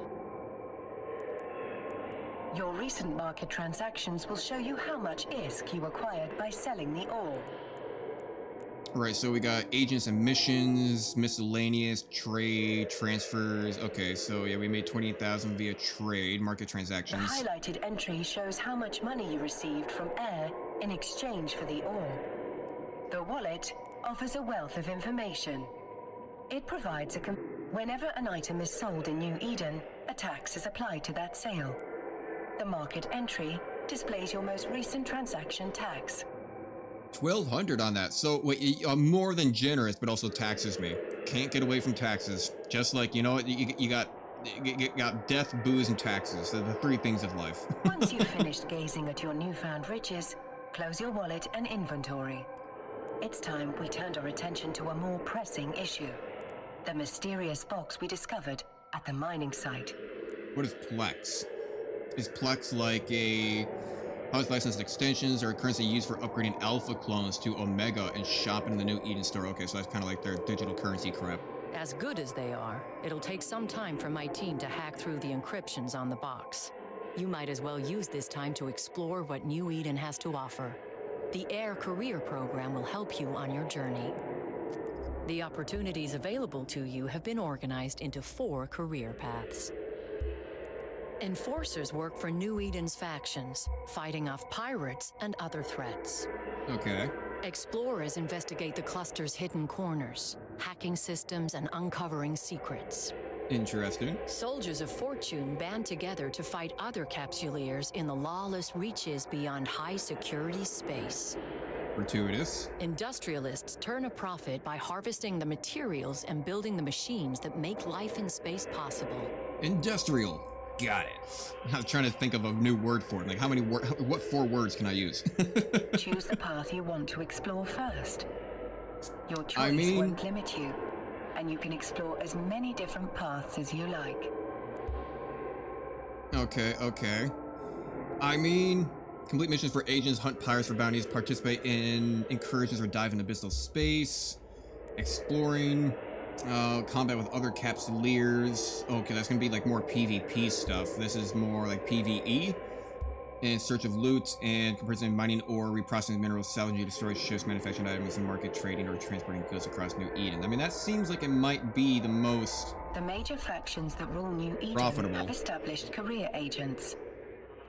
Your recent market transactions will show you how much ISK you acquired by selling the ore. Right, so we got agents and missions, miscellaneous, trade, transfers. Okay, so yeah, we made 28,000 via trade, market transactions. The highlighted entry shows how much money you received from air in exchange for the ore. The wallet offers a wealth of information. It provides whenever an item is sold in New Eden, a tax is applied to that sale. The market entry displays your most recent transaction tax. 1,200 on that. So wait, I'm more than generous, but also taxes me. Can't get away from taxes. Just like, you know what, you got death, booze, and taxes. They're the three things of life. Once you've finished gazing at your newfound riches, close your wallet and inventory. It's time we turned our attention to a more pressing issue. The mysterious box we discovered at the mining site. What is Plex? Is Plex like a house licensed extensions or a currency used for upgrading alpha clones to Omega and shopping in the New Eden store? Okay, so that's kind of like their digital currency crap. As good as they are, it'll take some time for my team to hack through the encryptions on the box. You might as well use this time to explore what New Eden has to offer. The Air Career Program will help you on your journey. The opportunities available to you have been organized into 4 career paths. Enforcers work for New Eden's factions, fighting off pirates and other threats. Okay. Explorers investigate the cluster's hidden corners, hacking systems and uncovering secrets. Interesting. Soldiers of fortune band together to fight other capsuleers in the lawless reaches beyond high-security space. Gratuitous. Industrialists turn a profit by harvesting the materials and building the machines that make life in space possible. Industrial. Got it. I was trying to think of a new word for it. Like, what 4 words can I use? Choose the path you want to explore first. Your choice won't limit you, and you can explore as many different paths as you like. Okay. I mean, complete missions for agents, hunt pirates for bounties, participate in incursions or dive into abyssal space, exploring, combat with other capsuleers. Okay, that's gonna be like more PvP stuff. This is more like PvE. In search of loot and comparison mining ore, reprocessing minerals, salvaging destroyed ships, manufacturing items, and market trading or transporting goods across New Eden. I mean, that seems like it might be the most The major factions that rule New Eden profitable. have established career agents.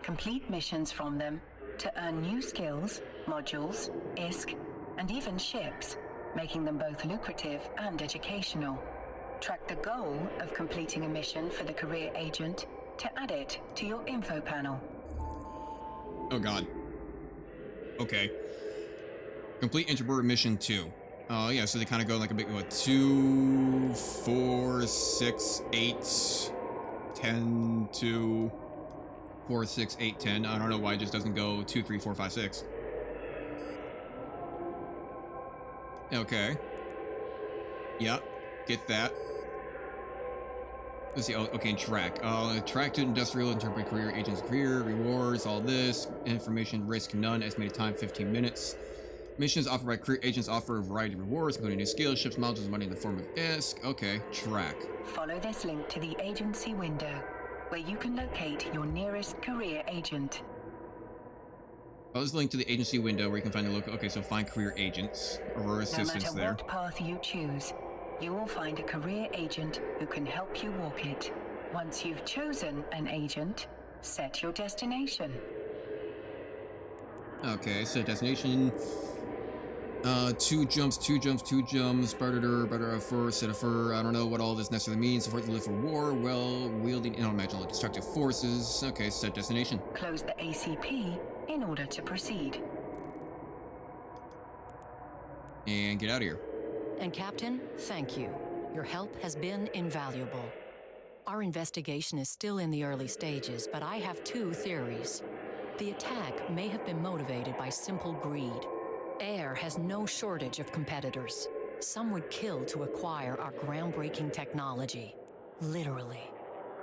Complete missions from them to earn new skills, modules, ISK, and even ships, making them both lucrative and educational. Track the goal of completing a mission for the career agent to add it to your info panel. Oh god. Okay. Complete Interbird Mission 2. Oh yeah, so they kind of go like a bit, what, 2, 4, 6, 8, 10, 2, 4, 6, 8, 10. I don't know why it just doesn't go 2, 3, 4, 5, 6. Okay. Yeah, get that. Let's see, oh, okay, track. Track to industrial, interpret career, agent's career, rewards, all this. Information, risk, none. Estimated time, 15 minutes. Missions offered by career agents offer a variety of rewards, including new skills, ships, modules, money in the form of ISK. Okay, track. Follow this link to the agency window, where you can locate your nearest career agent. Oh, this is linked to the agency window where you can find the local. Okay, so find career agents. Aurora assistance No matter there. what path you choose, you will find a career agent who can help you walk it. Once you've chosen an agent, set your destination. Okay, set destination. 2 jumps, barter for, set a fur. I don't know what all this necessarily means. Support the live for war, well, wielding unimaginable destructive forces. Okay, set destination. Close the ACP in order to proceed. And get out of here. And Captain, thank you. Your help has been invaluable. Our investigation is still in the early stages, but I have 2 theories. The attack may have been motivated by simple greed. Air has no shortage of competitors. Some would kill to acquire our groundbreaking technology. Literally.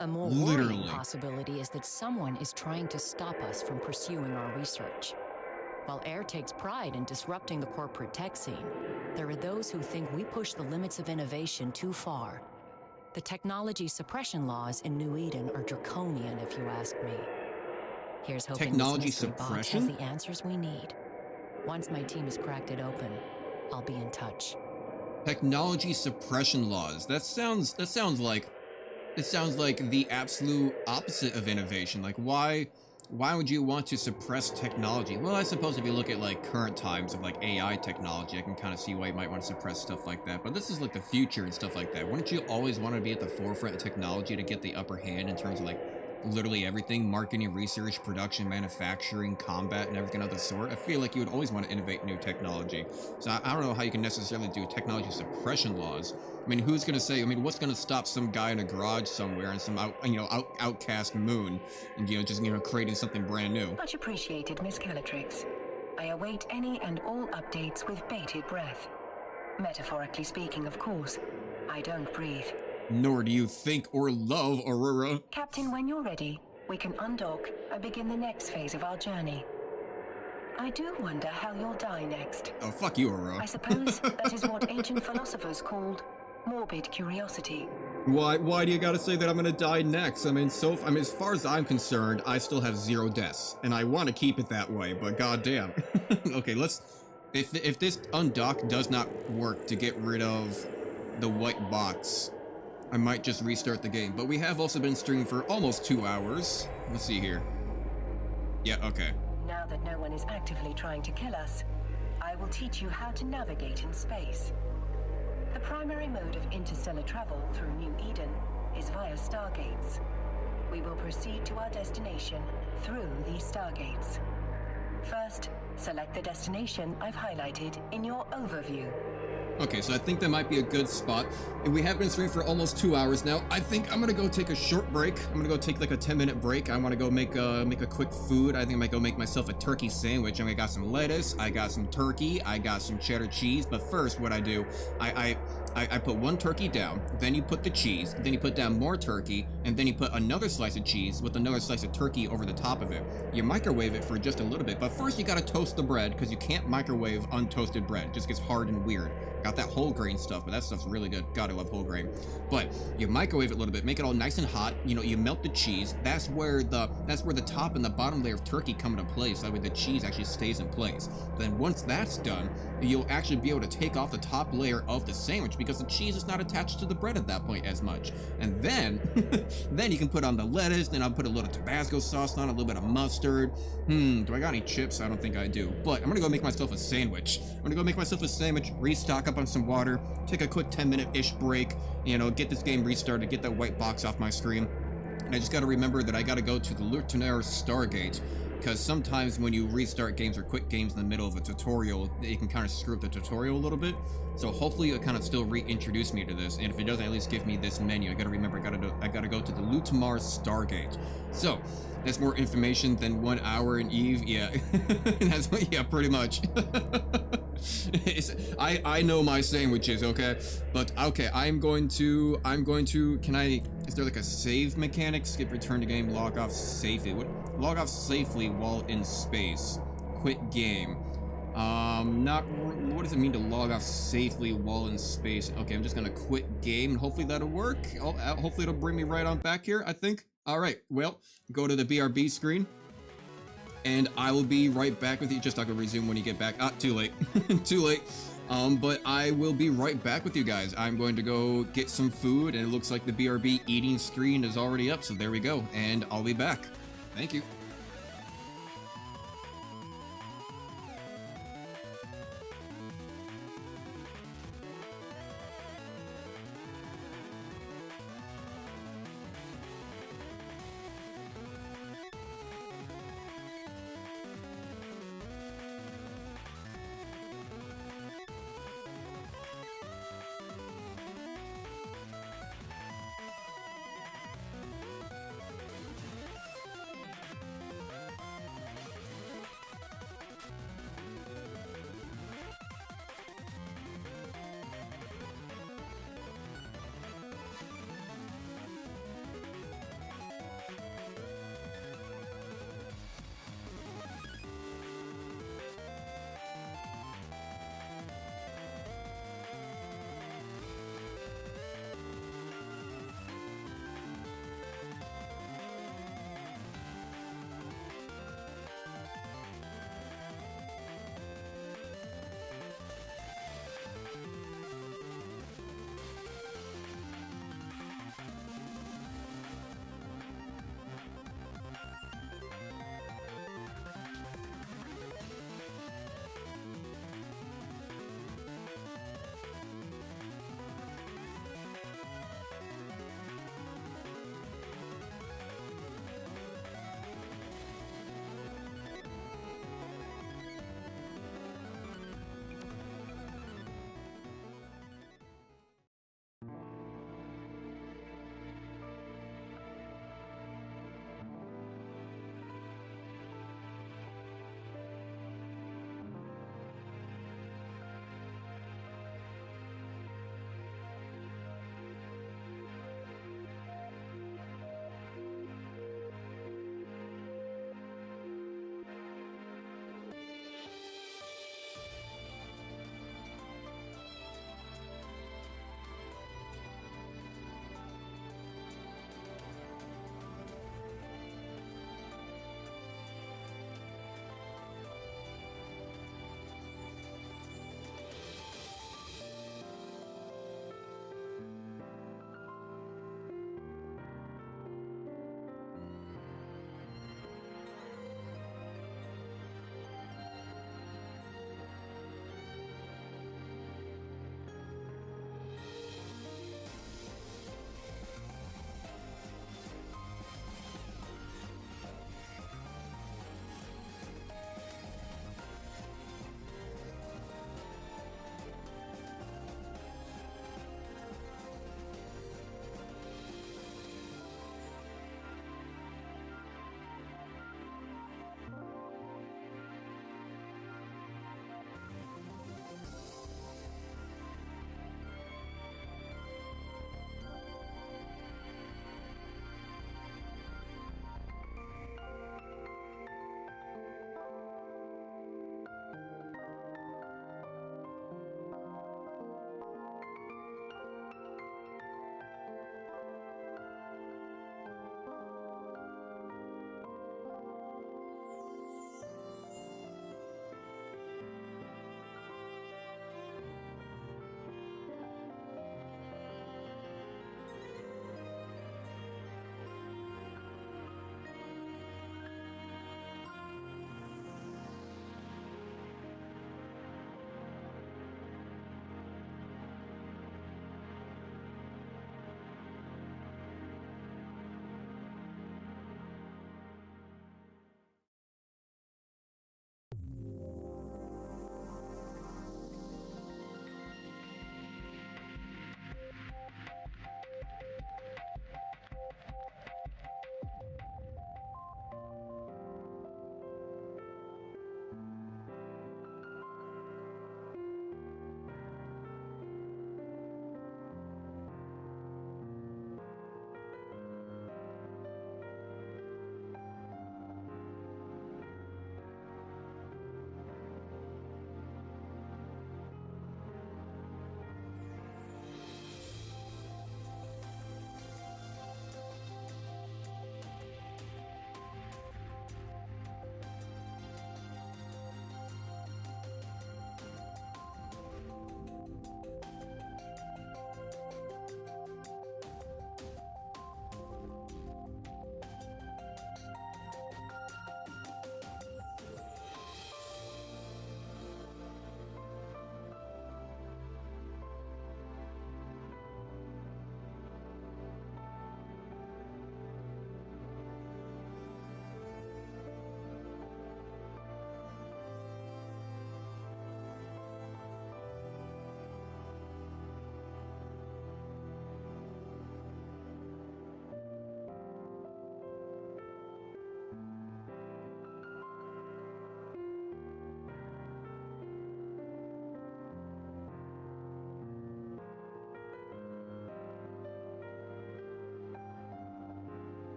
A more worrying possibility is that someone is trying to stop us from pursuing our research. While Air takes pride in disrupting the corporate tech scene, there are those who think we push the limits of innovation too far. The technology suppression laws in New Eden are draconian, if you ask me. Here's hoping Technology this mystery box suppression? has the answers we need. Once my team has cracked it open, I'll be in touch. Technology suppression laws. That sounds like the absolute opposite of innovation. Like, why would you want to suppress technology? Well, I suppose if you look at like current times of like AI technology, I can kind of see why you might want to suppress stuff like that. But this is like the future and stuff like that. Wouldn't you always want to be at the forefront of technology to get the upper hand in terms of like literally everything, marketing, research, production, manufacturing, combat, and everything of the sort? I feel like you would always want to innovate new technology. So I don't know how you can necessarily do technology suppression laws. I mean, who's going to say, I mean, what's going to stop some guy in a garage somewhere in some outcast moon and, just creating something brand new? Much appreciated, Miss Calatrix. I await any and all updates with bated breath. Metaphorically speaking, of course. I don't breathe. Nor do you think or love, Aurora. Captain, when you're ready, we can undock and begin the next phase of our journey. I do wonder how you'll die next. Oh, fuck you, Aurora. I suppose that is what ancient philosophers called morbid curiosity. Why do you gotta say that I'm gonna die next? I mean, as far as I'm concerned, I still have 0 deaths, and I want to keep it that way, but goddamn. Okay, if this undock does not work to get rid of the white box, I might just restart the game. But we have also been streaming for almost 2 hours. Let's see here. Yeah, okay. Now that no one is actively trying to kill us, I will teach you how to navigate in space. The primary mode of interstellar travel through New Eden is via Stargates. We will proceed to our destination through these Stargates. First, select the destination I've highlighted in your overview. Okay, so I think that might be a good spot. And we have been streaming for almost 2 hours now. I think I'm gonna go take a short break. I'm gonna go take like a 10-minute break. I want to go make a quick food. I think I might go make myself a turkey sandwich. I got some lettuce, I got some turkey, I got some cheddar cheese. But first, what I do, I put one turkey down, then you put the cheese, then you put down more turkey, and then you put another slice of cheese with another slice of turkey over the top of it. You microwave it for just a little bit, but first you gotta toast the bread because you can't microwave untoasted bread. It just gets hard and weird. Got that whole grain stuff, but that stuff's really good. God, I love whole grain. But you microwave it a little bit, make it all nice and hot. You know, you melt the cheese. That's where the top and the bottom layer of turkey come into place. That way the cheese actually stays in place. Then once that's done, you'll actually be able to take off the top layer of the sandwich because the cheese is not attached to the bread at that point as much. And then, then you can put on the lettuce. Then I'll put a little Tabasco sauce on, a little bit of mustard. Do I got any chips? I don't think I do. But I'm gonna go make myself a sandwich. I'm gonna go make myself a sandwich, restock up on some water, take a quick 10-minute-ish break, you know, get this game restarted, get that white box off my screen. And I just gotta remember that I gotta go to the Lieutenant Stargate, because sometimes when you restart games or quit games in the middle of a tutorial, it can kind of screw up the tutorial a little bit. So hopefully it'll kind of still reintroduce me to this, and if it doesn't, at least give me this menu. I gotta remember, I gotta go to the Lieutenant Stargate. So, that's more information than 1 hour in Eve, yeah. That's what, yeah, pretty much. I know my sandwiches, okay? But, okay, I'm going to, is there like a save mechanic? Skip return to game, log off safely. Log off safely while in space. Quit game. What does it mean to log off safely while in space? Okay, I'm just gonna quit game, and hopefully that'll work. Hopefully it'll bring me right on back here, I think. Alright, well, go to the BRB screen, and I will be right back with you. Just not gonna resume when you get back. Ah, too late. Too late. But I will be right back with you guys. I'm going to go get some food, and it looks like the BRB eating screen is already up, so there we go, and I'll be back. Thank you.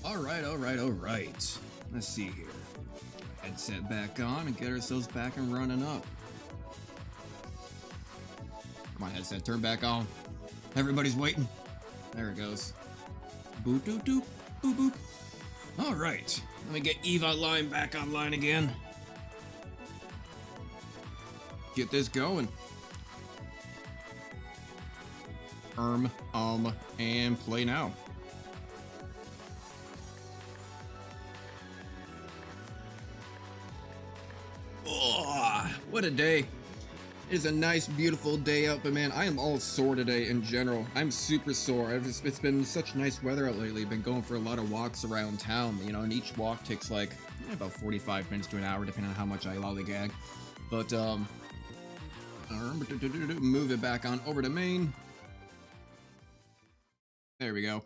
Alright. Let's see here. Headset back on and get ourselves back and running up. Come on, headset, turn back on. Everybody's waiting. There it goes. Boop doop doop, boop boop. Alright, let me get Eve Online back online again. Get this going. And play now. Oh, what a day. It is a nice, beautiful day out, but man, I am all sore today in general. I'm super sore. It's been such nice weather out lately. Been going for a lot of walks around town, you know, and each walk takes like about 45 minutes to an hour, depending on how much I lollygag. But, move it back on over to main. There we go.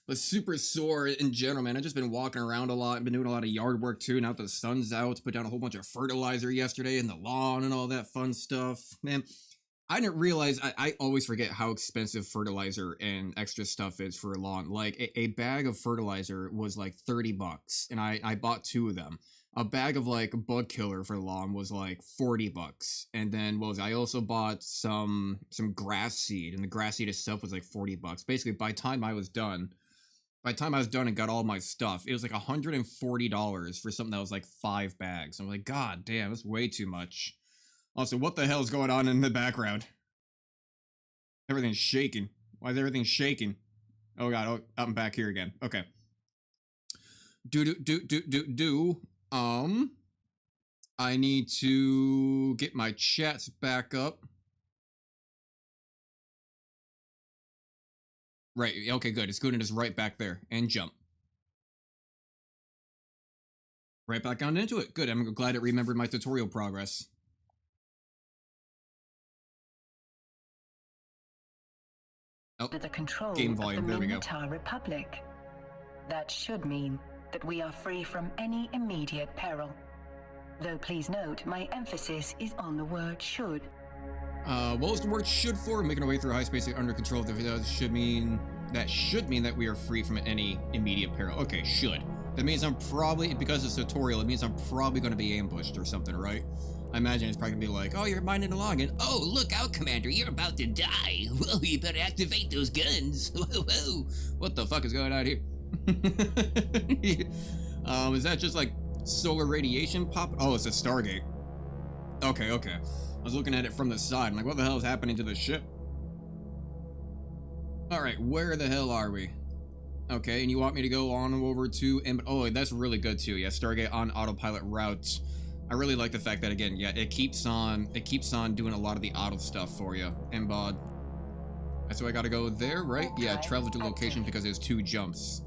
But super sore in general, man. I've just been walking around a lot. I've been doing a lot of yard work too. Now that the sun's out, put down a whole bunch of fertilizer yesterday in the lawn and all that fun stuff. Man, I didn't realize, I always forget how expensive fertilizer and extra stuff is for a lawn. Like, a bag of fertilizer was like 30 bucks, and I bought 2 of them. A bag of like bug killer for the lawn was like 40 bucks. And then I also bought some grass seed, and the grass seed itself was like 40 bucks. Basically, by the time I was done and got all my stuff, it was like $140 for something that was like 5 bags. I'm like, God damn, that's way too much. Also, what the hell is going on in the background? Everything's shaking. Why is everything shaking? Oh god, oh, I'm back here again. Okay. I need to get my chats back up. Right, okay, good. It's good and it's right back there. And jump. Right back on into it. Good, I'm glad it remembered my tutorial progress. Oh, Under the control game volume, of there the we go. Minotaur Republic. That should mean that we are free from any immediate peril. Though please note, my emphasis is on the word should. What was the word should for? Making our way through high space under control of the should mean that we are free from any immediate peril. Okay, should. That means I'm probably, because it's a tutorial, it means I'm probably going to be ambushed or something, right? I imagine it's probably going to be like, oh, you're minding a login. Oh, look out, Commander, you're about to die. Whoa, you better activate those guns. Whoa, whoa. What the fuck is going on here? Is that just like solar radiation pop? Oh, it's a Stargate. Okay. I was looking at it from the side. I'm like, what the hell is happening to the ship? Alright, where the hell are we? Okay, and you want me to go on over to... Oh, that's really good too. Yeah, Stargate on autopilot route. I really like the fact that, again, yeah, it keeps on doing a lot of the auto stuff for you. Embod. So I gotta go there, right? Yeah, travel to location because there's 2 jumps.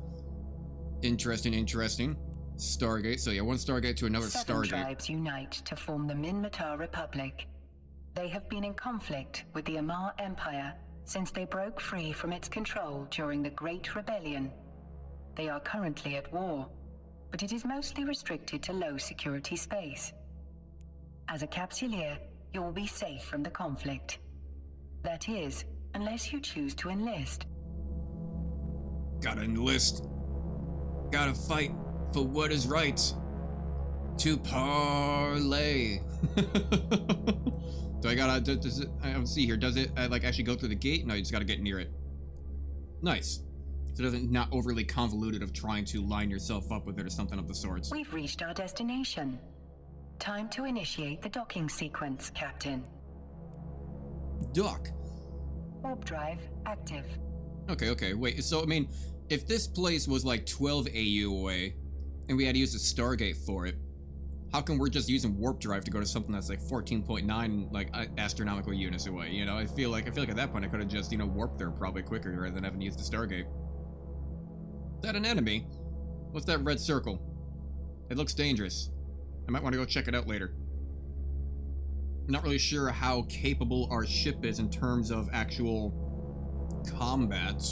Interesting. Stargate. So yeah, one Stargate to another 7 Stargate. tribes unite to form the Minotaur Republic. They have been in conflict with the Amar Empire since they broke free from its control during the Great Rebellion. They are currently at war, but it is mostly restricted to low-security space. As a capsuleer, you will be safe from the conflict. That is, unless you choose to enlist. Gotta enlist. Gotta fight for what is right. To parlay. Do I gotta, does it, I don't see here, does it like actually go through the gate? No, you just gotta get near it. Nice. So it doesn't, not overly convoluted of trying to line yourself up with it or something of the sorts. We've reached our destination. Time to initiate the docking sequence, Captain. Dock. Warp drive active. Okay, wait, so I mean, if this place was like 12 AU away, and we had to use a Stargate for it, how come we're just using warp drive to go to something that's like 14.9 like astronomical units away? You know, I feel like at that point I could have just, you know, warped there probably quicker rather than having to use the Stargate. Is that an enemy? What's that red circle? It looks dangerous. I might want to go check it out later. I'm not really sure how capable our ship is in terms of actual combat.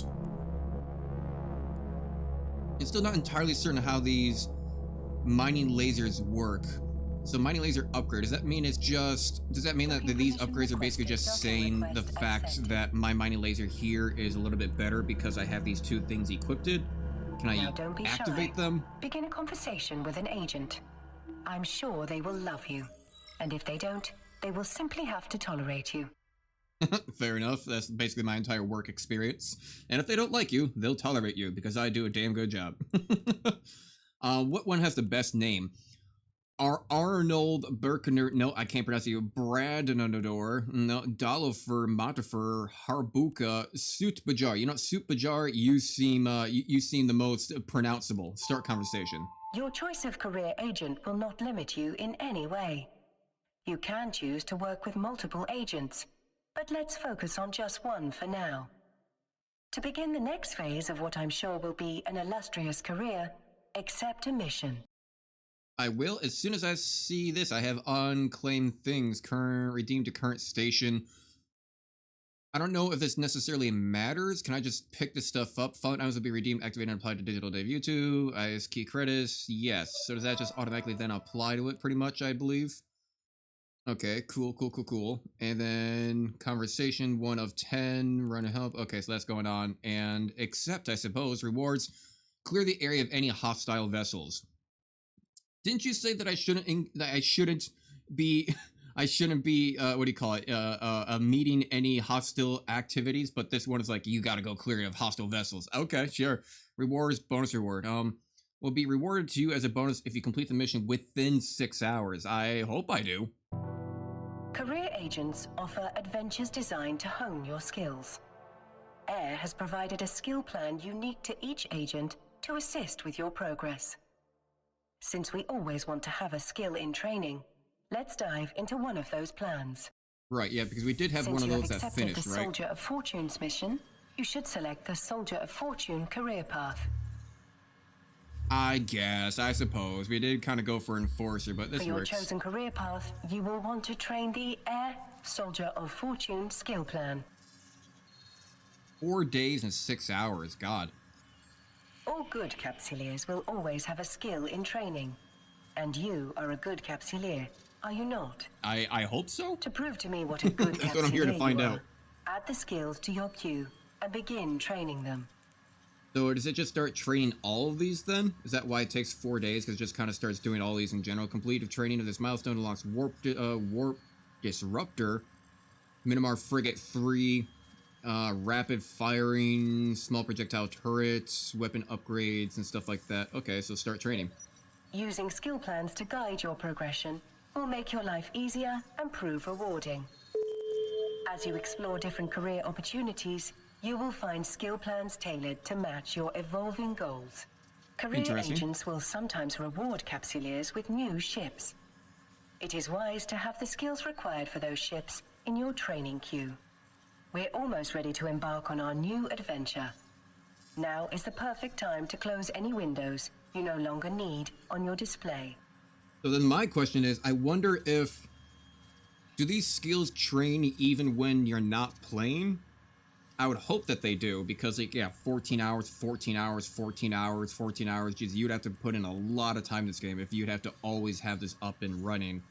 I'm still not entirely certain how these mining lasers work. So mining laser upgrade, does that mean it's just, does that mean that these upgrades are basically just saying the fact that my mining laser here is a little bit better because I have these 2 things equipped? Can I Now don't be activate shy. them? Begin a conversation with an agent. I'm sure they will love you. And if they don't, they will simply have to tolerate you. Fair enough. That's basically my entire work experience. And if they don't like you, they'll tolerate you because I do a damn good job. What one has the best name? Arnold Birkener, no, I can't pronounce you. Bradnador, no, Dolofer, Matafer, Harbuka, Sutbajar. You know, Sutbajar, you seem the most pronounceable. Start conversation. Your choice of career agent will not limit you in any way. You can choose to work with multiple agents, but let's focus on just one for now. To begin the next phase of what I'm sure will be an illustrious career, accept a mission. I will as soon as I see this. I have unclaimed things, current redeemed to current station. I don't know if this necessarily matters. Can I just pick this stuff up? Following items will be redeemed, activated, and applied to digital debut too. IS key credits, yes. So does that just automatically then apply to it pretty much, I believe? Okay, cool. And then conversation 1 of 10, run and help. Okay, so that's going on. And accept, I suppose, rewards. Clear the area of any hostile vessels. Didn't you say that I shouldn't be what do you call it? Meeting any hostile activities, but this one is like you got to go clear of hostile vessels. Okay, sure. Rewards, bonus reward. Will be rewarded to you as a bonus if you complete the mission within 6 hours. I hope I do. Career agents offer adventures designed to hone your skills. AIR has provided a skill plan unique to each agent to assist with your progress. Since we always want to have a skill in training, let's dive into one of those plans. Right, yeah, because we did have one of those that finished, the right? Soldier of Fortune's mission, you should select the Soldier of Fortune career path. I guess, I suppose. We did kind of go for Enforcer, but this For your works. chosen career path, you will want to train the AIR Soldier of Fortune skill plan. 4 days and 6 hours, God. All good capsuleers will always have a skill in training. And you are a good capsuleer, are you not? I hope so? To prove to me what a good That's what I'm here to capsuleer find you out. are, add the skills to your queue and begin training them. So does it just start training all of these then? Is that why it takes 4 days? Because it just kind of starts doing all these in general. Complete of training of this milestone unlocks Warp Disruptor, Minimar Frigate 3, rapid firing, small projectile turrets, weapon upgrades, and stuff like that. Okay, so start training. Using skill plans to guide your progression will make your life easier and prove rewarding. As you explore different career opportunities, you will find skill plans tailored to match your evolving goals. Career agents will sometimes reward capsuleers with new ships. It is wise to have the skills required for those ships in your training queue. We're almost ready to embark on our new adventure. Now is the perfect time to close any windows you no longer need on your display. So then my question is, I wonder if... do these skills train even when you're not playing? I would hope that they do, because, like, yeah, 14 hours, 14 hours, 14 hours, 14 hours. Geez, you'd have to put in a lot of time in this game if you'd have to always have this up and running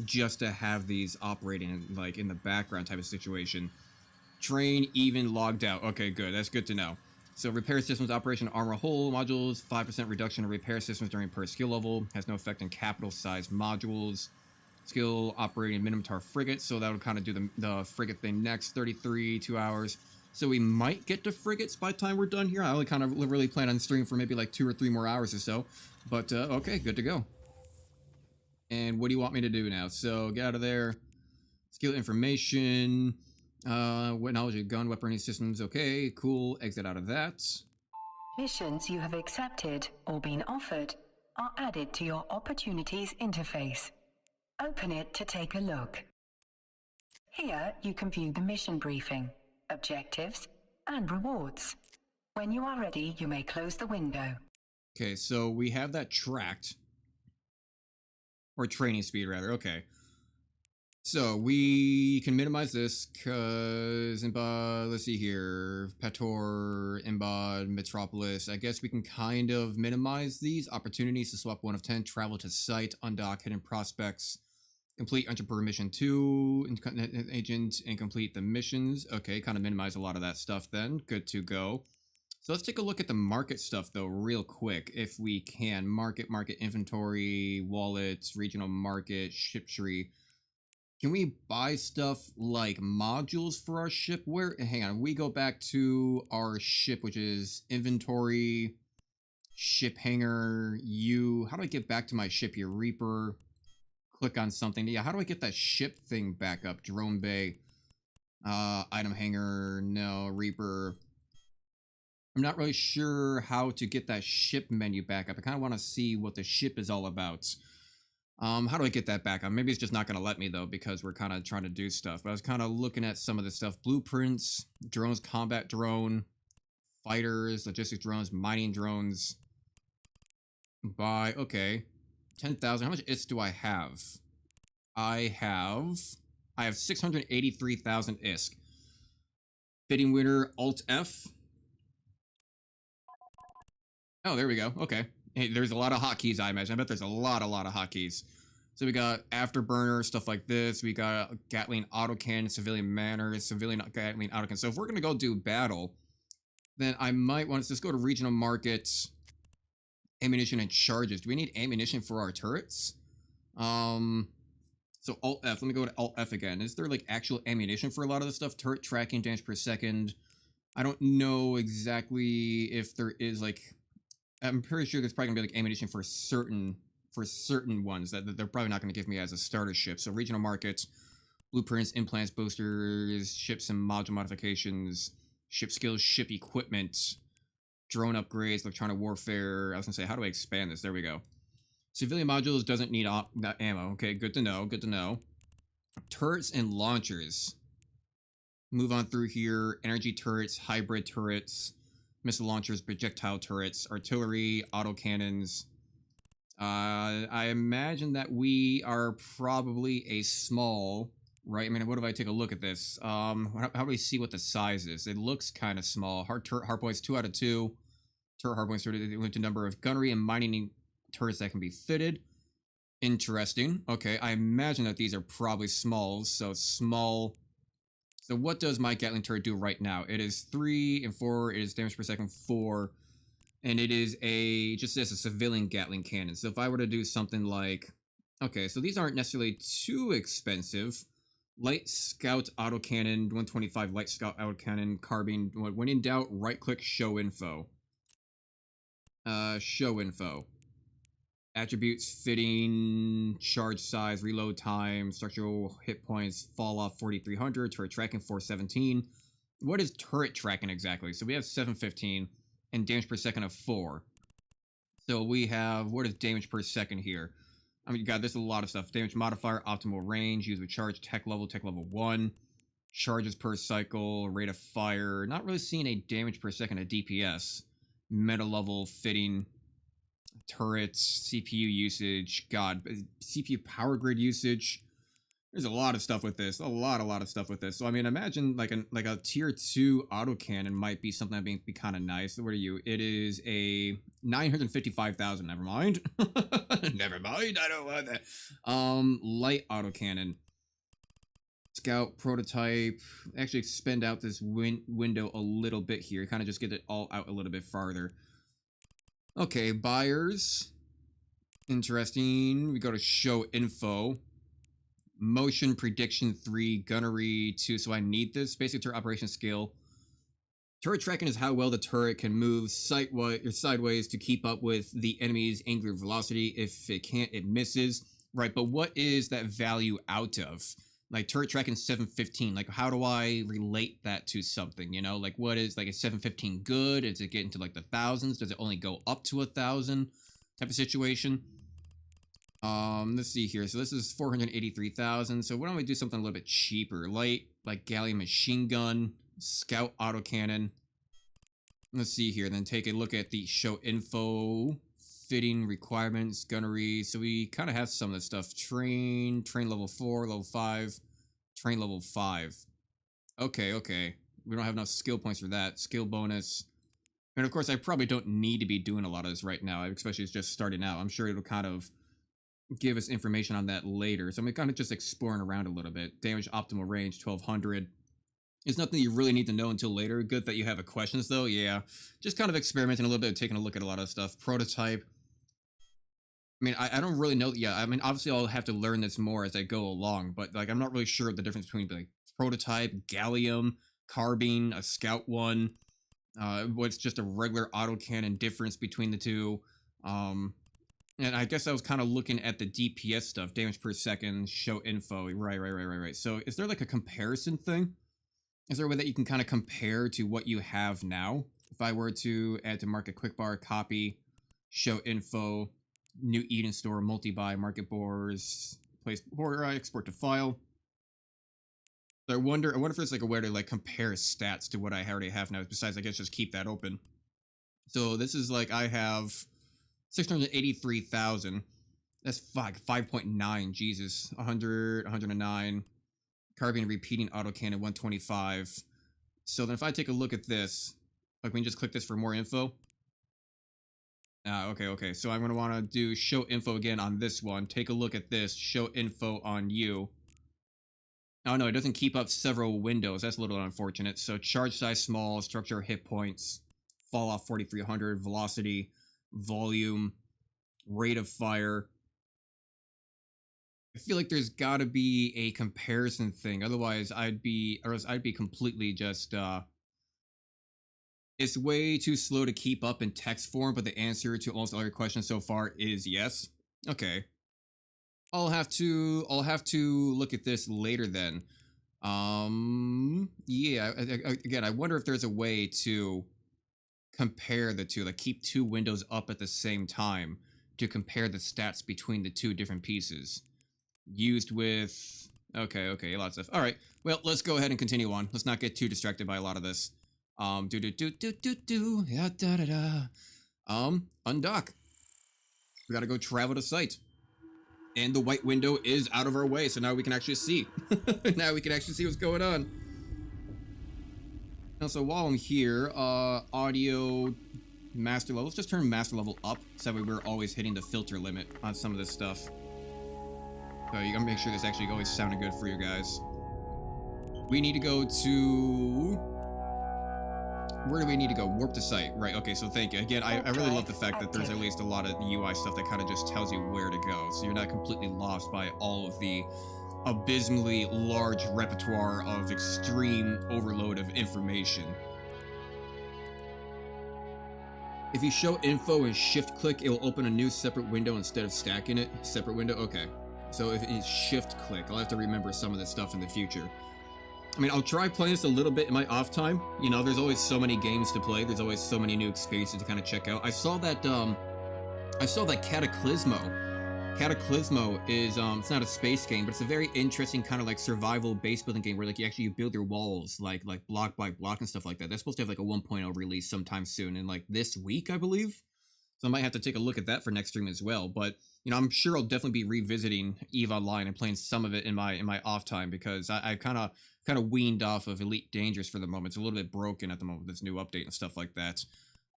just to have these operating, like, in the background type of situation. Train, even, logged out. Okay, good. That's good to know. So, repair systems, operation, armor hull modules, 5% reduction in repair systems during per skill level. Has no effect on capital-sized modules. Skill operating Minotaur frigate, so that would kind of do the frigate thing next. 33, 2 hours. So we might get to frigates by the time we're done here. I only kind of really plan on streaming for maybe like 2 or 3 more hours or so. But, okay, good to go. And what do you want me to do now? So, get out of there. Skill information. What knowledge of gun, weaponry systems. Okay, cool. Exit out of that. Missions you have accepted or been offered are added to your opportunities interface. Open it to take a look. Here you can view the mission briefing, objectives, and rewards. When you are ready, you may close the window. Okay, so we have that tracked. Or training speed, rather. Okay. So, we can minimize this, because, let's see here, Pator, Embod, Metropolis, I guess we can kind of minimize these. Opportunities to swap 1 of 10, travel to site, undock hidden prospects, complete entrepreneur mission 2, agent, and complete the missions. Okay, kind of minimize a lot of that stuff then. Good to go. So let's take a look at the market stuff though, real quick, if we can. Market, inventory, wallets, regional market, ship tree. Can we buy stuff like modules for our ship? Where, hang on, we go back to our ship, which is inventory, ship hangar, how do I get back to my ship here? Reaper, click on something. Yeah, how do I get that ship thing back up? Drone bay, item hangar, no, Reaper. I'm not really sure how to get that ship menu back up. I kind of want to see what the ship is all about. How do I get that back up? Maybe it's just not going to let me, though, because we're kind of trying to do stuff. But I was kind of looking at some of this stuff. Blueprints, drones, combat drone, fighters, logistics drones, mining drones. Buy, okay. 10,000. How much ISK do I have? I have 683,000 ISK. Fitting winner, Alt F. Oh, there we go. Okay. Hey, there's a lot of hotkeys, I imagine. I bet there's a lot of hotkeys. So we got afterburner, stuff like this. We got Gatling autocannon, civilian manners, civilian Gatling autocannon. So if we're going to go do battle, then I might want to just go to regional markets, ammunition and charges. Do we need ammunition for our turrets? So Alt F. Let me go to Alt F again. Is there like actual ammunition for a lot of this stuff? Turret tracking, damage per second. I don't know exactly if there is like... I'm pretty sure there's probably gonna be like ammunition for certain ones that they're probably not gonna give me as a starter ship. So regional markets, blueprints, implants, boosters, ships and module modifications, ship skills, ship equipment, drone upgrades, electronic warfare. I was gonna say, how do I expand this? There we go. Civilian modules doesn't need ammo. Okay, good to know. Good to know. Turrets and launchers. Move on through here. Energy turrets, hybrid turrets, missile launchers, projectile turrets, artillery, autocannons. I imagine that we are probably a small, right? I mean, what if I take a look at this? How do we see what the size is? It looks kind of small. Turret hardpoints 2 out of 2. Turret hardpoints limited number of gunnery and mining turrets that can be fitted. Interesting. Okay, I imagine that these are probably smalls. So small. So what does my Gatling turret do right now? It is 3 and 4. It is damage per second 4. And it is just as a civilian Gatling cannon. So if I were to do something like... Okay, so these aren't necessarily too expensive. Light Scout autocannon, 125 Light Scout autocannon, carbine. When in doubt, right-click, show info. Show info. Attributes, fitting, charge size, reload time, structural hit points, fall off 4,300, turret tracking 417. What is turret tracking exactly? So we have 715 and damage per second of 4. So we have, what is damage per second here? I mean, God, there's a lot of stuff. Damage modifier, optimal range, use with charge, tech level 1. Charges per cycle, rate of fire. Not really seeing a damage per second at DPS. Meta level, fitting, turrets, CPU usage, God, CPU power grid usage. There's a lot of stuff with this. A lot of stuff with this. So I mean, imagine like a tier 2 autocannon might be something that'd be kind of nice. What are you? It is a 955,000. Never mind. Never mind. I don't want that. Light autocannon. Scout prototype. Actually expand out this window a little bit here. Kind of just get it all out a little bit farther. Okay, buyers. Interesting. We go to show info. Motion prediction 3, gunnery 2. So I need this. Basic turret operation skill. Turret tracking is how well the turret can move sideways to keep up with the enemy's angular velocity. If it can't, it misses. Right, but what is that value out of? Like turret tracking 715. Like how do I relate that to something? You know, like what is like a 715 good? Does it get into like the thousands? Does it only go up to 1,000 type of situation? Let's see here. So this is 483,000. So why don't we do something a little bit cheaper? Light, like galleon machine gun, scout autocannon. Let's see here. Then take a look at the show info, fitting requirements, gunnery. So we kind of have some of this stuff. Train level 4, level 5, train level 5. Okay. We don't have enough skill points for that. Skill bonus. And of course, I probably don't need to be doing a lot of this right now, especially it's just starting out. I'm sure it'll kind of give us information on that later. So I'm kind of just exploring around a little bit. Damage optimal range, 1,200. It's nothing you really need to know until later. Good that you have questions, though. Yeah. Just kind of experimenting a little bit, taking a look at a lot of stuff. Prototype. I mean, I don't really know. Yeah, I mean, obviously I'll have to learn this more as I go along, but, like, I'm not really sure the difference between, like, prototype, gallium, carbine, a scout one, what's just a regular autocannon difference between the two. And I guess I was kind of looking at the DPS stuff, damage per second, show info. Right. So is there, like, a comparison thing? Is there a way that you can kind of compare to what you have now? If I were to add to market quick bar, copy, show info, new Eden store, multi-buy, market boards, place order, export to file. So I wonder if there's like a way to like compare stats to what I already have now, besides I guess just keep that open. So this is like I have 683,000. That's 5.9, Jesus. 100, 109. Carbine repeating autocannon 125. So then if I take a look at this, like we can just click this for more info. Okay. So I'm going to want to do show info again on this one. Take a look at this. Show info on you. Oh no, it doesn't keep up several windows. That's a little unfortunate. So charge size small, structure hit points, fall off 4,300, velocity, volume, rate of fire. I feel like there's got to be a comparison thing. Otherwise, I'd be completely just, it's way too slow to keep up in text form, but the answer to almost all your questions so far is yes. Okay. I'll have to look at this later then. Yeah, again, I wonder if there's a way to compare the two, like keep two windows up at the same time to compare the stats between the two different pieces. Used with... Okay, a lot of stuff. Alright, well, let's go ahead and continue on. Let's not get too distracted by a lot of this. Yeah, undock. We gotta go travel to site. And the white window is out of our way, so now we can actually see. Now we can actually see what's going on. Now, so while I'm here, audio master level. Let's just turn master level up, so that way we're always hitting the filter limit on some of this stuff. So you gotta make sure this actually always sounded good for you guys. We need to go to... Where do we need to go? Warp to site. Right, okay, so thank you. Again, I really love the fact that there's at least a lot of UI stuff that kind of just tells you where to go, so you're not completely lost by all of the abysmally large repertoire of extreme overload of information. If you show info and shift click, it will open a new separate window instead of stacking it. Separate window? Okay. So if it's shift click, I'll have to remember some of this stuff in the future. I mean, I'll try playing this a little bit in my off time. You know, there's always so many games to play. There's always so many new experiences to kind of check out. I saw that Cataclysmo. Cataclysmo is, it's not a space game, but it's a very interesting kind of like survival base building game where like you build your walls like block by block and stuff like that. That's supposed to have like a 1.0 release sometime soon, in like this week, I believe. So I might have to take a look at that for next stream as well. But, you know, I'm sure I'll definitely be revisiting EVE Online and playing some of it in my off time, because I kind of weaned off of Elite Dangerous for the moment. It's a little bit broken at the moment with this new update and stuff like that.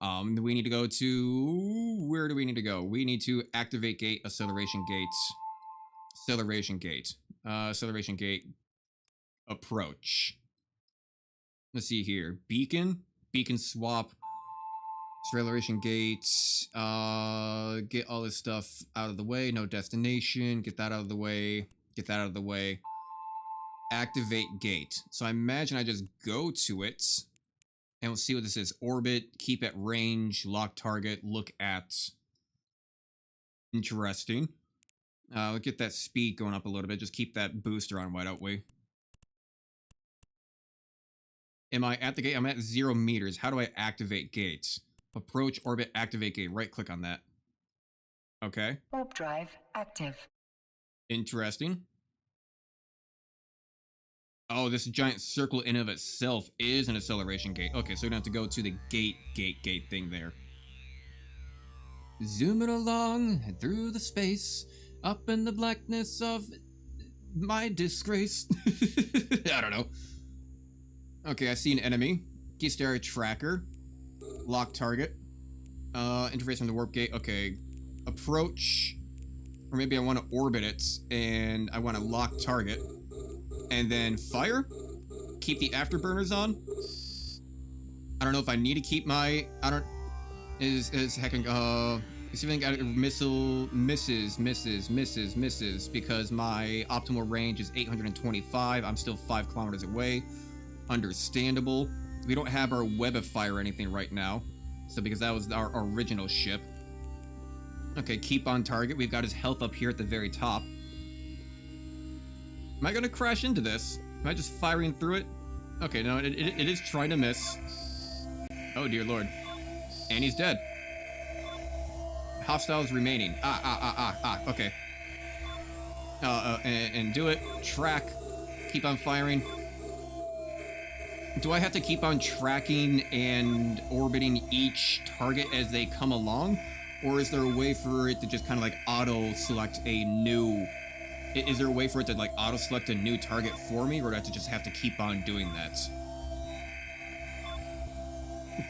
We need to go to... Where do we need to go? We need to activate gate, acceleration gates. Acceleration gate. Acceleration gate. Approach. Let's see here. Beacon. Beacon swap. Acceleration gates. Get all this stuff out of the way. No destination. Get that out of the way. Get that out of the way. Activate gate. So I imagine I just go to it. And we'll see what this is. Orbit, keep at range, lock target, look at. Interesting. We'll get that speed going up a little bit. Just keep that booster on, why don't we? Am I at the gate? I'm at 0 meters. How do I activate gates? Approach, orbit, activate gate. Right click on that. Okay. Warp drive active. Interesting. Oh, this giant circle in of itself is an acceleration gate. Okay, so we don't have to go to the gate thing there. Zooming along through the space, up in the blackness of my disgrace. I don't know. Okay, I see an enemy. Key stereo tracker. Lock target. Interface from the warp gate. Okay. Approach. Or maybe I want to orbit it, and I want to lock target. And then fire? keep the afterburners on. I don't know if I need to keep my... I don't... Is hecking... See if I got a missile... Misses, because my optimal range is 825. I'm still 5 kilometers away. Understandable. We don't have our web of fire or anything right now. So because that was our original ship. Okay, keep on target. We've got his health up here at the very top. Am I gonna crash into this? Am I just firing through it? Okay, no, it is trying to miss. Oh dear lord. And he's dead. Hostiles remaining. Okay. And do it. Track. Keep on firing. Do I have to keep on tracking and orbiting each target as they come along? Or is there a way for it to just kind of like auto-select a new... Is there a way for it to like auto-select a new target for me? Or do I have to keep on doing that?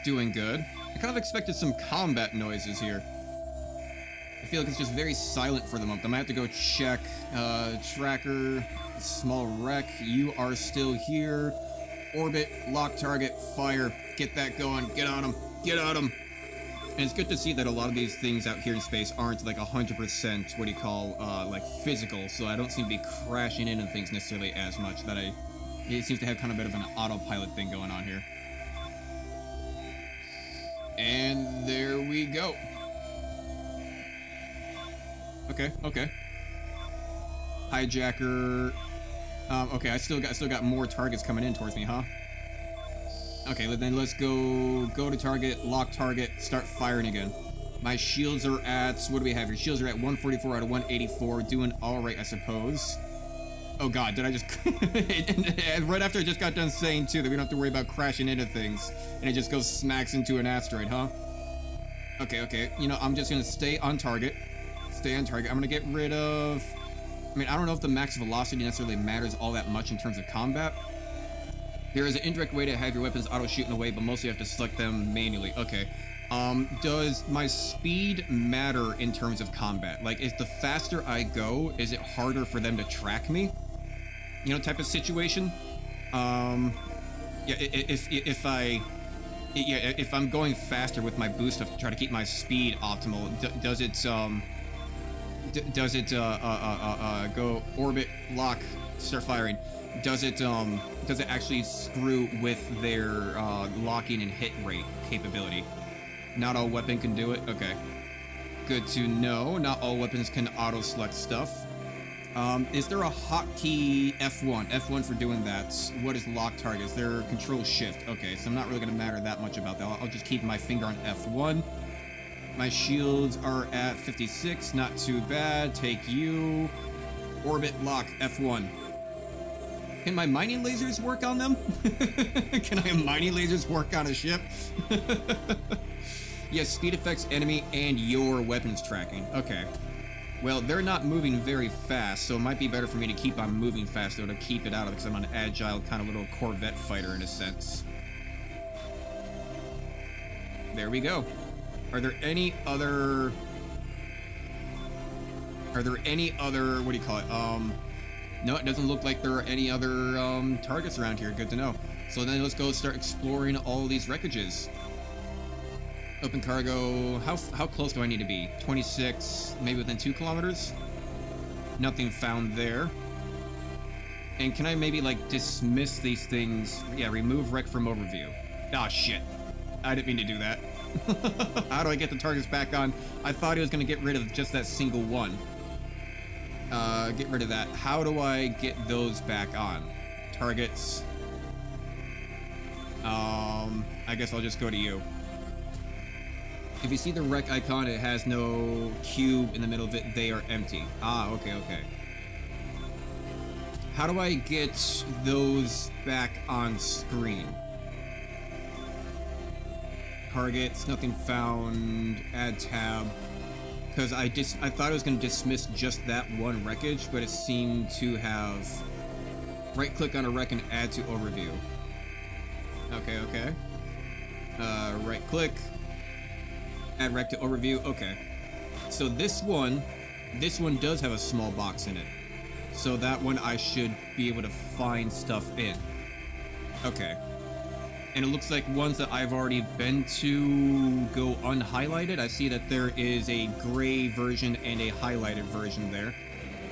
Doing good. I kind of expected some combat noises here. I feel like it's just very silent for the moment. I might have to go check. Tracker, small wreck, you are still here. Orbit, lock target, fire. Get that going. Get on him. Get on him. And it's good to see that a lot of these things out here in space aren't like 100%, what do you call, like physical. So I don't seem to be crashing into things necessarily as much. It seems to have kind of a bit of an autopilot thing going on here. And there we go. Okay. Hijacker. Okay, I still got more targets coming in towards me, huh? Okay, then let's go to target, lock target, start firing again. My shields are at, what do we have here? Shields are at 144 out of 184, doing alright, I suppose. Oh god, did I just... and right after I just got done saying, too, that we don't have to worry about crashing into things, and it just goes smacks into an asteroid, huh? Okay, you know, I'm just gonna stay on target. Stay on target. I'm gonna get rid of... I mean, I don't know if the max velocity necessarily matters all that much in terms of combat. There is an indirect way to have your weapons auto-shooting away, but mostly you have to select them manually. Okay. Does my speed matter in terms of combat? Like, is the faster I go, is it harder for them to track me? You know, type of situation? Yeah, if I'm going faster with my boost to try to keep my speed optimal, does it go orbit, lock, start firing? Does it actually screw with their locking and hit rate capability? Not all weapon can do it? Okay. Good to know. Not all weapons can auto-select stuff. Is there a hotkey F1? F1 for doing that. What is lock target? Is there control shift? Okay, so I'm not really going to matter that much about that. I'll just keep my finger on F1. My shields are at 56. Not too bad. Take you. Orbit, lock, F1. Can my mining lasers work on them? Can I have mining lasers work on a ship? Yes, speed affects enemy and your weapons tracking. Okay. Well, they're not moving very fast, so it might be better for me to keep on moving faster to keep it out of it, because I'm an agile kind of little Corvette fighter in a sense. There we go. Are there any other... what do you call it? No, it doesn't look like there are any other targets around here. Good to know. So then let's go start exploring all these wreckages. Open cargo. How close do I need to be? 26, maybe within 2 kilometers? Nothing found there. And can I maybe like dismiss these things? Yeah, remove wreck from overview. Ah, shit. I didn't mean to do that. How do I get the targets back on? I thought he was going to get rid of just that single one. Get rid of that. How do I get those back on? Targets. I guess I'll just go to you. If you see the wreck icon, it has no cube in the middle of it. They are empty. Ah, okay. How do I get those back on screen? Targets, nothing found. Add tab. Because I thought I was going to dismiss just that one wreckage, but it seemed to have... Right-click on a wreck and add to overview. Okay. Right-click. Add wreck to overview. Okay. So this one does have a small box in it. So that one I should be able to find stuff in. Okay. And it looks like ones that I've already been to go unhighlighted. I see that there is a gray version and a highlighted version there.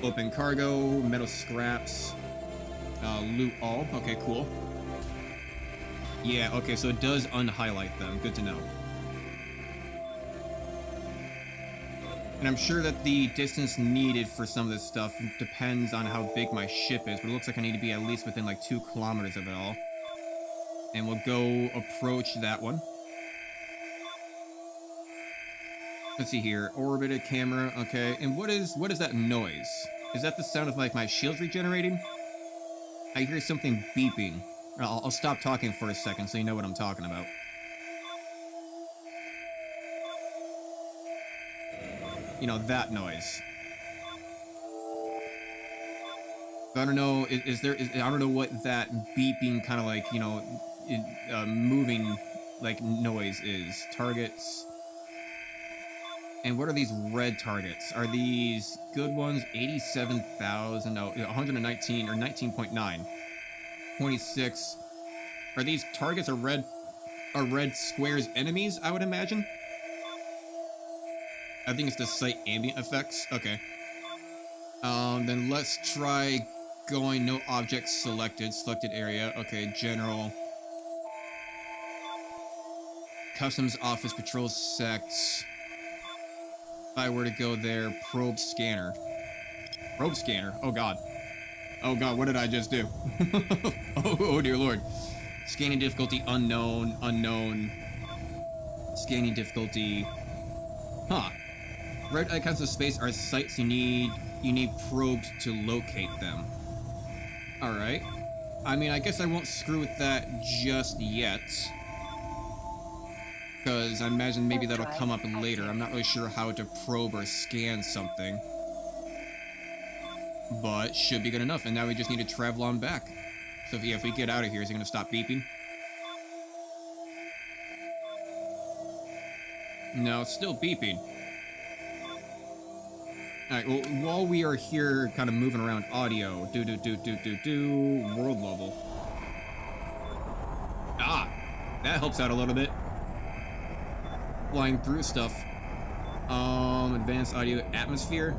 Open cargo, metal scraps, loot all. Okay, cool. Yeah, okay, so it does unhighlight them. Good to know. And I'm sure that the distance needed for some of this stuff depends on how big my ship is, but it looks like I need to be at least within like 2 kilometers of it all. And we'll go approach that one. Let's see here. Orbited camera, okay. And what is that noise? Is that the sound of like my shields regenerating? I hear something beeping. I'll stop talking for a second so you know what I'm talking about. You know, that noise. I don't know, I don't know what that beeping kind of like, you know, moving like noise is. Targets. And what are these red targets? Are these good ones? 87,000, no, 119 or 19.9. 26. Are these targets are red squares enemies, I would imagine? I think it's the site ambient effects. Okay. Then let's try going no objects selected. Selected area. Okay, general. Customs office patrol sects. If I were to go there, probe scanner. Probe scanner. Oh god. Oh god, what did I just do? Oh dear lord. Scanning difficulty unknown, unknown. Scanning difficulty. Huh. Red icons of space are sites you need probes to locate them. Alright. I mean, I guess I won't screw with that just yet. Because I imagine maybe that'll come up later. I'm not really sure how to probe or scan something. But should be good enough, and now we just need to travel on back. So if we get out of here, is it going to stop beeping? No, it's still beeping. Alright, well, while we are here kind of moving around audio, world level. Ah! That helps out a little bit. Flying through stuff. Advanced audio atmosphere.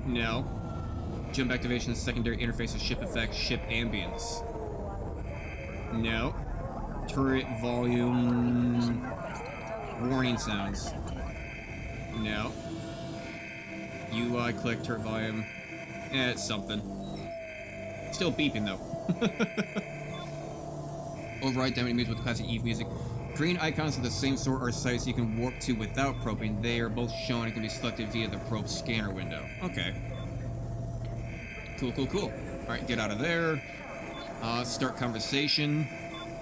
No. Jump activation, secondary interfaces, ship effects, ship ambience. No. Turret volume. Warning sounds. No. UI click, turret volume. It's something. Still beeping though. Override damage music with classic Eve music. Green icons of the same sort are sites you can warp to without probing. They are both shown and can be selected via the probe scanner window. Okay. Cool. Alright, get out of there. Start conversation.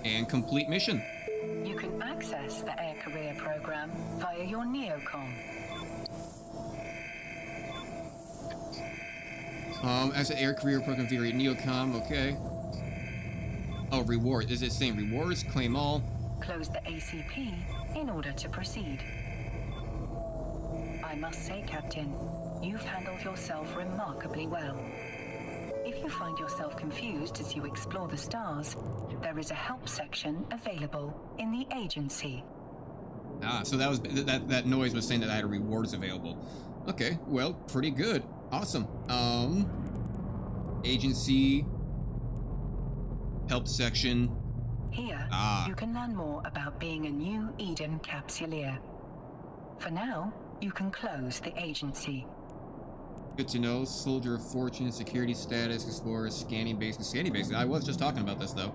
And complete mission. You can access the Air Career program via your neocom. As an air career program via neocom, okay. Oh, reward. Is it saying rewards? Claim all. Close the ACP in order to proceed. I must say, Captain, you've handled yourself remarkably well. If you find yourself confused as you explore the stars, there is a help section available in the agency. Ah, so that was that noise was saying that I had rewards available. Okay, well, pretty good. Awesome. Agency help section. Here, you can learn more about being a New Eden capsuleer. For now, you can close the agency. Good to know. Soldier of Fortune, security status, explorer, scanning base. Scanning base. I was just talking about this though.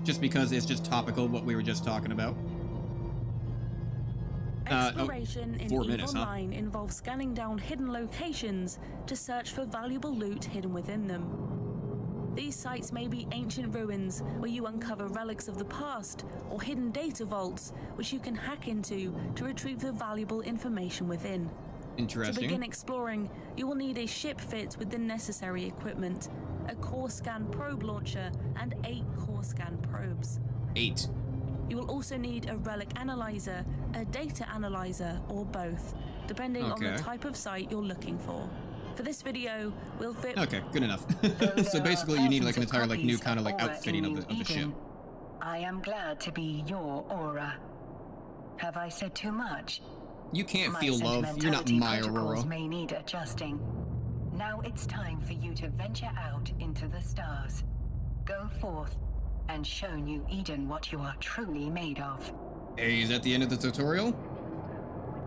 Just because it's just topical what we were just talking about. Exploration in EVE Online involves scanning down hidden locations to search for valuable loot hidden within them. These sites may be ancient ruins where you uncover relics of the past, or hidden data vaults which you can hack into to retrieve the valuable information within. Interesting. To begin exploring, you will need a ship fit with the necessary equipment, a core scan probe launcher, and 8 core scan probes. 8. You will also need a relic analyzer, a data analyzer, or both, depending on the type of site you're looking for. For this video, we'll fit... Okay, good enough. Though So there basically are you need like an thousands of entire like new copies kind of like Aura outfitting in of the New ship. Eden. I am glad to be your Aura. Have I said too much? You can't My feel love. You're not sentimentality my protocols Aurora. may need adjusting. Now it's time for you to venture out into the stars. Go forth and show New Eden what you are truly made of. Hey, is that the end of the tutorial?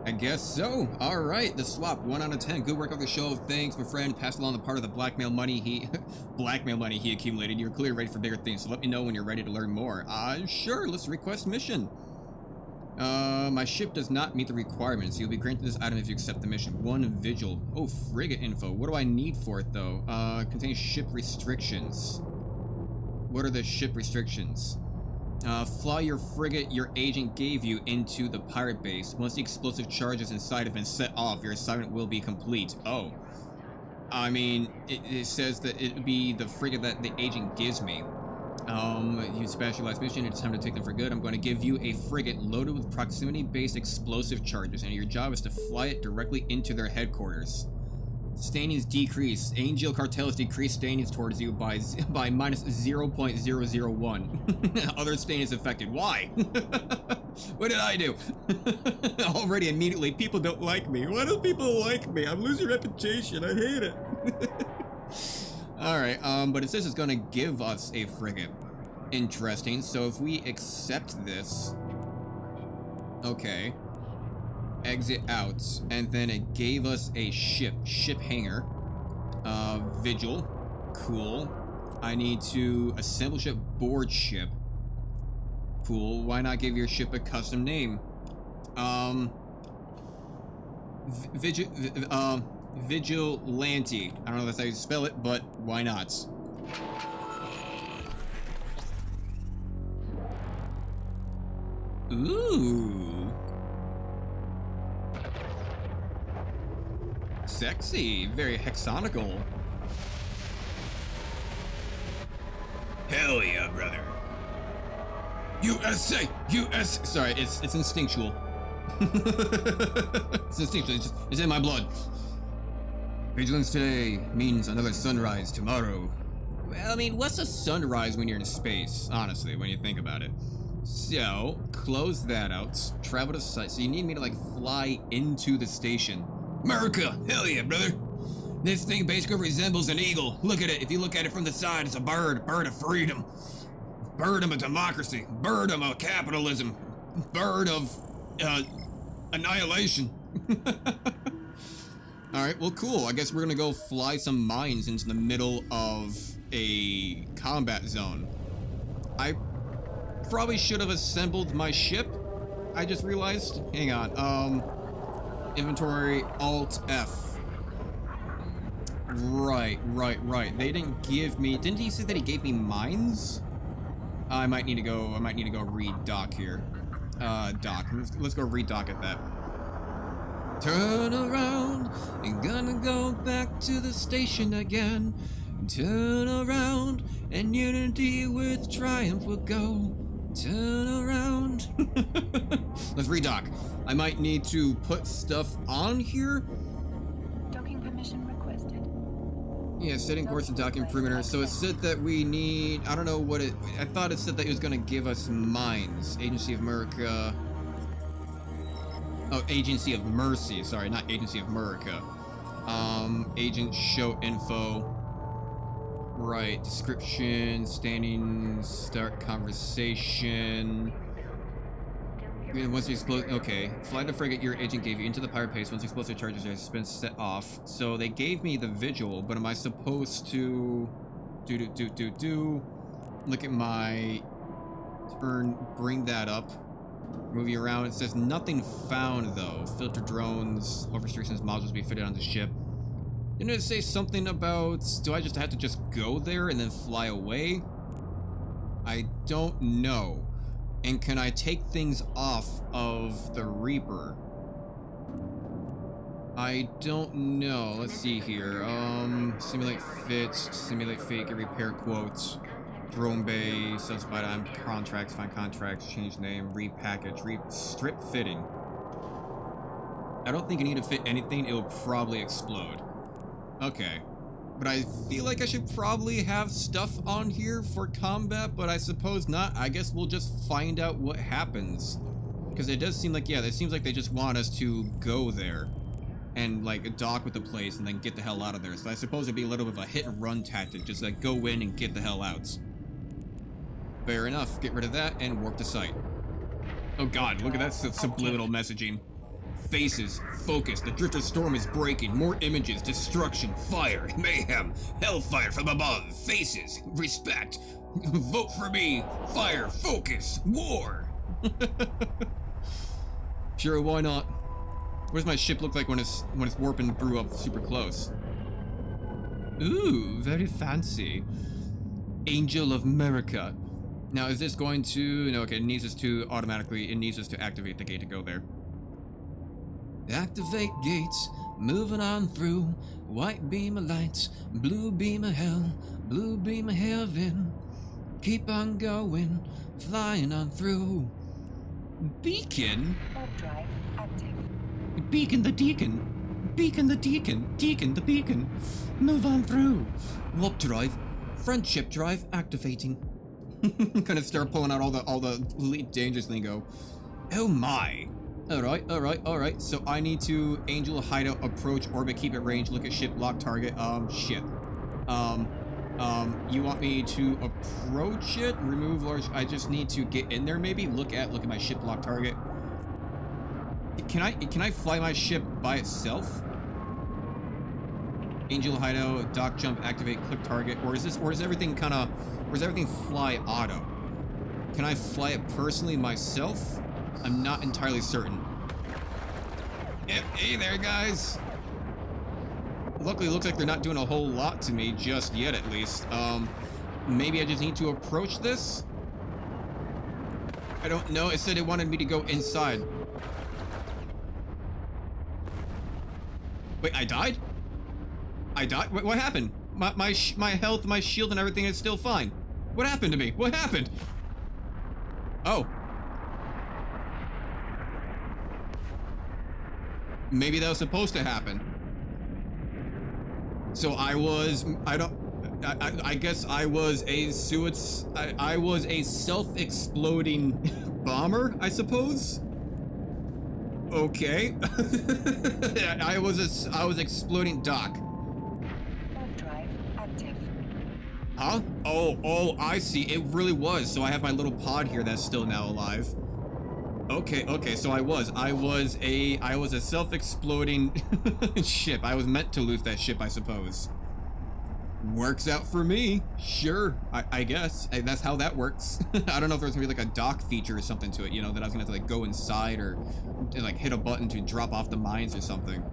I guess so. Alright, the swap, 1 out of 10. Good work on the show. Thanks, my friend. Passed along the part of the blackmail money he accumulated. You're clearly ready for bigger things, so let me know when you're ready to learn more. Sure, let's request mission. My ship does not meet the requirements. You'll be granted this item if you accept the mission. 1 vigil. Oh, frigate info. What do I need for it, though? Contains ship restrictions. What are the ship restrictions? Fly your frigate your agent gave you into the pirate base. Once the explosive charges inside have been set off, your assignment will be complete. Oh. I mean, it says that it would be the frigate that the agent gives me. You specialized mission, it's time to take them for good. I'm going to give you a frigate loaded with proximity-based explosive charges, and your job is to fly it directly into their headquarters. Standings decrease. Angel cartels decrease standings towards you by minus 0.001. Other standings affected. Why? What did I do? Already immediately, people don't like me. Why don't people like me? I'm losing reputation. I hate it. Alright, but it says it's gonna give us a frigate. Interesting. So if we accept this... Okay. Exit out, and then it gave us a ship hangar, vigil, cool. I need to assemble ship, board ship, cool. Why not give your ship a custom name? Vigilante. I don't know if that's how you spell it, but why not? Ooh. Sexy, very hexagonal. Hell yeah, brother. USA, US. Sorry, it's instinctual. It's instinctual. It's in my blood. Vigilance today means another sunrise tomorrow. Well, I mean, what's a sunrise when you're in space? Honestly, when you think about it. So, close that out. Travel to site. So you need me to like fly into the station. America! Hell yeah, brother! This thing basically resembles an eagle. Look at it. If you look at it from the side, it's a bird. Bird of freedom. Bird of democracy. Bird of capitalism. Bird of, annihilation. Alright, well cool. I guess we're gonna go fly some mines into the middle of a combat zone. I probably should have assembled my ship. I just realized. Hang on. Inventory, Alt F. Right. They didn't give me... Didn't he say that he gave me mines? I might need to go read doc here. Doc. Let's go read doc at that. Turn around, and gonna go back to the station again. Turn around, and unity with triumph will go. Turn around. Let's redock. I might need to put stuff on here. Docking permission requested. Yeah, setting course and docking perimeter. So it said that we need... I don't know what it... I thought it said that it was going to give us mines. Agency of America... Oh, Agency of Mercy. Sorry, not Agency of America. Agent show info. Right, description, standing, start conversation. Once the explode, okay. Fly the frigate your agent gave you into the pirate base once explosive charges have been set off. So they gave me the vigil, but am I supposed to look at my turn, bring that up, move you around? It says nothing found though. Filter drones, all restrictions modules be fitted on the ship. Didn't it say something about, do I just have to just go there and then fly away? I don't know. And can I take things off of the Reaper? I don't know. Let's see here. Simulate fit, simulate fake, repair quotes, drone bay, subscribe item, contracts, find contracts, change name, repackage, strip fitting. I don't think I need to fit anything. It will probably explode. Okay. But I feel like I should probably have stuff on here for combat, but I suppose not. I guess we'll just find out what happens. Because it does seem like, yeah, it seems like they just want us to go there and, like, dock with the place and then get the hell out of there. So I suppose it'd be a little bit of a hit-and-run tactic, just, like, go in and get the hell out. Fair enough. Get rid of that and warp to site. Oh god, look at that subliminal messaging. Faces, focus, the drifter storm is breaking, more images, destruction, fire, mayhem, hellfire from above, faces, respect, vote for me, fire, focus, war. Sure, why not? What does my ship look like when it's warping through up super close? Ooh, very fancy. Angel of America. Now, is this going to... No, okay, it needs us to automatically... It needs us to activate the gate to go there. Activate gates, moving on through. White beam of light, blue beam of hell, blue beam of heaven. Keep on going, flying on through. Beacon? Warp drive active. Beacon the deacon. Beacon the deacon. Deacon the beacon. Move on through. Warp drive. Friendship drive activating. Kind of start pulling out all the elite dangerous lingo. Oh my. Alright. So I need to Angel hideout, approach, orbit, keep at range, look at ship, lock target. Shit. You want me to approach it? Remove large... I just need to get in there maybe? Look at my ship, lock target. Can I fly my ship by itself? Angel hideout, dock jump, activate, click target, or is everything fly auto? Can I fly it personally myself? I'm not entirely certain. Hey there, guys. Luckily, it looks like they're not doing a whole lot to me just yet, at least. Maybe I just need to approach this? I don't know. It said it wanted me to go inside. Wait, I died? I died? What happened? My health, my shield, and everything is still fine. What happened to me? What happened? Oh. Maybe that was supposed to happen. So I guess I was a self-exploding bomber, I suppose? Okay. I was exploding dock. Warp drive active. Huh? Oh, I see. It really was. So I have my little pod here that's still now alive. Okay, so I was a self-exploding ship. I was meant to lose that ship, I suppose. Works out for me. Sure, I guess. That's how that works. I don't know if there's gonna be like a dock feature or something to it, you know, that I was gonna have to like go inside or like hit a button to drop off the mines or something.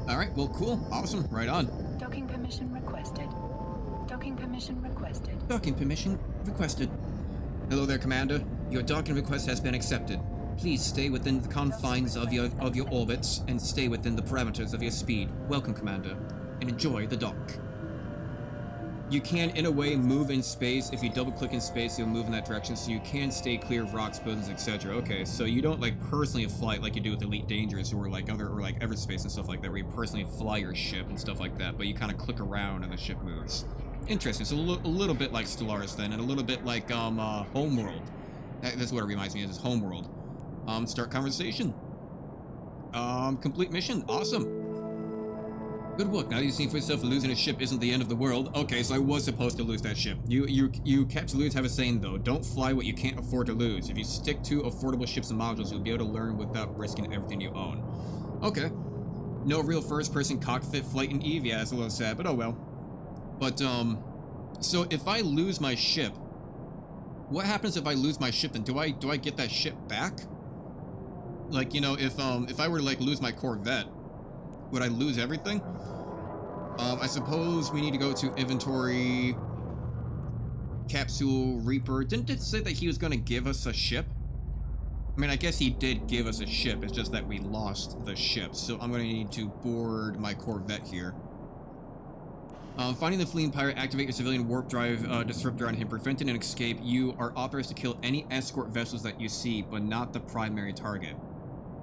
Alright, well cool. Awesome. Right on. Docking permission requested. Docking permission requested. Docking permission requested. Hello there, Commander. Your docking request has been accepted. Please stay within the confines of your orbits and stay within the parameters of your speed. Welcome, Commander, and enjoy the dock. You can, in a way, move in space. If you double-click in space, you'll move in that direction, so you can stay clear of rocks, buildings, etc. Okay, so you don't, like, personally fly it like you do with Elite Dangerous or, like, Everspace and stuff like that, where you personally fly your ship and stuff like that, but you kind of click around and the ship moves. Interesting. So a little bit like Stellaris then, and a little bit like Homeworld. That's what it reminds me of, is Homeworld. Start conversation. Complete mission. Awesome. Good work. Now that you've seen for yourself, losing a ship isn't the end of the world. Okay, so I was supposed to lose that ship. You capsuleers have a saying though: don't fly what you can't afford to lose. If you stick to affordable ships and modules, you'll be able to learn without risking everything you own. Okay. No real first-person cockpit flight in Eve. Yeah, that's a little sad, but oh well. But, so if I lose my ship, what happens if I lose my ship, then do I get that ship back? Like, you know, if I were to, like, lose my Corvette, would I lose everything? I suppose we need to go to inventory, capsule, Reaper. Didn't it say that he was going to give us a ship? I mean, I guess he did give us a ship, it's just that we lost the ship, so I'm going to need to board my Corvette here. Finding the fleeing pirate, activate your civilian warp drive disruptor on him. Preventing an escape, you are authorized to kill any escort vessels that you see, but not the primary target.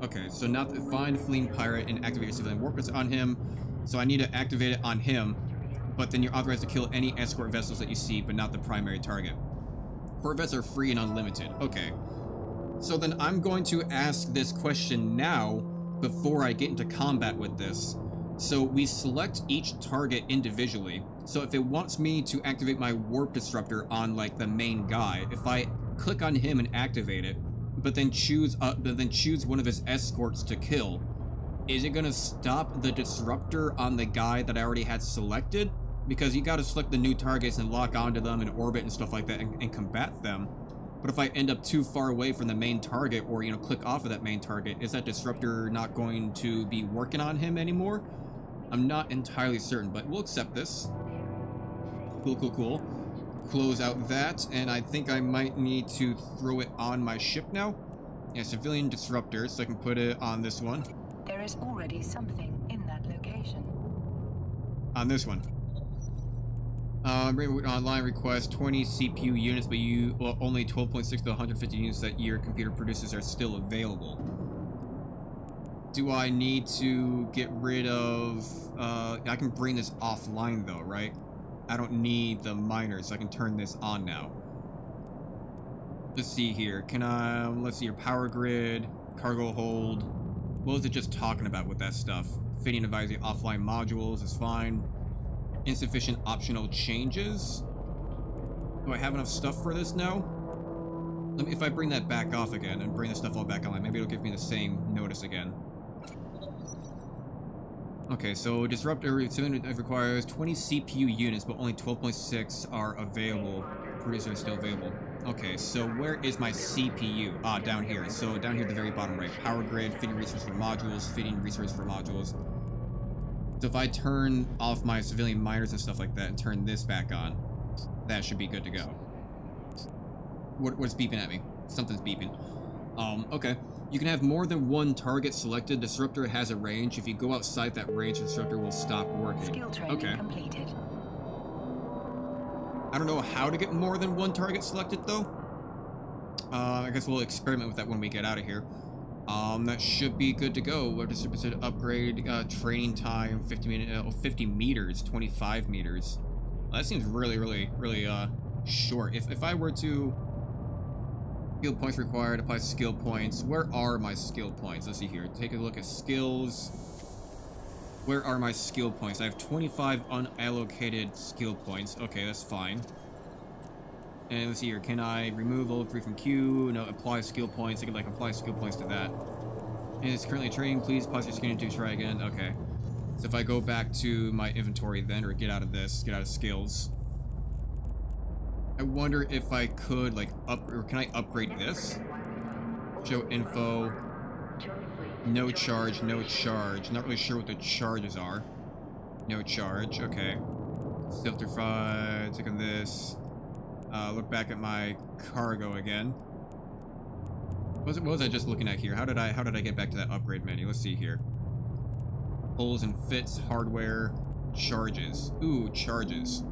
Okay, so now find fleeing pirate and activate your civilian warp on him. So I need to activate it on him, but then you're authorized to kill any escort vessels that you see, but not the primary target. Corvettes are free and unlimited. Okay. So then I'm going to ask this question now before I get into combat with this. So we select each target individually. So if it wants me to activate my warp disruptor on like the main guy, if I click on him and activate it, but then choose one of his escorts to kill, is it gonna stop the disruptor on the guy that I already had selected? Because you gotta select the new targets and lock onto them and orbit and stuff like that and combat them. But if I end up too far away from the main target, or, you know, click off of that main target, is that disruptor not going to be working on him anymore? I'm not entirely certain, but we'll accept this. Cool. Close out that, and I think I might need to throw it on my ship now. Yeah, civilian disruptor, so I can put it on this one. There is already something in that location. On this one. Online request 20 CPU units, but only 12.6 to 150 units that your computer produces are still available. Do I need to get rid of... I can bring this offline though, right? I don't need the miners, so I can turn this on now. Let's see here. Let's see your power grid, cargo hold. What was it just talking about with that stuff? Fitting advisory offline modules is fine. Insufficient optional changes. Do I have enough stuff for this now? If I bring that back off again and bring the stuff all back online, maybe it'll give me the same notice again. Okay, so disruptor requires 20 CPU units, but only 12.6 are available. Producers are still available. Okay, so where is my CPU? Ah, down here. So down here at the very bottom right. Power grid, fitting resource for modules, fitting resource for modules. So if I turn off my civilian miners and stuff like that and turn this back on, that should be good to go. What's beeping at me? Something's beeping. Okay. You can have more than one target selected. Disruptor has a range. If you go outside that range, the disruptor will stop working. Skill training completed. I don't know how to get more than one target selected, though. I guess we'll experiment with that when we get out of here. That should be good to go. What is the upgrade? Training time, 50 meters, 25 meters. Well, that seems really short. If I were to... Skill points required, apply skill points. Where are my skill points? Let's see here. Take a look at skills. Where are my skill points? I have 25 unallocated skill points. Okay, that's fine. And let's see here. Can I remove all free from queue? No, apply skill points. I can like apply skill points to that. And it's currently training. Please pause your screen to try again. Okay. So if I go back to my inventory then, or get out of this, get out of skills. I wonder if I could like can I upgrade this? Show info. No charge, no charge. Not really sure what the charges are. No charge, okay. Filter 5, take on this. Look back at my cargo again. What was I just looking at here? How did I get back to that upgrade menu? Let's see here. Holes and fits, hardware, charges. Ooh, charges.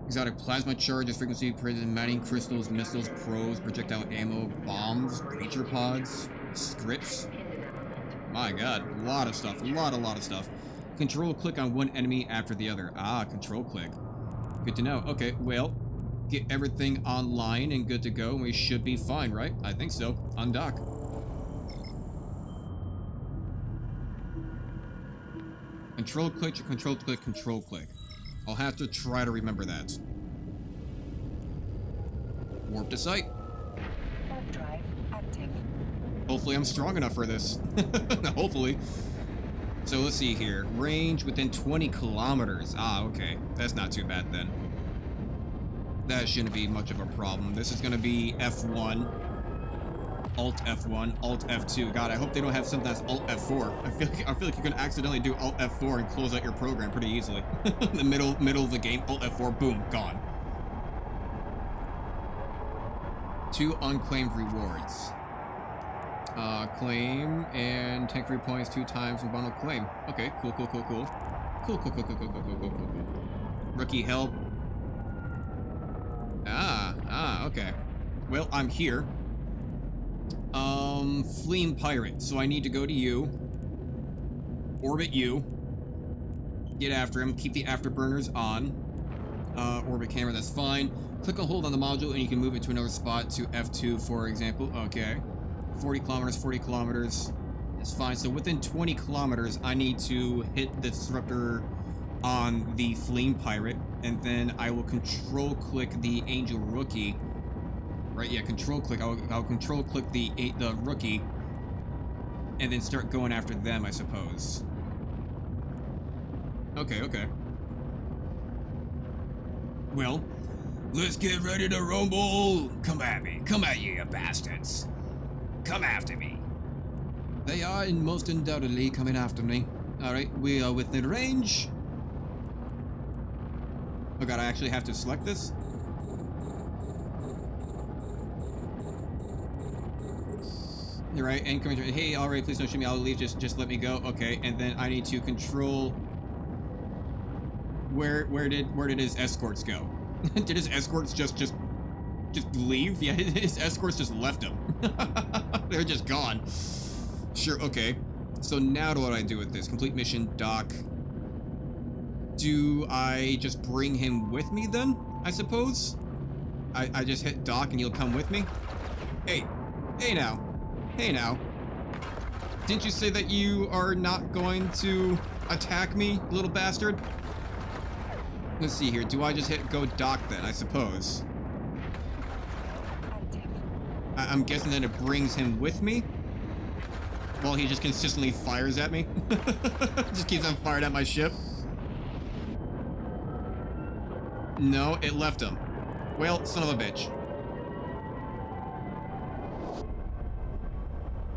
Exotic plasma charges, frequency, prison, mining crystals, missiles, probes, projectile ammo, bombs, breacher pods, scripts. My god, a lot of stuff. A lot of stuff. Control click on one enemy after the other. Ah, control click. Good to know. Okay, well, get everything online and good to go, and we should be fine, right? I think so. Undock. Control click, control click, control click. I'll have to try to remember that. Warp to site. Warp drive active. Hopefully I'm strong enough for this. Hopefully. So let's see here. Range within 20 kilometers. Ah, okay. That's not too bad then. That shouldn't be much of a problem. This is going to be F1. Alt F1, Alt F2. God, I hope they don't have something that's Alt F4. I feel like you can accidentally do Alt F4 and close out your program pretty easily. In the middle of the game, Alt F4, boom, gone. 2 unclaimed rewards. Claim and tank 3 points 2 times and bundle claim. Okay, cool. Cool. Rookie help. Ah, okay. Well, I'm here. Fleeing pirate. So I need to go to you. Orbit you. Get after him. Keep the afterburners on. Orbit camera, that's fine. Click and hold on the module and you can move it to another spot, to F2 for example. Okay. 40 kilometers, 40 kilometers. That's fine. So within 20 kilometers, I need to hit the disruptor on the fleeing pirate, and then I will control click the angel rookie. Right, yeah, control click. I'll control click the rookie, and then start going after them, I suppose. Okay, okay. Well, let's get ready to rumble. Come at me. Come at you bastards. Come after me. They are most undoubtedly coming after me. Alright, we are within range. Oh god, I actually have to select this? You're right, and coming through. Hey, alright, please don't shoot me, I'll leave, just let me go. Okay, and then I need to control... Where did his escorts go? Did his escorts just leave? Yeah, his escorts just left him. They're just gone. Sure, okay. So now what do I do with this? Complete mission, dock. Do I just bring him with me then, I suppose? I just hit dock and you'll come with me? Hey now. Hey now. Didn't you say that you are not going to attack me, little bastard? Let's see here. Do I just hit go dock then, I suppose? I'm guessing that it brings him with me? While he just consistently fires at me? Just keeps on firing at my ship? No, it left him. Well, son of a bitch.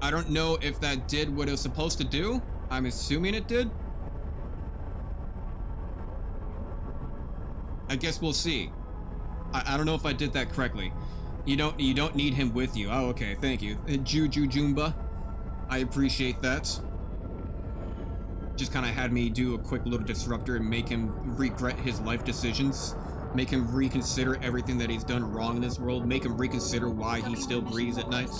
I don't know if that did what it was supposed to do. I'm assuming it did. I guess we'll see. I don't know if I did that correctly. You don't need him with you. Oh, okay, thank you. Juju Jumba. I appreciate that. Just kind of had me do a quick little disruptor and make him regret his life decisions. Make him reconsider everything that he's done wrong in this world. Make him reconsider why he still breathes at night.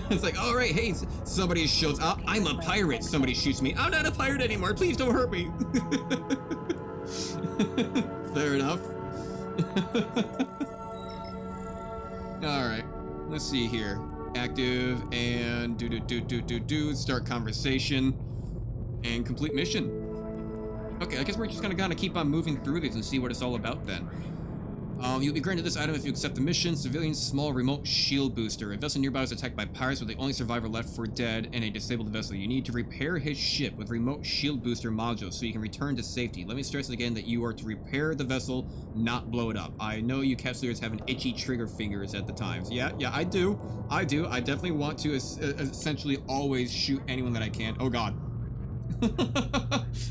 It's like, all right, hey, somebody shows up. I'm a pirate. Somebody shoots me. I'm not a pirate anymore. Please don't hurt me. Fair enough. All right, let's see here. Active and start conversation and complete mission. Okay, I guess we're just gonna keep on moving through these and see what it's all about then. You'll be granted this item if you accept the mission. Civilian small remote shield booster. A vessel nearby was attacked by pirates with the only survivor left for dead and a disabled vessel. You need to repair his ship with remote shield booster module so you can return to safety. Let me stress again that you are to repair the vessel, not blow it up. I know you capsuleers have an itchy trigger fingers at the times. Yeah, I do. I definitely want to essentially always shoot anyone that I can. Oh god.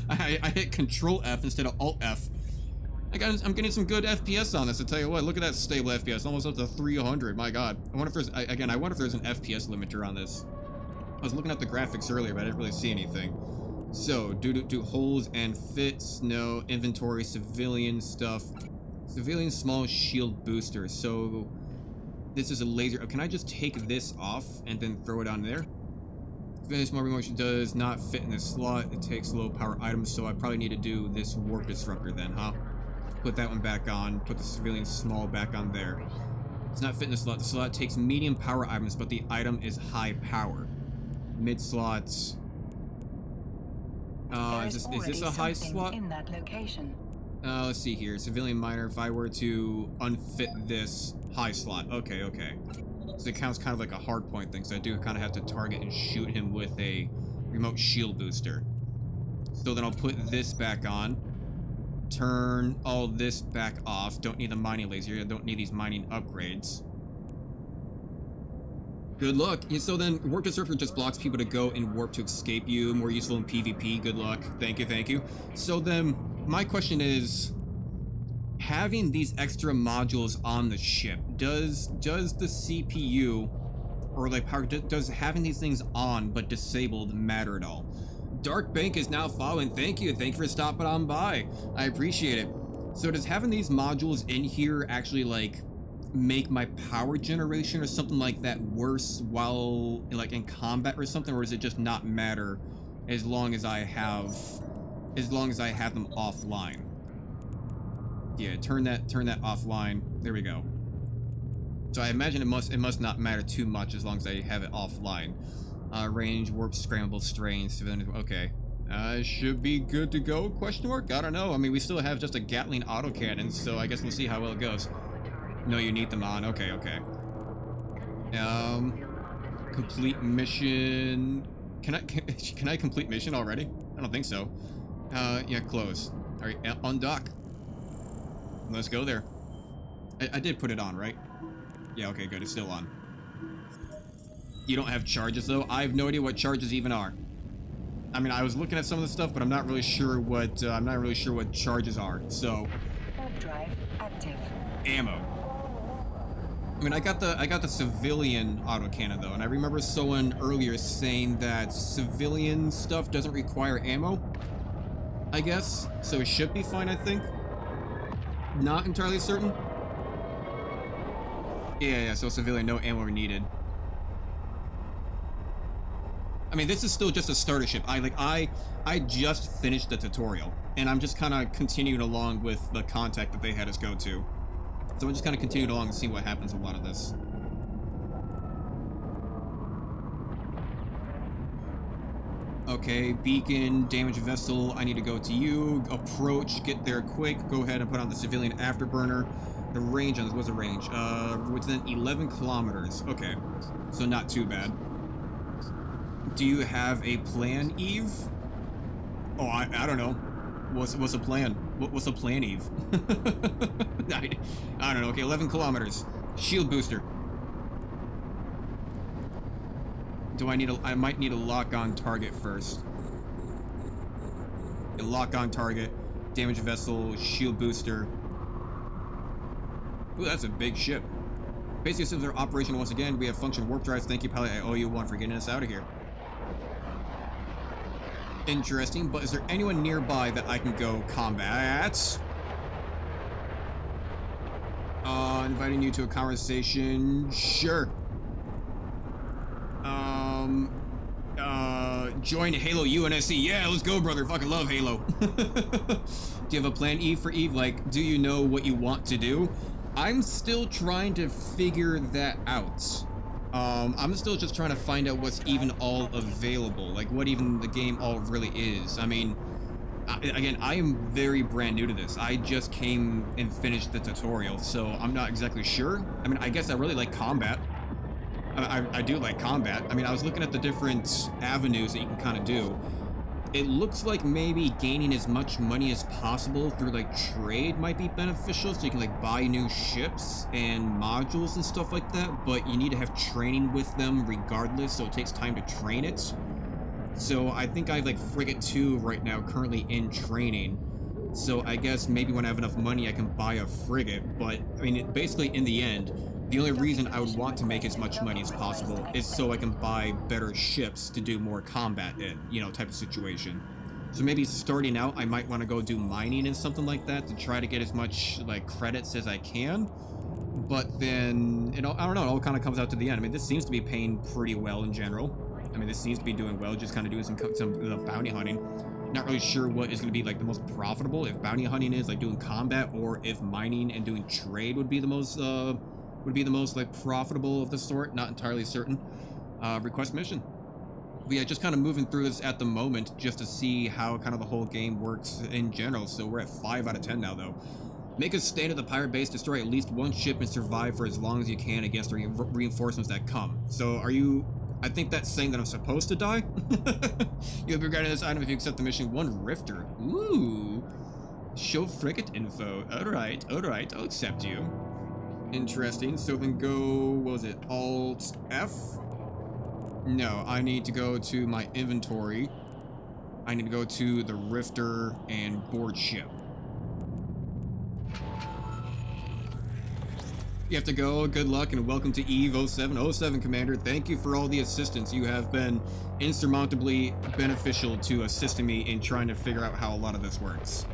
I hit Control F instead of Alt F. I'm getting some good FPS on this, I tell you what. Look at that stable FPS, almost up to 300, my god. I wonder if there's, I wonder if there's an FPS limiter on this. I was looking at the graphics earlier, but I didn't really see anything. So, do holes and fits, no. Inventory, civilian stuff. Civilian small shield booster, so... This is a laser, can I just take this off and then throw it on there? Civilian small remotion does not fit in this slot, it takes low power items, so I probably need to do this warp disruptor then, huh? Put that one back on, put the civilian small back on there. It's not fit in the slot. The slot takes medium power items, but the item is high power. Mid slots. Is this a high slot? In that location. Let's see here. Civilian minor, if I were to unfit this, high slot. Okay. So it counts kind of like a hard point thing, so I do kind of have to target and shoot him with a remote shield booster. So then I'll put this back on. Turn all this back off. Don't need the mining laser. I don't need these mining upgrades. Good luck. So then, warp disruptor just blocks people to go and warp to escape you. More useful in PvP. Good luck. Thank you. So then, my question is, having these extra modules on the ship, does the CPU or like power, does having these things on but disabled matter at all? Dark Bank is now following. Thank you for stopping on by. I appreciate it. So does having these modules in here actually like make my power generation or something like that worse while like in combat or something, or does it just not matter as long as I have them offline? Yeah, turn that offline. There we go. So I imagine it must not matter too much as long as I have it offline. Range, warp, scramble, strain, civilian. Okay. Should be good to go, question mark? I don't know. I mean, we still have just a Gatling autocannon, so I guess we'll see how well it goes. No, you need them on. Okay, okay. Complete mission. Can I complete mission already? I don't think so. Yeah, close. Alright, on dock. Let's go there. I did put it on, right? Yeah, okay, good. It's still on. You don't have charges, though? I have no idea what charges even are. I mean, I was looking at some of the stuff, but I'm not really sure what charges are. So, Warp drive active. Ammo. I mean, I got the civilian autocannon though, and I remember someone earlier saying that civilian stuff doesn't require ammo. I guess so. It should be fine. I think. Not entirely certain. Yeah. So civilian, no ammo needed. I mean, this is still just a starter ship. I just finished the tutorial, and I'm just kind of continuing along with the contact that they had us go to. So I'm just kind of continuing along and see what happens with a lot of this. Okay, beacon, damaged vessel. I need to go to you. Approach, get there quick. Go ahead and put on the civilian afterburner. The range on this, what's the range? Within 11 kilometers. Okay, so not too bad. Do you have a plan, Eve? Oh, I don't know. What's the plan? What's the plan, Eve? I don't know. Okay, 11 kilometers. Shield booster. Do I need a... I might need a lock on target first. A lock on target. Damaged vessel. Shield booster. Ooh, that's a big ship. Basic systems are operational once again. We have function warp drives. Thank you, pilot. I owe you one for getting us out of here. Interesting, but is there anyone nearby that I can go combat? Inviting you to a conversation. Sure. Join Halo UNSC. Yeah, let's go, brother. Fucking love Halo. Do you have a plan, Eve, for Eve? Like, do you know what you want to do? I'm still trying to figure that out. I'm still just trying to find out what's even all available, like what even the game all really is. I mean, again, I am very brand new to this. I just came and finished the tutorial, so I'm not exactly sure. I mean, I guess I really like combat. I do like combat. I mean, I was looking at the different avenues that you can kind of do. It looks like maybe gaining as much money as possible through like trade might be beneficial, so you can like buy new ships and modules and stuff like that, but you need to have training with them regardless, so it takes time to train it. So I think I have like Frigate 2 right now currently in training, so I guess maybe when I have enough money I can buy a frigate. But I mean, basically in the end, the only reason I would want to make as much money as possible is so I can buy better ships to do more combat in, you know, type of situation. So maybe starting out, I might want to go do mining and something like that to try to get as much, like, credits as I can. But then, you know, I don't know, it all kind of comes out to the end. I mean, this seems to be paying pretty well in general. I mean, this seems to be doing well, just kind of doing some bounty hunting. Not really sure what is going to be, like, the most profitable, if bounty hunting is, like, doing combat, or if mining and doing trade would be the most, like, profitable of the sort. Not entirely certain. Request mission. But yeah, just kind of moving through this at the moment just to see how kind of the whole game works in general. So we're at 5 out of 10 now, though. Make a stand at the pirate base, destroy at least one ship, and survive for as long as you can against the reinforcements that come. So are you... I think that's saying that I'm supposed to die? You'll be granted this item if you accept the mission. 1 Rifter. Ooh. Show frigate info. Alright, I'll accept you. Interesting. So then go, what was it, Alt F? No, I need to go to my inventory. I need to go to the Rifter and board ship. You have to go. Good luck and welcome to Eve 0707, Commander. Thank you for all the assistance. You have been insurmountably beneficial to assisting me in trying to figure out how a lot of this works.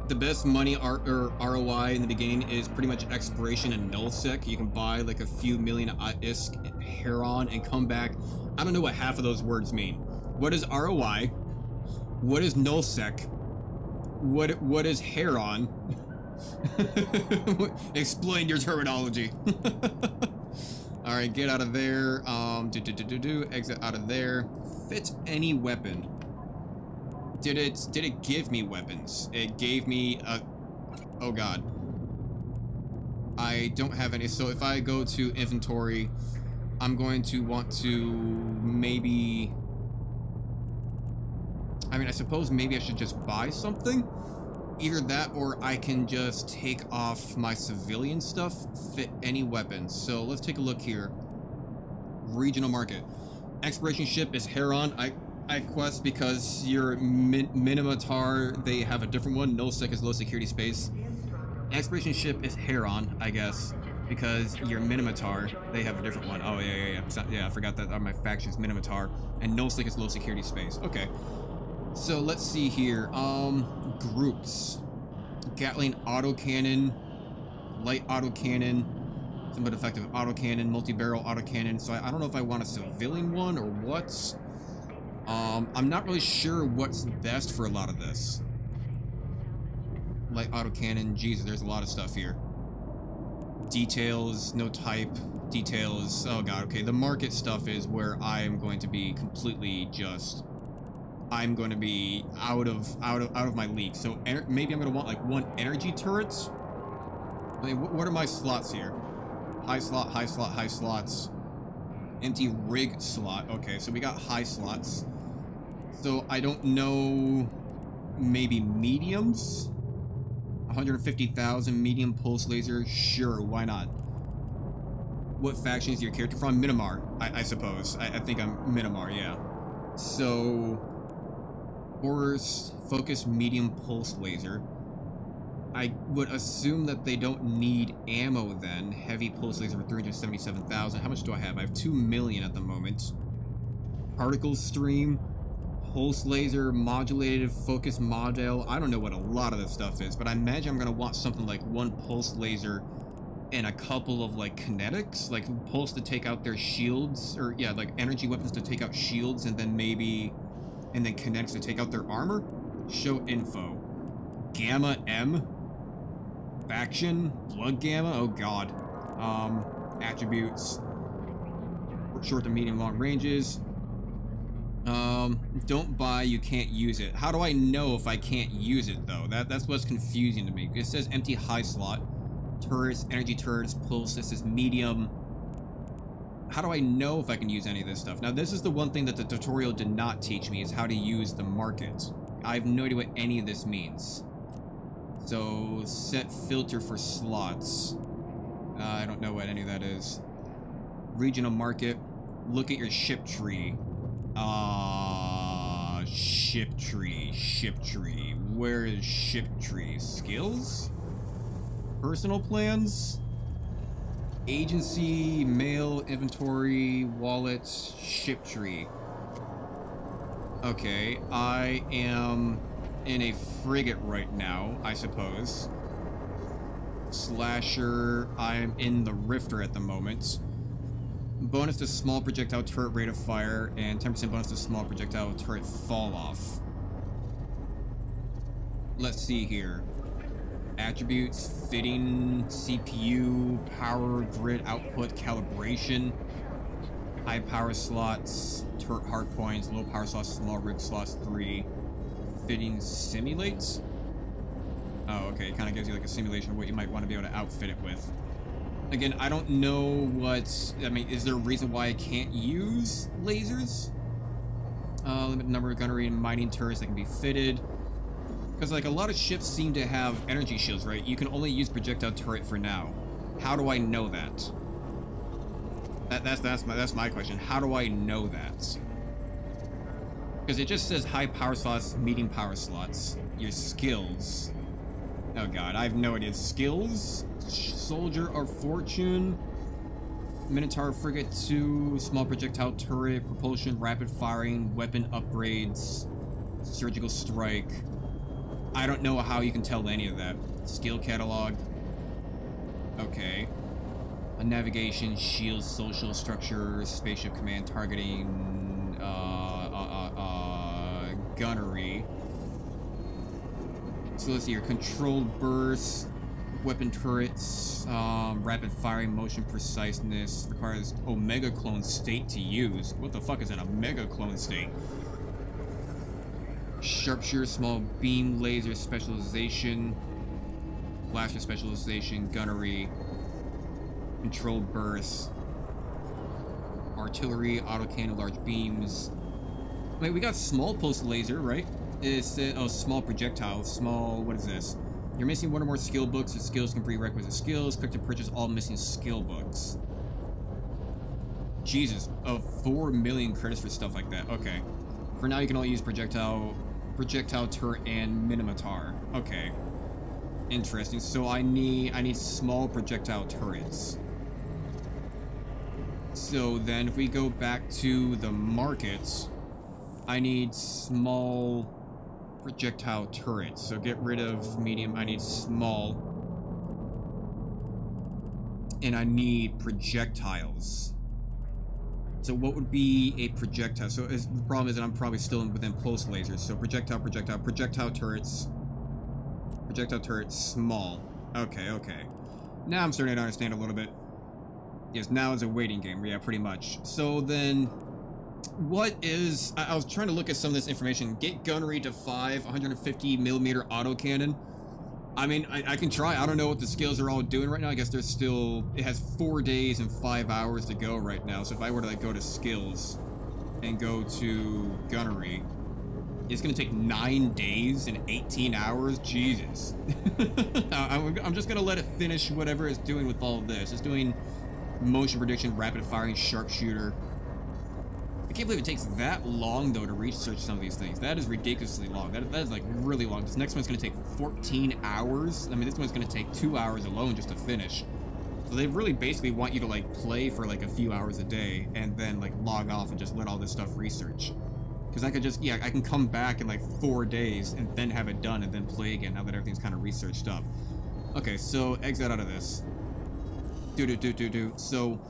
The best money ROI in the beginning is pretty much exploration and nullsec. You can buy like a few million ISK Heron and come back. I don't know what half of those words mean. What is ROI? What is nullsec? What is Heron? Explain your terminology. All right, get out of there. Exit out of there. Fit any weapon. Did it give me weapons? It gave me a... Oh god. I don't have any. So if I go to inventory, I'm going to want to maybe... I mean, I suppose maybe I should just buy something. Either that or I can just take off my civilian stuff, fit any weapons. So let's take a look here. Regional market. Exploration ship is Heron. I quest because your Minimatar, they have a different one. Nullsec is low security space. Exploration ship is Heron, I guess, because your Minimatar, they have a different one. Oh, yeah. Yeah, I forgot that my faction's Minimatar. And Nullsec is low security space. Okay. So let's see here. Groups. Gatling autocannon, light autocannon, somewhat effective autocannon, multi-barrel autocannon. So I don't know if I want a civilian one or what. I'm not really sure what's best for a lot of this. Light autocannon, Jesus, there's a lot of stuff here. Details, no type, details. Oh god, okay. The market stuff is where I am going to be completely just... I'm going to be out of my league. So maybe I'm going to want like one energy turret. I mean, what are my slots here? High slot, high slot, high slots. Empty rig slot. Okay, so we got high slots. So I don't know, maybe mediums? 150,000 medium pulse laser. Sure, why not? What faction is your character from? Minimar, I suppose. I think I'm Minimar, yeah. So, Horus focus medium pulse laser. I would assume that they don't need ammo then. Heavy pulse laser for 377,000. How much do I have? I have 2 million at the moment. Particle stream. Pulse laser, modulated focus model. I don't know what a lot of this stuff is, but I imagine I'm going to want something like one pulse laser and a couple of like kinetics, like pulse to take out their shields, or yeah, like energy weapons to take out shields, and then kinetics to take out their armor. Show info. Gamma M. Faction. Blood Gamma. Oh god. Attributes. Short to medium long ranges. Don't buy, you can't use it. How do I know if I can't use it though? That's what's confusing to me. It says empty high slot. Turrets, energy turrets, pulse, this is medium. How do I know if I can use any of this stuff? Now this is the one thing that the tutorial did not teach me, is how to use the market. I have no idea what any of this means. So, set filter for slots. I don't know what any of that is. Regional market. Look at your ship tree. Ship tree. Where is ship tree? Skills? Personal plans? Agency, mail, inventory, wallets, ship tree. Okay, I am in a frigate right now, I suppose. Slasher, I'm in the Rifter at the moment. Bonus to small projectile turret rate of fire, and 10% bonus to small projectile turret fall off. Let's see here. Attributes, fitting, CPU, power, grid output, calibration, high power slots, turret hard points, low power slots, small rig slots 3, fitting simulates. Oh, okay, it kind of gives you like a simulation of what you might want to be able to outfit it with. Again, I don't know I mean, is there a reason why I can't use lasers? Limit number of gunnery and mining turrets that can be fitted. Because, like, a lot of ships seem to have energy shields, right? You can only use projectile turret for now. How do I know that? That's my question. How do I know that? Because it just says high power slots, medium power slots. Your skills. Oh god, I have no idea. Skills? Soldier of Fortune. Minotaur Frigate 2. Small projectile turret. Propulsion. Rapid firing. Weapon upgrades. Surgical strike. I don't know how you can tell any of that. Skill catalog. Okay. A navigation, shield, social structure, spaceship command, targeting, gunnery. So let's see here. Controlled burst, weapon turrets, rapid firing, motion preciseness, requires Omega clone state to use. What the fuck is an Omega clone state? Sharpshooter, small beam, laser specialization, blaster specialization, gunnery, controlled burst, artillery, autocannon, large beams. Wait, we got small pulse laser, right? It's small projectile. Small, what is this? You're missing one or more skill books. The skills can prerequisite skills. Click to purchase all missing skill books. Jesus, 4 million credits for stuff like that. Okay. For now, you can only use projectile turret, and minimatar. Okay. Interesting. So I need small projectile turrets. So then, if we go back to the markets, I need small projectile turrets. So get rid of medium. I need small. And I need projectiles. So what would be a projectile? So the problem is that I'm probably still within pulse lasers. So projectile turrets. Projectile turrets, small. Okay, okay. Now I'm starting to understand a little bit. Yes, now it's a waiting game. Yeah, pretty much. So then, what is... I was trying to look at some of this information. Get gunnery to 5, 150 millimeter autocannon. I mean, I can try. I don't know what the skills are all doing right now. I guess there's still... It has 4 days and 5 hours to go right now. So if I were to like go to skills and go to gunnery, it's going to take 9 days and 18 hours. Jesus. I'm just going to let it finish whatever it's doing with all of this. It's doing motion prediction, rapid firing, sharpshooter. I can't believe it takes that long, though, to research some of these things. That is ridiculously long. That is, like, really long. This next one's going to take 14 hours. I mean, this one's going to take 2 hours alone just to finish. So they really basically want you to, like, play for, like, a few hours a day and then, like, log off and just let all this stuff research. Because I could just, yeah, I can come back in, like, 4 days and then have it done and then play again now that everything's kind of researched up. Okay, so exit out of this. So,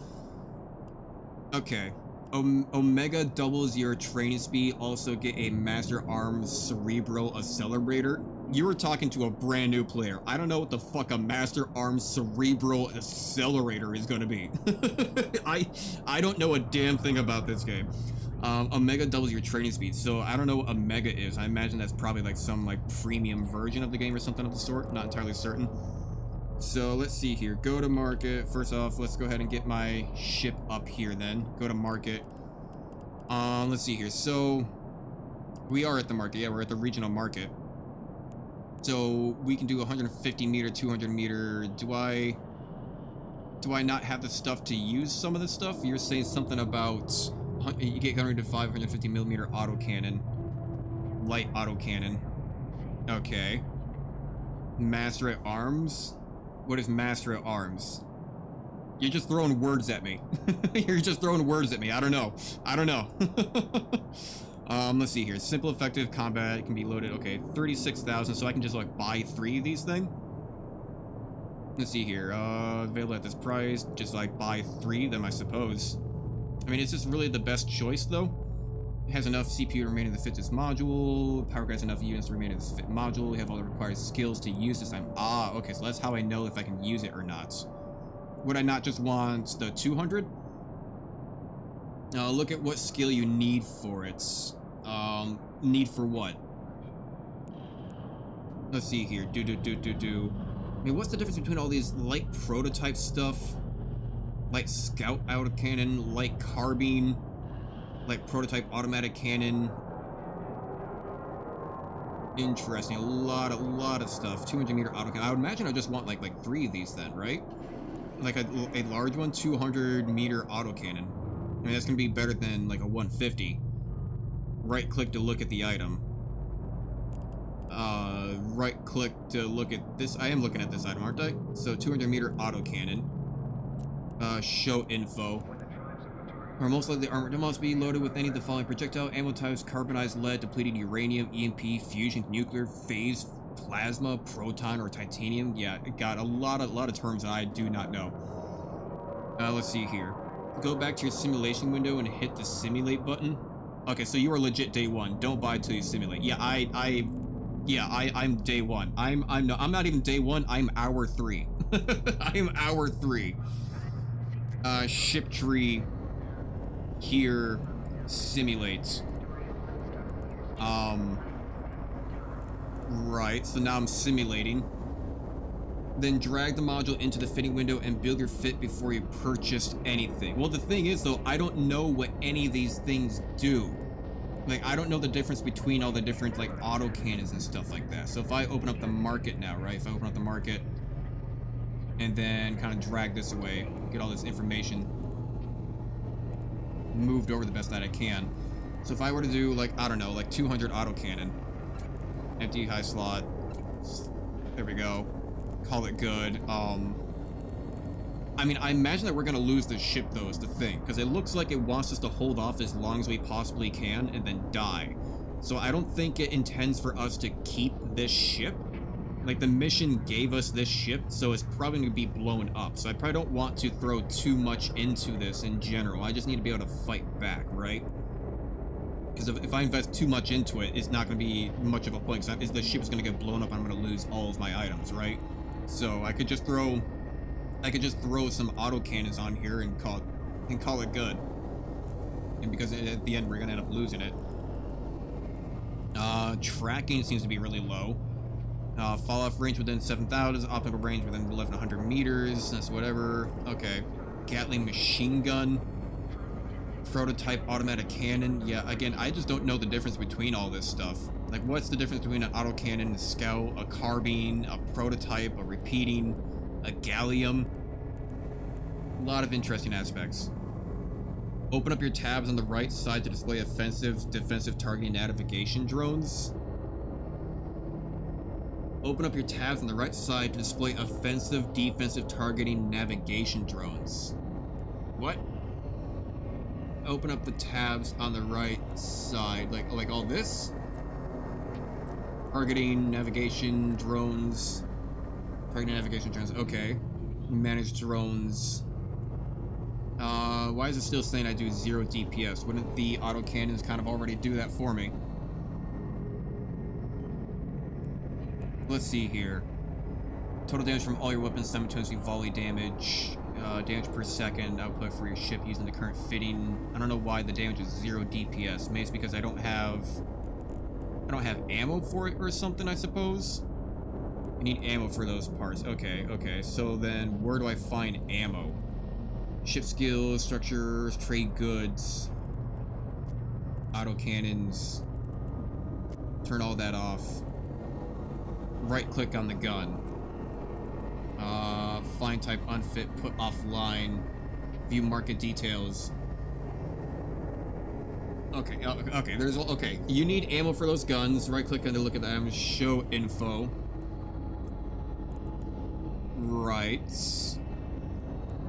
okay. Omega doubles your training speed. Also get a Master Arms Cerebral Accelerator. You were talking to a brand new player. I don't know what the fuck a Master Arms Cerebral Accelerator is gonna be. I don't know a damn thing about this game. Omega doubles your training speed. So I don't know what Omega is. I imagine that's probably like some like premium version of the game or something of the sort. Not entirely certain. So let's see here. Go to market. First off, let's go ahead and get my ship up here then. Go to market. Let's see here. So we are at the market. Yeah, we're at the regional market. So we can do 150 meter, 200 meter. Do I not have the stuff to use some of this stuff? You're saying something about you get 100 to 550 millimeter autocannon. Light autocannon. Okay. Master at arms. What is Master at Arms? You're just throwing words at me. You're just throwing words at me. I don't know. I don't know. Let's see here. Simple effective combat can be loaded. Okay, 36,000. So I can just like buy 3 of these things. Let's see here. Available at this price. Just like buy 3 of them, I suppose. I mean, is this really the best choice though? It has enough CPU to remain in the fitness module. Power has enough units to remain in the fit module. We have all the required skills to use this time. Ah, okay, so that's how I know if I can use it or not. Would I not just want the 200? Look at what skill you need for it. Need for what? Let's see here. I mean, what's the difference between all these light prototype stuff? Light scout autocannon, light carbine, like prototype automatic cannon. Interesting. A lot of stuff. 200 meter autocannon. I would imagine I just want like 3 of these then, right? Like a large one, 200 meter autocannon. I mean, that's gonna be better than like a 150. Right click to look at the item. Right click to look at this. I am looking at this item, aren't I? So 200 meter autocannon. Show info. Or most likely armor must be loaded with any of the following projectile ammo types: carbonized lead, depleted uranium, EMP, fusion, nuclear, phase plasma, proton, or titanium. Yeah, it got a lot of terms that I do not know. Let's see here. Go back to your simulation window and hit the simulate button. Okay, so you are legit day one. Don't buy till you simulate. Yeah, I'm day one. I'm not even day one. I'm hour 3. I'm hour 3. Ship tree here simulates. Right, so now I'm simulating. Then drag the module into the fitting window and build your fit before you purchase anything. Well, the thing is, though, I don't know what any of these things do. Like, I don't know the difference between all the different, like, autocannons and stuff like that. So if I open up the market now, right? If I open up the market and then kind of drag this away, get all this information moved over the best that I can. So if I were to do, like, I don't know, like 200 autocannon, empty high slot, there we go, call it good. I mean, I imagine that we're gonna lose this ship, though, is the thing, because it looks like it wants us to hold off as long as we possibly can and then die. So I don't think it intends for us to keep this ship. Like, the mission gave us this ship, so it's probably going to be blown up. So I probably don't want to throw too much into this in general. I just need to be able to fight back, right? Because if I invest too much into it, it's not going to be much of a point. Because the ship is going to get blown up and I'm going to lose all of my items, right? So I could just throw some autocannons on here and call it good. And because at the end we're going to end up losing it. Tracking seems to be really low. Fall off range within 7,000, optical range within 1,100 meters, that's whatever. Okay. Gatling machine gun. Prototype automatic cannon. Yeah, again, I just don't know the difference between all this stuff. Like, what's the difference between an autocannon, a scout, a carbine, a prototype, a repeating, a gallium? A lot of interesting aspects. Open up your tabs on the right side to display offensive, defensive targeting navigation drones. Open up your tabs on the right side to display offensive, defensive targeting navigation drones. What? Open up the tabs on the right side, like all this? Targeting navigation drones. Targeting navigation drones, okay. Manage drones. Why is it still saying I do 0 DPS? Wouldn't the autocannons kind of already do that for me? Let's see here. Total damage from all your weapons simultaneously volley damage. Damage per second output for your ship using the current fitting. I don't know why the damage is 0 DPS. Maybe it's because I don't have ammo for it or something, I suppose. I need ammo for those parts. Okay. So then where do I find ammo? Ship skills, structures, trade goods, autocannons. Turn all that off. Right click on the gun. Find type unfit, put offline, view market details. Okay, you need ammo for those guns. Right click on to look at them, show info. Right.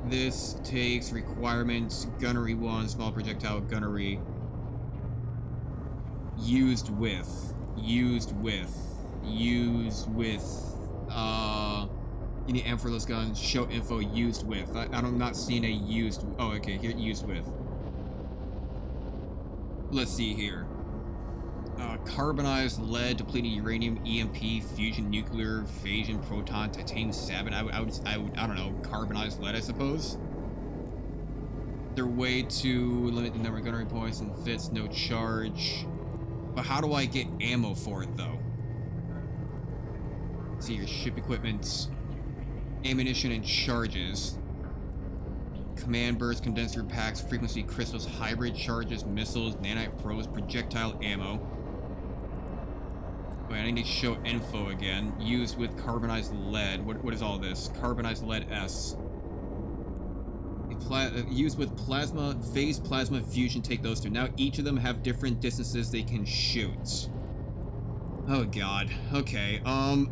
This takes requirements, gunnery 1, small projectile gunnery. Used with. You need ammo for those guns. Show info used with. I'm not seeing a used. Oh, okay. Here, used with. Let's see here. Carbonized lead, depleted uranium, EMP, fusion, nuclear, fission, proton, titanium, sabin. I don't know. Carbonized lead, I suppose. Their way to limit the number of gunnery points and fits, no charge. But how do I get ammo for it, though? Let's see your ship equipment, ammunition and charges, command burst, condenser packs, frequency crystals, hybrid charges, missiles, nanite pros, projectile ammo. Wait, I need to show info again. Used with carbonized lead. What is all this? Carbonized lead S. Used with plasma, phase plasma fusion, take those two. Now each of them have different distances they can shoot. Oh god. Okay, oh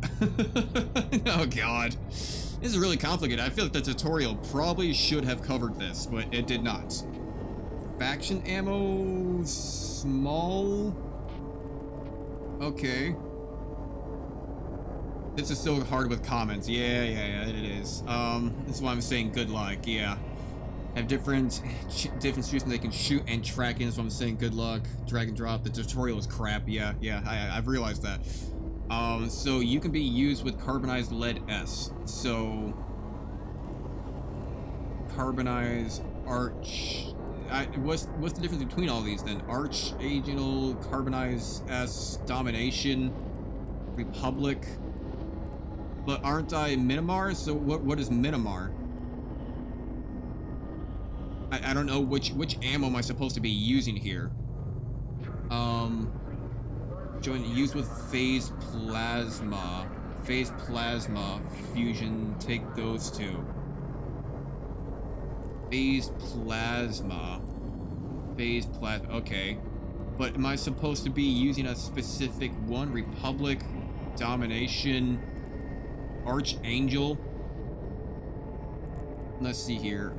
god. This is really complicated. I feel like the tutorial probably should have covered this, but it did not. Faction ammo, small. Okay. This is so hard with comments. Yeah, it is. That's why I'm saying good luck. Yeah. Have different situations they can shoot and track in, so I'm saying good luck. Drag and drop. The tutorial is crap. Yeah, I've realized that. So you can be used with carbonized lead S. So carbonized arch. What's the difference between all these then? Arch, Agenal, carbonized S, domination, Republic. But aren't I Minimar? So what is Minimar? I don't know which ammo am I supposed to be using here. Use with phase plasma. Phase plasma fusion, take those two. Phase plasma. Phase plasma, okay. But am I supposed to be using a specific one? Republic, domination, Archangel. Let's see here.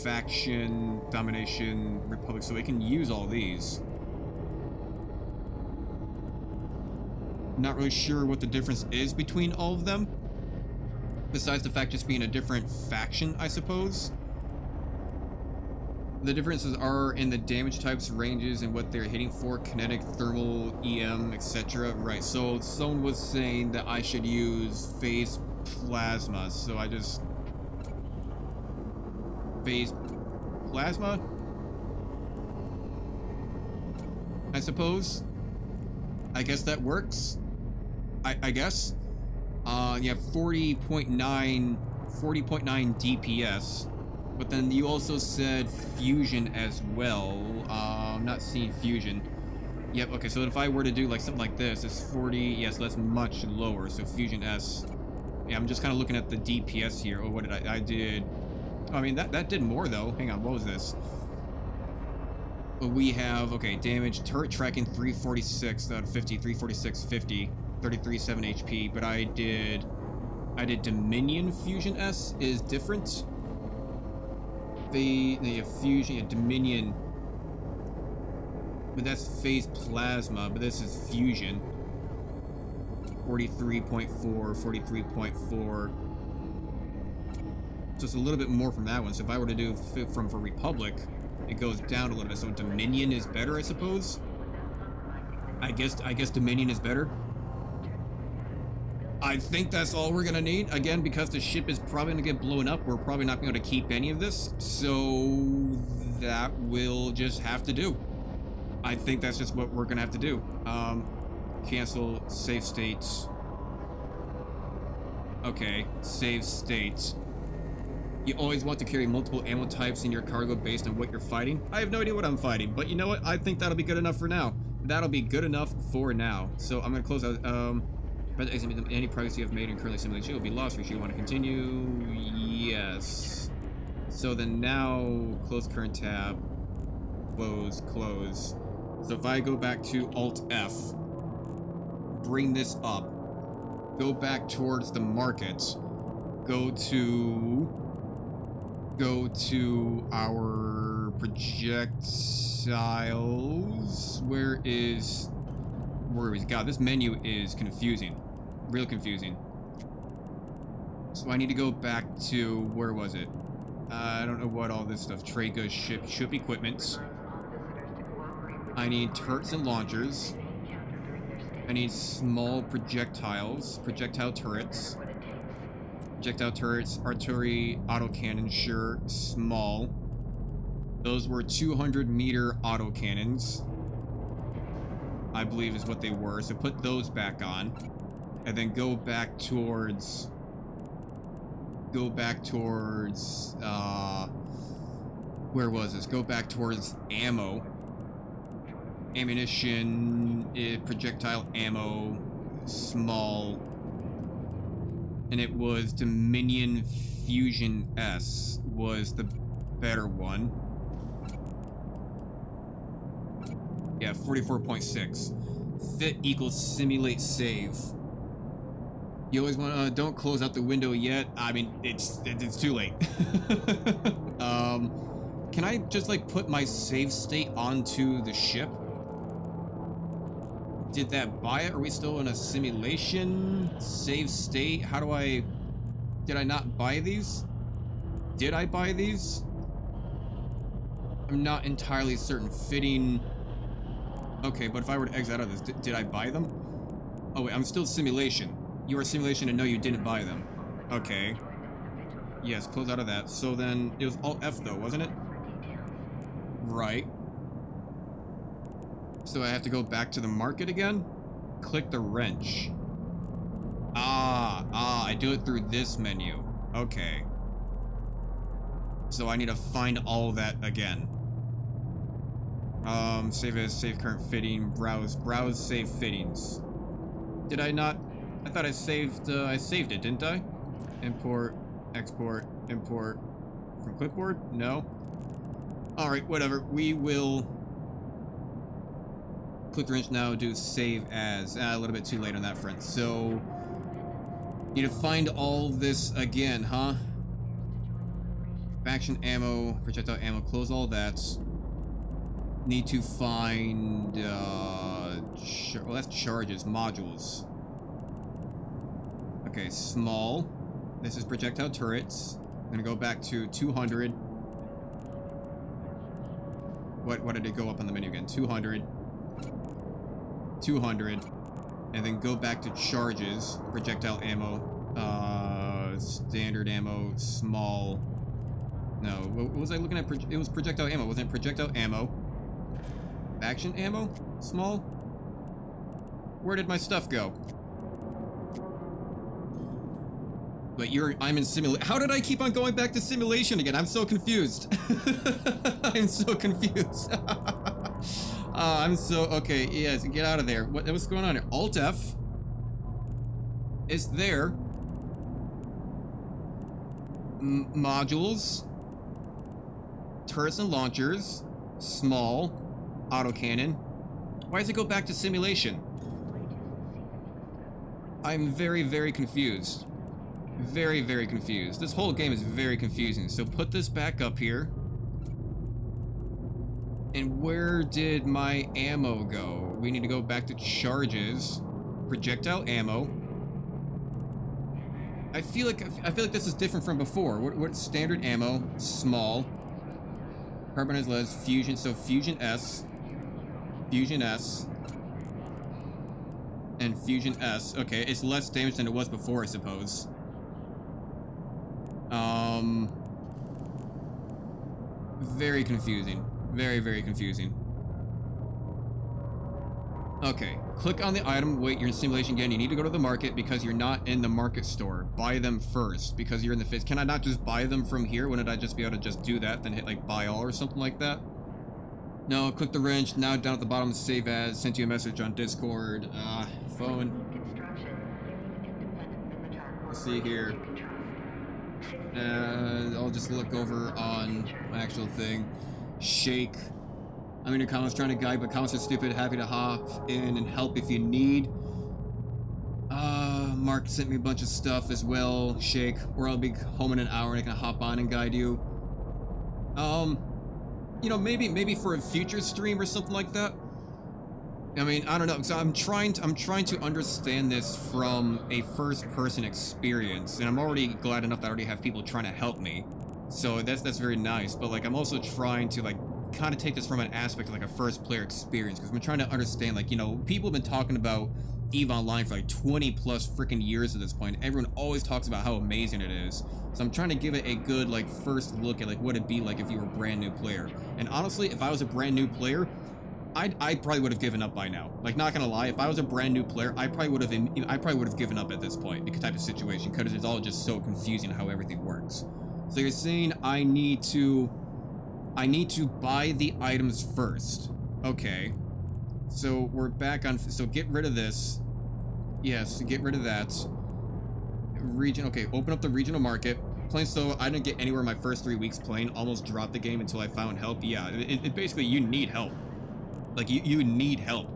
Faction, domination, Republic. So we can use all these. Not really sure what the difference is between all of them. Besides the fact just being a different faction, I suppose. The differences are in the damage types, ranges, and what they're hitting for. Kinetic, thermal, EM, etc. Right, so someone was saying that I should use phase plasma. So I just... phase plasma? I suppose. I guess that works. I guess. Yeah, 40.9 DPS. But then you also said fusion as well. I'm not seeing fusion. Yep, okay, so if I were to do like something like this, it's 40, yes, that's much lower, so fusion S. Yeah, I'm just kind of looking at the DPS here. Oh, what did I did... I mean, that did more, though. Hang on, what was this? We have, okay, damage, turret tracking 346 out of 50, 346, 50, 33, 7 HP, but I did Dominion Fusion S is different. Fusion, yeah, Dominion, but that's phase plasma, but this is fusion. 43.4, 43.4. So it's a little bit more from that one. So if I were to do for Republic, it goes down a little bit. So Dominion is better, I suppose. I guess Dominion is better. I think that's all we're gonna need. Again, because the ship is probably gonna get blown up, we're probably not gonna be able to keep any of this. So that will just have to do. I think that's just what we're gonna have to do. Cancel, save states. Okay, save states. You always want to carry multiple ammo types in your cargo based on what you're fighting. I have no idea what I'm fighting, but you know what? I think that'll be good enough for now. That'll be good enough for now. So I'm gonna close out. Any progress you have made in currently simulated ship will be lost. If you want to continue, yes. So then now close current tab, close. So if I go back to Alt F, bring this up, go back towards the markets, go to our projectiles. Where is God, this menu is confusing. Real confusing. So I need to go back to, where was it? I don't know what all this stuff. Trade goods, ship equipment. I need turrets and launchers. I need small projectiles, projectile turrets. Projectile turrets, artillery, autocannon, sure, small. Those were 200-meter autocannons, I believe is what they were. So put those back on, and then go back towards, where was this? Go back towards ammo. Ammunition, projectile ammo, small. And it was Dominion Fusion S was the better one. Yeah, 44.6. Fit equals simulate save. You always want to, don't close out the window yet. I mean, it's too late. Can I just like put my save state onto the ship? Did that buy it? Are we still in a simulation? Save state? How do I... Did I not buy these? Did I buy these? I'm not entirely certain. Fitting... Okay, but if I were to exit out of this, did I buy them? Oh wait, I'm still simulation. You are simulation and no, you didn't buy them. Okay. Yes, close out of that. So then, it was Alt F though, wasn't it? Right. So I have to go back to the market again? Click the wrench. I do it through this menu. Okay. So I need to find all that again. Save as, save current fitting, browse, save fittings. Did I not? I thought I saved it, didn't I? Import, export, import from clipboard? No. Alright, whatever. We will click the wrench now, do save as. A little bit too late on that front. So, need to find all this again, huh? Faction ammo, projectile ammo, close all that. Need to find, well, that's charges, modules. Okay, small. This is projectile turrets. I'm gonna go back to 200. What did it go up on the menu again? 200. 200. And then go back to charges, projectile ammo, standard ammo, small. No, what was I looking at? It was projectile ammo, wasn't it? Projectile ammo. Action ammo? Small? Where did my stuff go? But I'm in simulation. How did I keep on going back to simulation again? I'm so confused. I'm so confused. I'm so, okay, yes, get out of there. What's going on here? Alt F is there. Modules. Turrets and launchers. Small. Autocannon. Why does it go back to simulation? I'm very, very confused. Very, very confused. This whole game is very confusing. So put this back up here. And where did my ammo go? We need to go back to charges. Projectile ammo. I feel like this is different from before. What standard ammo? Small. Carbonized lead, fusion. So fusion S. Fusion S. And fusion S. Okay, it's less damage than it was before, I suppose. Very confusing. Very, very confusing. Okay, click on the item. Wait, you're in simulation again. You need to go to the market because you're not in the market store. Buy them first because you're in the phase. Can I not just buy them from here? Wouldn't I just be able to just do that, then hit like buy all or something like that? No, click the wrench. Now down at the bottom, save as. Sent you a message on Discord. Phone. Let's see here. I'll just look over on my actual thing. Shake. I'm in your comments trying to guide, but comments are stupid. Happy to hop in and help if you need. Mark sent me a bunch of stuff as well. Shake. Or I'll be home in an hour and I can hop on and guide you. You know, maybe for a future stream or something like that. I mean, I don't know. So I'm trying to understand this from a first-person experience, and I'm already glad enough that I already have people trying to help me. So that's very nice. But like, I'm also trying to like kind of take this from an aspect of like a first-player experience, because I'm trying to understand, like, you know, people have been talking about EVE Online for like 20 plus freaking years at this point. Everyone always talks about how amazing it is. So I'm trying to give it a good like first look at like what it'd be like if you were a brand new player. And honestly, if I was a brand new player, I probably would have given up by now. Like, not gonna lie, if I was a brand new player, I probably would have given up at this point, because type of situation, because it's all just so confusing how everything works. So you're saying I need to buy the items first. Okay. So we're back on, so get rid of this. Yes, get rid of that. Region, okay, open up the regional market. Playing so I didn't get anywhere my first 3 weeks playing, almost dropped the game until I found help. Yeah, it basically, you need help. Like, you need help.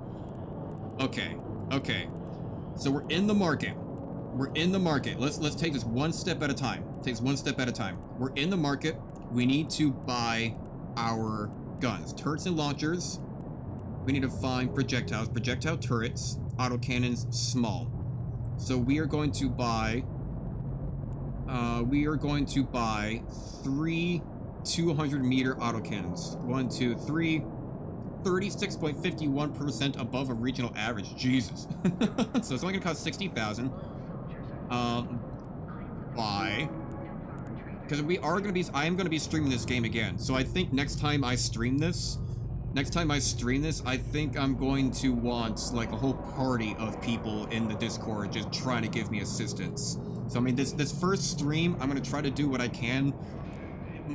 Okay, okay. So we're in the market. We're in the market. Let's take this one step at a time. Take this one step at a time. We're in the market. We need to buy our guns. Turrets and launchers. We need to find projectiles, projectile turrets, autocannons, small. So we are going to buy 3 200-meter autocannons. 1, 2, 3. 36.51% above a regional average. Jesus. So it's only gonna cost 60,000. Buy. Because I am gonna be streaming this game again. So I think next time I stream this, I think I'm going to want like a whole party of people in the Discord just trying to give me assistance. So I mean, this first stream, I'm gonna try to do what I can,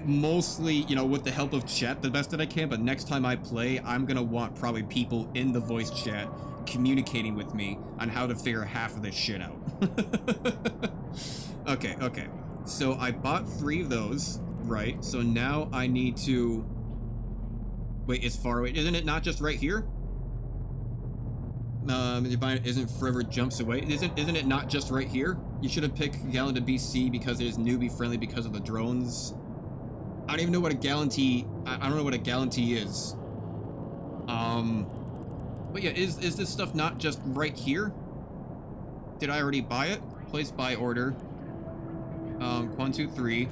mostly, you know, with the help of chat the best that I can. But next time I play, I'm gonna want probably people in the voice chat communicating with me on how to figure half of this shit out. Okay. So I bought 3 of those, right? So now I need to... Wait, it's far away. Isn't it not just right here? Isn't forever jumps away. Isn't it not just right here? You should have picked Gallon to BC because it is newbie friendly because of the drones. I don't even know what a Gallantee... I don't know what a Gallantee is. But yeah, is this stuff not just right here? Did I already buy it? Place buy order. 1, 2, 3.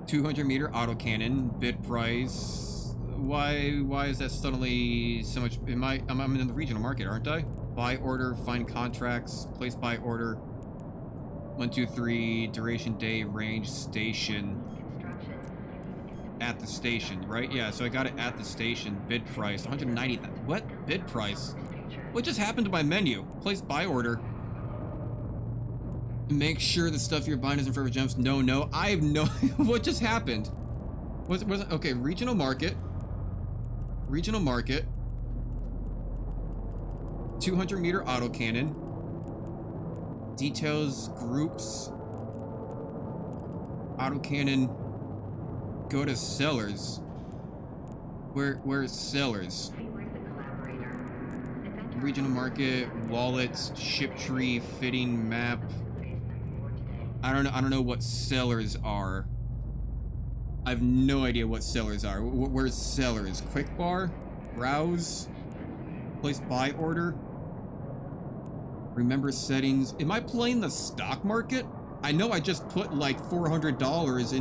200-meter autocannon. Bid price. Why is that suddenly so much? I'm in the regional market, aren't I? Buy order, find contracts, place buy order. 1, 2, 3, duration, day, range, station. At the station, right? Yeah, so I got it at the station. Bid price, 190. What? Bid price? What just happened to my menu? Place buy order. Make sure the stuff you're buying isn't forever jumps. No. I have no... What just happened? Was it... Okay, regional market. Regional market. 200-meter autocannon. Details, groups. Autocannon. Go to sellers. Where's sellers? Regional market, wallets, ship tree, fitting map. I don't know what sellers are. I have no idea what sellers are. Where's sellers? Quick bar? Browse? Place buy order? Remember settings? Am I playing the stock market? I know I just put like $400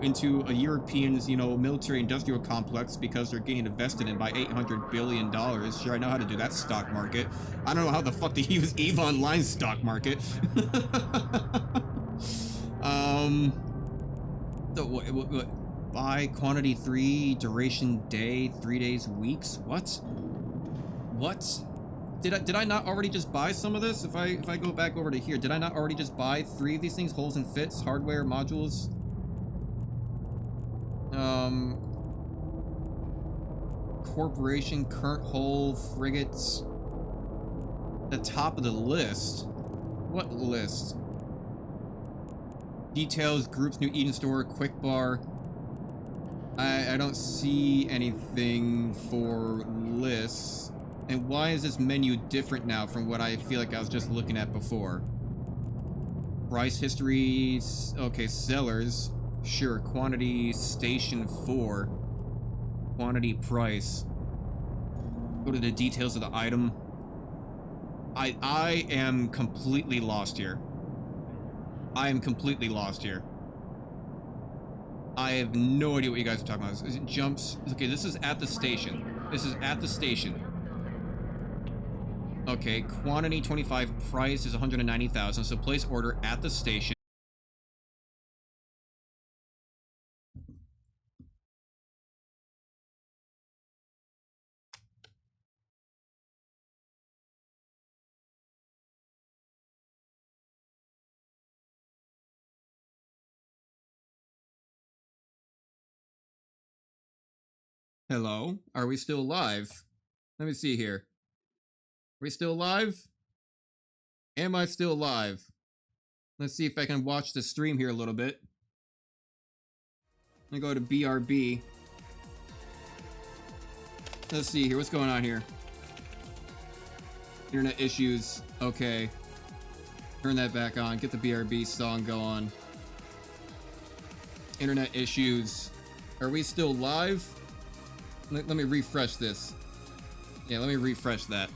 into a European's, you know, military industrial complex because they're getting invested in by $800 billion. Sure, I know how to do that stock market. I don't know how the fuck to use EVE Online stock market. What? Buy quantity 3, duration day, 3 days, weeks. What? Did I not already just buy some of this? If I go back over to here, did I not already just buy 3 of these things? Holes and fits, hardware, modules. Corporation, current hull, frigates. The top of the list. What list? Details, groups, New Eden store, quick bar. I don't see anything for lists. And why is this menu different now from what I feel like I was just looking at before? Price history, okay, sellers, sure, quantity, station 4, quantity, price. Go to the details of the item. I am completely lost here. I am completely lost here. I have no idea what you guys are talking about. Is it jumps? Okay, this is at the station. This is at the station. Okay, quantity 25, price is 190,000, so place order at the station. Hello? Are we still live? Let me see here. Are we still live? Am I still live? Let's see if I can watch the stream here a little bit. I'm gonna go to BRB. Let's see here. What's going on here? Internet issues. Okay. Turn that back on. Get the BRB song going. Internet issues. Are we still live? Let me refresh this. Yeah, let me refresh that.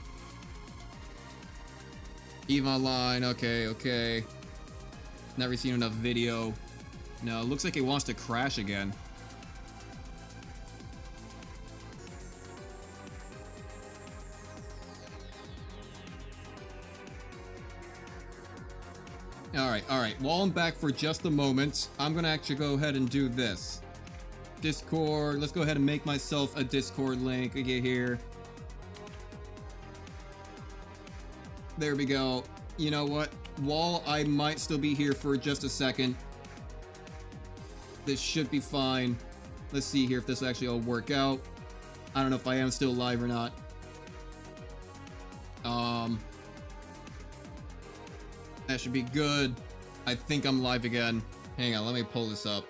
EVE Online, okay. Never seen enough video. No, it looks like it wants to crash again. Alright. While I'm back for just a moment, I'm gonna actually go ahead and do this. Discord, let's go ahead and make myself a Discord link. I get here. There we go. You know what? While I might still be here for just a second, this should be fine. Let's see here if this will actually all work out. I don't know if I am still live or not. That should be good. I think I'm live again. Hang on, let me pull this up.